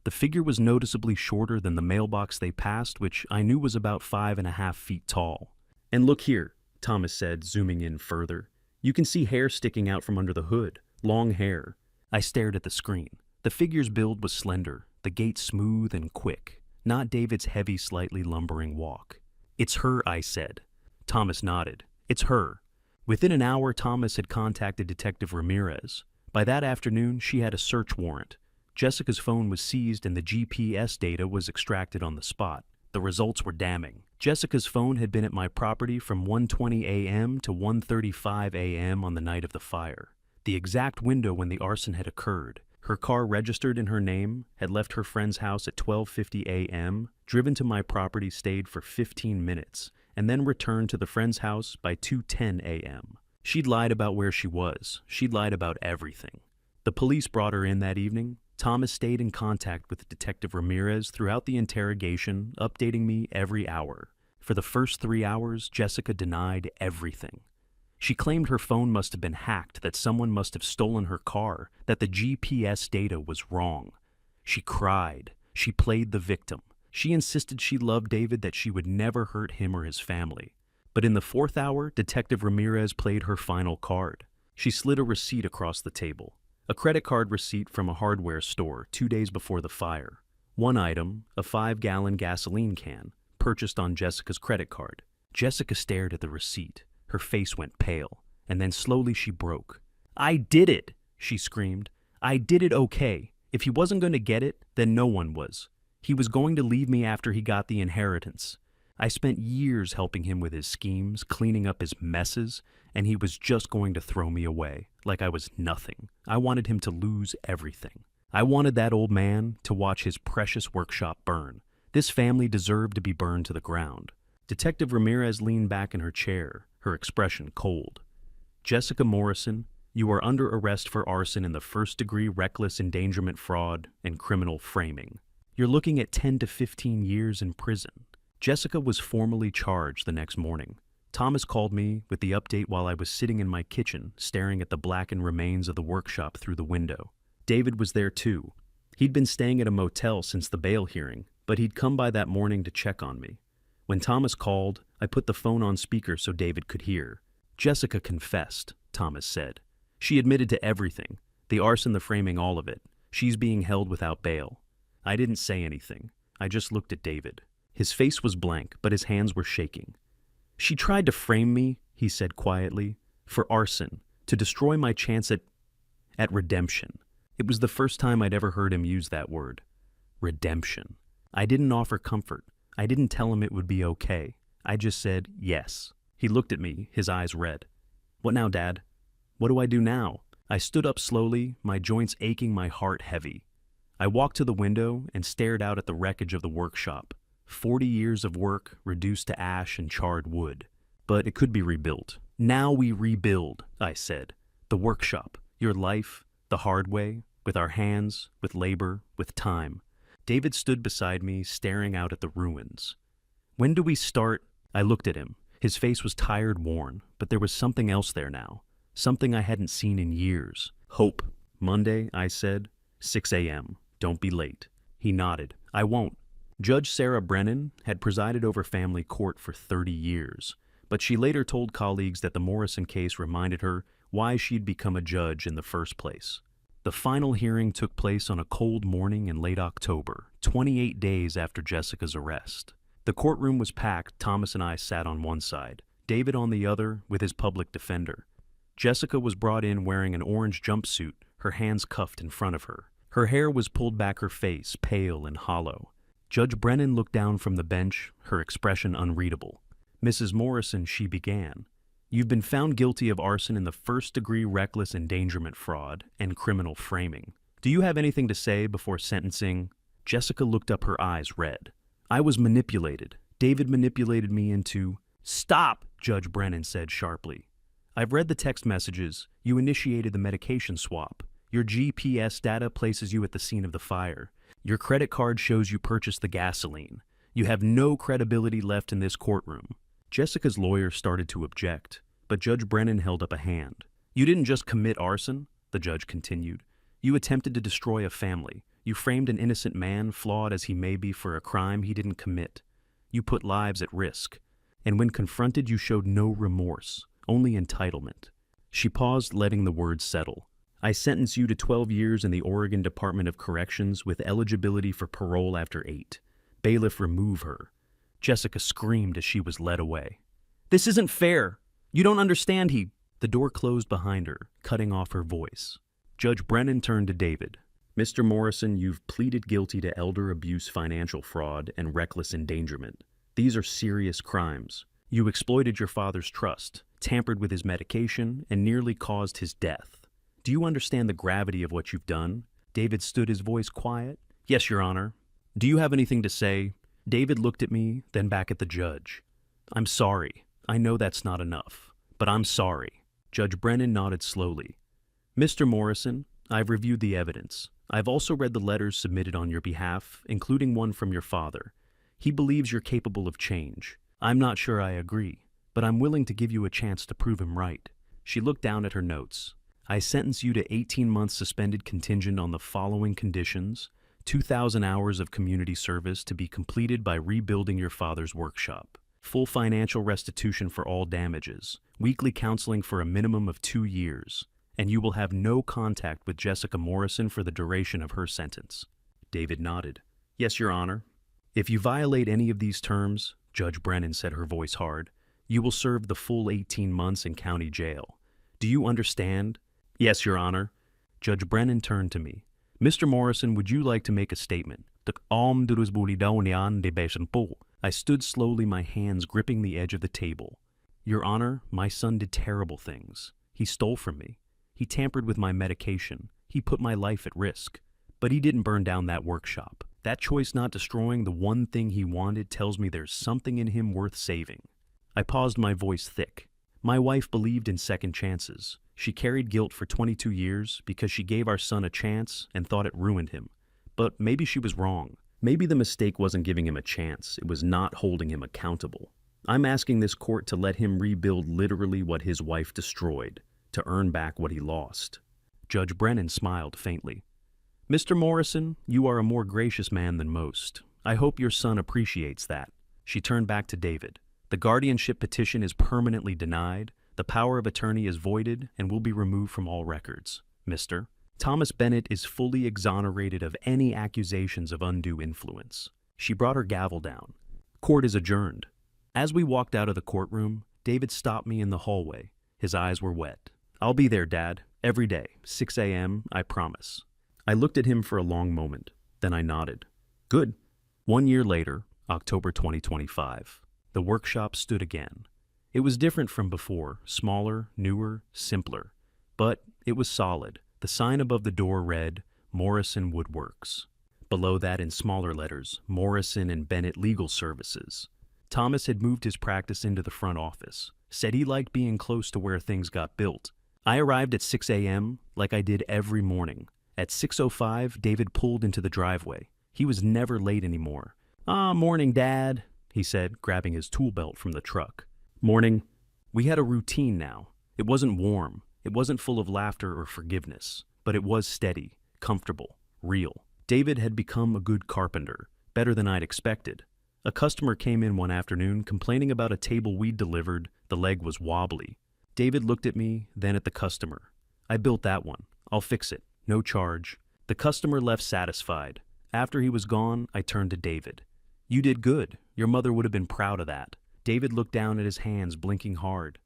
The figure was noticeably shorter than the mailbox they passed, which I knew was about 5.5 feet tall. "And look here," Thomas said, zooming in further. "You can see hair sticking out from under the hood. Long hair." I stared at the screen. The figure's build was slender, the gait smooth and quick, not David's heavy, slightly lumbering walk. "It's her," I said. Thomas nodded. "It's her." Within an hour, Thomas had contacted Detective Ramirez. By that afternoon, she had a search warrant. Jessica's phone was seized and the GPS data was extracted on the spot. The results were damning. Jessica's phone had been at my property from 1:20 a.m. to 1:35 a.m. on the night of the fire, the exact window when the arson had occurred. Her car, registered in her name, had left her friend's house at 12:50 a.m., driven to my property, stayed for 15 minutes, and then returned to the friend's house by 2:10 a.m. She'd lied about where she was. She'd lied about everything. The police brought her in that evening. Thomas stayed in contact with Detective Ramirez throughout the interrogation, updating me every hour. For the first 3 hours, Jessica denied everything. She claimed her phone must have been hacked, that someone must have stolen her car, that the GPS data was wrong. She cried. She played the victim. She insisted she loved David, that she would never hurt him or his family. But in the 4th hour, Detective Ramirez played her final card. She slid a receipt across the table. A credit card receipt from a hardware store 2 days before the fire. One item, a 5-gallon gasoline can, purchased on Jessica's credit card. Jessica stared at the receipt. Her face went pale, and then slowly she broke. "I did it!" she screamed. "I did it okay. If he wasn't going to get it, then no one was. He was going to leave me after he got the inheritance. I spent years helping him with his schemes, cleaning up his messes, and he was just going to throw me away, like I was nothing. I wanted him to lose everything. I wanted that old man to watch his precious workshop burn. This family deserved to be burned to the ground." Detective Ramirez leaned back in her chair, her expression cold. "Jessica Morrison, you are under arrest for arson in the 1st-degree reckless endangerment fraud and criminal framing. You're looking at 10 to 15 years in prison." Jessica was formally charged the next morning. Thomas called me with the update while I was sitting in my kitchen, staring at the blackened remains of the workshop through the window. David was there too. He'd been staying at a motel since the bail hearing, but he'd come by that morning to check on me. When Thomas called, I put the phone on speaker so David could hear. "Jessica confessed," Thomas said. "She admitted to everything, the arson, the framing, all of it. She's being held without bail." I didn't say anything. I just looked at David. His face was blank, but his hands were shaking. "She tried to frame me," he said quietly, "for arson, to destroy my chance at redemption." It was the first time I'd ever heard him use that word. Redemption. I didn't offer comfort. I didn't tell him it would be okay. I just said yes. He looked at me, his eyes red. "What now, Dad? What do I do now?" I stood up slowly, my joints aching, my heart heavy. I walked to the window and stared out at the wreckage of the workshop. 40 years of work reduced to ash and charred wood. But it could be rebuilt. Now we rebuild, I said. The workshop, your life, the hard way, with our hands, with labor, with time. David stood beside me, staring out at the ruins. When do we start? I looked at him. His face was tired, worn, but there was something else there now. Something I hadn't seen in years. Hope. Monday, I said. 6 a.m. Don't be late. He nodded. I won't. Judge Sarah Brennan had presided over family court for 30 years, but she later told colleagues that the Morrison case reminded her why she'd become a judge in the first place. The final hearing took place on a cold morning in late October, 28 days after Jessica's arrest. The courtroom was packed. Thomas and I sat on one side, David on the other with his public defender. Jessica was brought in wearing an orange jumpsuit, her hands cuffed in front of her. Her hair was pulled back her face, pale and hollow. Judge Brennan looked down from the bench, her expression unreadable. Mrs. Morrison, she began. You've been found guilty of arson in the first-degree reckless endangerment fraud and criminal framing. Do you have anything to say before sentencing? Jessica looked up, her eyes red. I was manipulated. David manipulated me into... Stop, Judge Brennan said sharply. I've read the text messages. You initiated the medication swap. Your GPS data places you at the scene of the fire. Your credit card shows you purchased the gasoline. You have no credibility left in this courtroom. Jessica's lawyer started to object, but Judge Brennan held up a hand. You didn't just commit arson, the judge continued. You attempted to destroy a family. You framed an innocent man, flawed as he may be, for a crime he didn't commit. You put lives at risk. And when confronted, you showed no remorse, only entitlement. She paused, letting the words settle. I sentence you to 12 years in the Oregon Department of Corrections with eligibility for parole after 8. Bailiff, remove her. Jessica screamed as she was led away. This isn't fair. You don't understand. The door closed behind her, cutting off her voice. Judge Brennan turned to David. Mr. Morrison, you've pleaded guilty to elder abuse, financial fraud, and reckless endangerment. These are serious crimes. You exploited your father's trust, tampered with his medication, and nearly caused his death. Do you understand the gravity of what you've done? David stood, his voice quiet. Yes, Your Honor. Do you have anything to say? David looked at me, then back at the judge. I'm sorry. I know that's not enough, but I'm sorry. Judge Brennan nodded slowly. Mr. Morrison, I've reviewed the evidence. I've also read the letters submitted on your behalf, including one from your father. He believes you're capable of change. I'm not sure I agree, but I'm willing to give you a chance to prove him right. She looked down at her notes. I sentence you to 18 months suspended contingent on the following conditions: 2,000 hours of community service to be completed by rebuilding your father's workshop, full financial restitution for all damages, weekly counseling for a minimum of 2 years, and you will have no contact with Jessica Morrison for the duration of her sentence. David nodded. Yes, Your Honor. If you violate any of these terms, Judge Brennan said, her voice hard, you will serve the full 18 months in county jail. Do you understand? Yes, Your Honor. Judge Brennan turned to me. Mr. Morrison, would you like to make a statement? I stood slowly, my hands gripping the edge of the table. Your Honor, my son did terrible things. He stole from me. He tampered with my medication. He put my life at risk. But he didn't burn down that workshop. That choice, not destroying the one thing he wanted, tells me there's something in him worth saving. I paused, my voice thick. My wife believed in second chances. She carried guilt for 22 years because she gave our son a chance and thought it ruined him. But maybe she was wrong. Maybe the mistake wasn't giving him a chance. It was not holding him accountable. I'm asking this court to let him rebuild literally what his wife destroyed, to earn back what he lost. Judge Brennan smiled faintly. Mr. Morrison, you are a more gracious man than most. I hope your son appreciates that. She turned back to David. The guardianship petition is permanently denied. The power of attorney is voided and will be removed from all records. Mr. Thomas Bennett is fully exonerated of any accusations of undue influence. She brought her gavel down. Court is adjourned. As we walked out of the courtroom, David stopped me in the hallway. His eyes were wet. I'll be there, Dad. Every day. 6 a.m., I promise. I looked at him for a long moment. Then I nodded. Good. 1 year later, October 2025, the workshop stood again. It was different from before, smaller, newer, simpler. But It was solid. The sign above the door read, Morrison Woodworks. Below that, in smaller letters, Morrison and Bennett Legal Services. Thomas had moved his practice into the front office. Said he liked being close to where things got built. I arrived at 6 a.m. like I did every morning. At 6:05, David pulled into the driveway. He was never late anymore. Morning, Dad, he said, grabbing his tool belt from the truck. Morning. We had a routine now. It wasn't warm. It wasn't full of laughter or forgiveness. But it was steady, comfortable, real. David had become a good carpenter, better than I'd expected. A customer came in one afternoon complaining about a table we'd delivered. The leg was wobbly. David looked at me, then at the customer. I built that one. I'll fix it. No charge. The customer left satisfied. After he was gone, I turned to David. You did good. Your mother would have been proud of that. David looked down at his hands, blinking hard.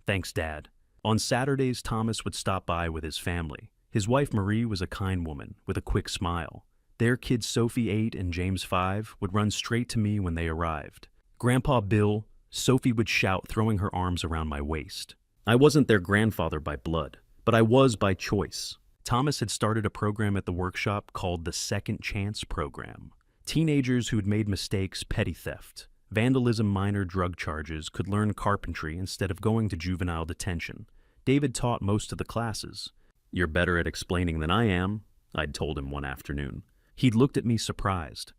Thanks, Dad. On Saturdays, Thomas would stop by with his family. His wife Marie was a kind woman, with a quick smile. Their kids Sophie, 8, and James, 5, would run straight to me when they arrived. Grandpa Bill, Sophie would shout, throwing her arms around my waist. I wasn't their grandfather by blood, but I was by choice. Thomas had started a program at the workshop called the Second Chance Program. Teenagers who'd made mistakes, petty theft, vandalism, minor drug charges, could learn carpentry instead of going to juvenile detention. David taught most of the classes. You're better at explaining than I am, I'd told him one afternoon. He'd looked at me surprised.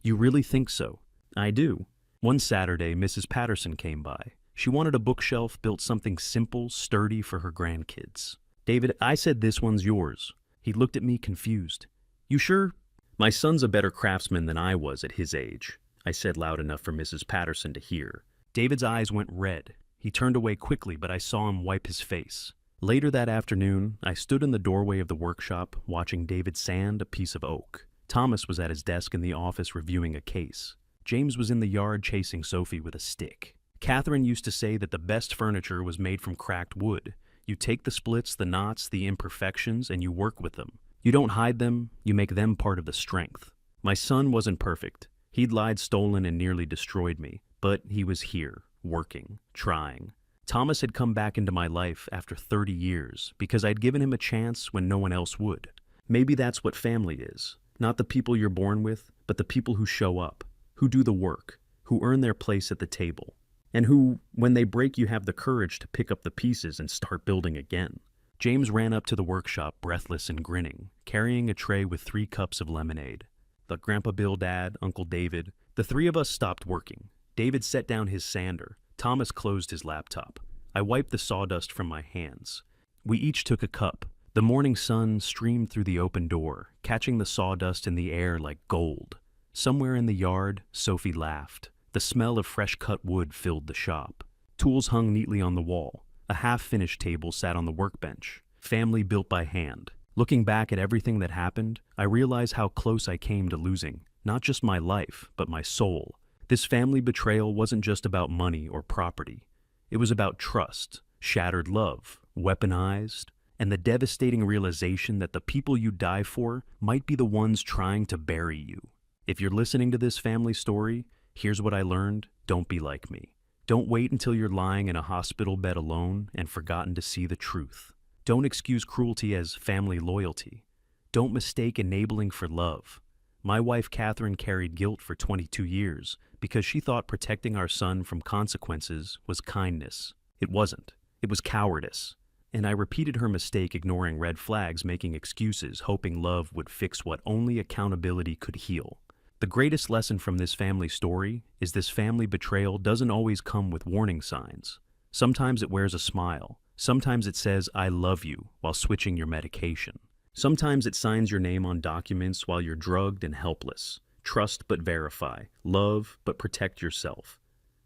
You really think so? I do. One Saturday, Mrs. Patterson came by. She wanted a bookshelf, built something simple, sturdy for her grandkids. David, I said this one's yours. He looked at me confused. You sure? My son's a better craftsman than I was at his age, I said loud enough for Mrs. Patterson to hear. David's eyes went red. He turned away quickly, but I saw him wipe his face. Later that afternoon, I stood in the doorway of the workshop, watching David sand a piece of oak. Thomas was at his desk in the office reviewing a case. James was in the yard chasing Sophie with a stick. Catherine used to say that the best furniture was made from cracked wood. You take the splits, the knots, the imperfections, and you work with them. You don't hide them, you make them part of the strength. My son wasn't perfect. He'd lied, stolen, and nearly destroyed me. But he was here, working, trying. Thomas had come back into my life after 30 years because I'd given him a chance when no one else would. Maybe that's what family is. Not the people you're born with, but the people who show up, who do the work, who earn their place at the table, and who, when they break, you have the courage to pick up the pieces and start building again. James ran up to the workshop, breathless and grinning, carrying a tray with 3 cups of lemonade. The Grandpa Bill, Dad, Uncle David, the 3 of us stopped working. David set down his sander. Thomas closed his laptop. I wiped the sawdust from my hands. We each took a cup. The morning sun streamed through the open door, catching the sawdust in the air like gold. Somewhere in the yard, Sophie laughed. The smell of fresh-cut wood filled the shop. Tools hung neatly on the wall. A half-finished table sat on the workbench. Family built by hand. Looking back at everything that happened, I realized how close I came to losing, not just my life, but my soul. This family betrayal wasn't just about money or property. It was about trust, shattered love, weaponized, and the devastating realization that the people you die for might be the ones trying to bury you. If you're listening to this family story, here's what I learned: don't be like me. Don't wait until you're lying in a hospital bed alone and forgotten to see the truth. Don't excuse cruelty as family loyalty. Don't mistake enabling for love. My wife Catherine carried guilt for 22 years because she thought protecting our son from consequences was kindness. It wasn't. It was cowardice. And I repeated her mistake, ignoring red flags, making excuses, hoping love would fix what only accountability could heal. The greatest lesson from this family story is this family betrayal doesn't always come with warning signs. Sometimes it wears a smile. Sometimes it says, "I love you," while switching your medication. Sometimes it signs your name on documents while you're drugged and helpless. Trust but verify. Love but protect yourself.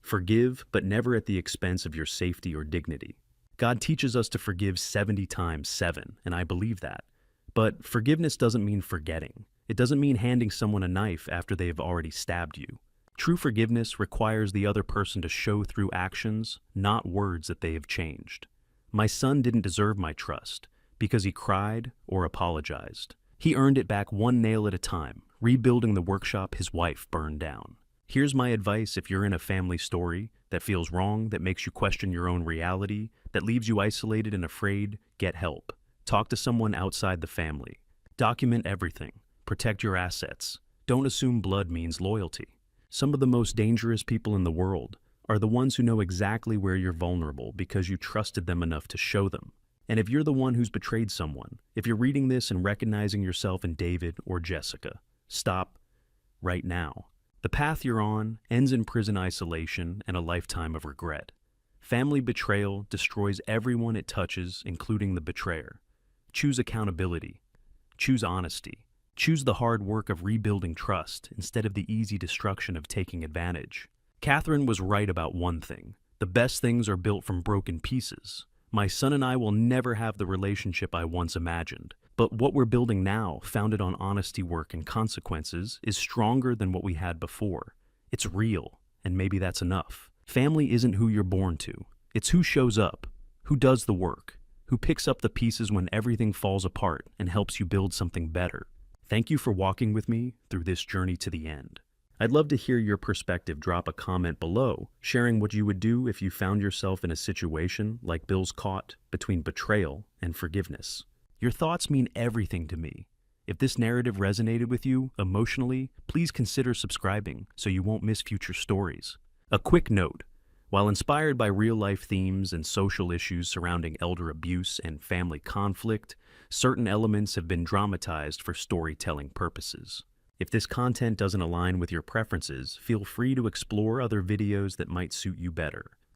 Forgive but never at the expense of your safety or dignity. God teaches us to forgive 70 times 7, and I believe that. But forgiveness doesn't mean forgetting. It doesn't mean handing someone a knife after they've already stabbed you. True forgiveness requires the other person to show through actions, not words, that they have changed. My son didn't deserve my trust because he cried or apologized. He earned it back one nail at a time, rebuilding the workshop his wife burned down. Here's my advice: if you're in a family story that feels wrong, that makes you question your own reality, that leaves you isolated and afraid, get help. Talk to someone outside the family. Document everything. Protect your assets. Don't assume blood means loyalty. Some of the most dangerous people in the world are the ones who know exactly where you're vulnerable because you trusted them enough to show them. And if you're the one who's betrayed someone, if you're reading this and recognizing yourself in David or Jessica, stop right now. The path you're on ends in prison isolation and a lifetime of regret. Family betrayal destroys everyone it touches, including the betrayer. Choose accountability. Choose honesty. Choose the hard work of rebuilding trust instead of the easy destruction of taking advantage. Catherine was right about one thing. The best things are built from broken pieces. My son and I will never have the relationship I once imagined. But what we're building now, founded on honesty, work, and consequences, is stronger than what we had before. It's real, and maybe that's enough. Family isn't who you're born to. It's who shows up, who does the work, who picks up the pieces when everything falls apart and helps you build something better. Thank you for walking with me through this journey to the end. I'd love to hear your perspective. Drop a comment below, sharing what you would do if you found yourself in a situation like Bill's caught between betrayal and forgiveness. Your thoughts mean everything to me. If this narrative resonated with you emotionally, please consider subscribing so you won't miss future stories. A quick note: while inspired by real-life themes and social issues surrounding elder abuse and family conflict, certain elements have been dramatized for storytelling purposes. If this content doesn't align with your preferences, feel free to explore other videos that might suit you better.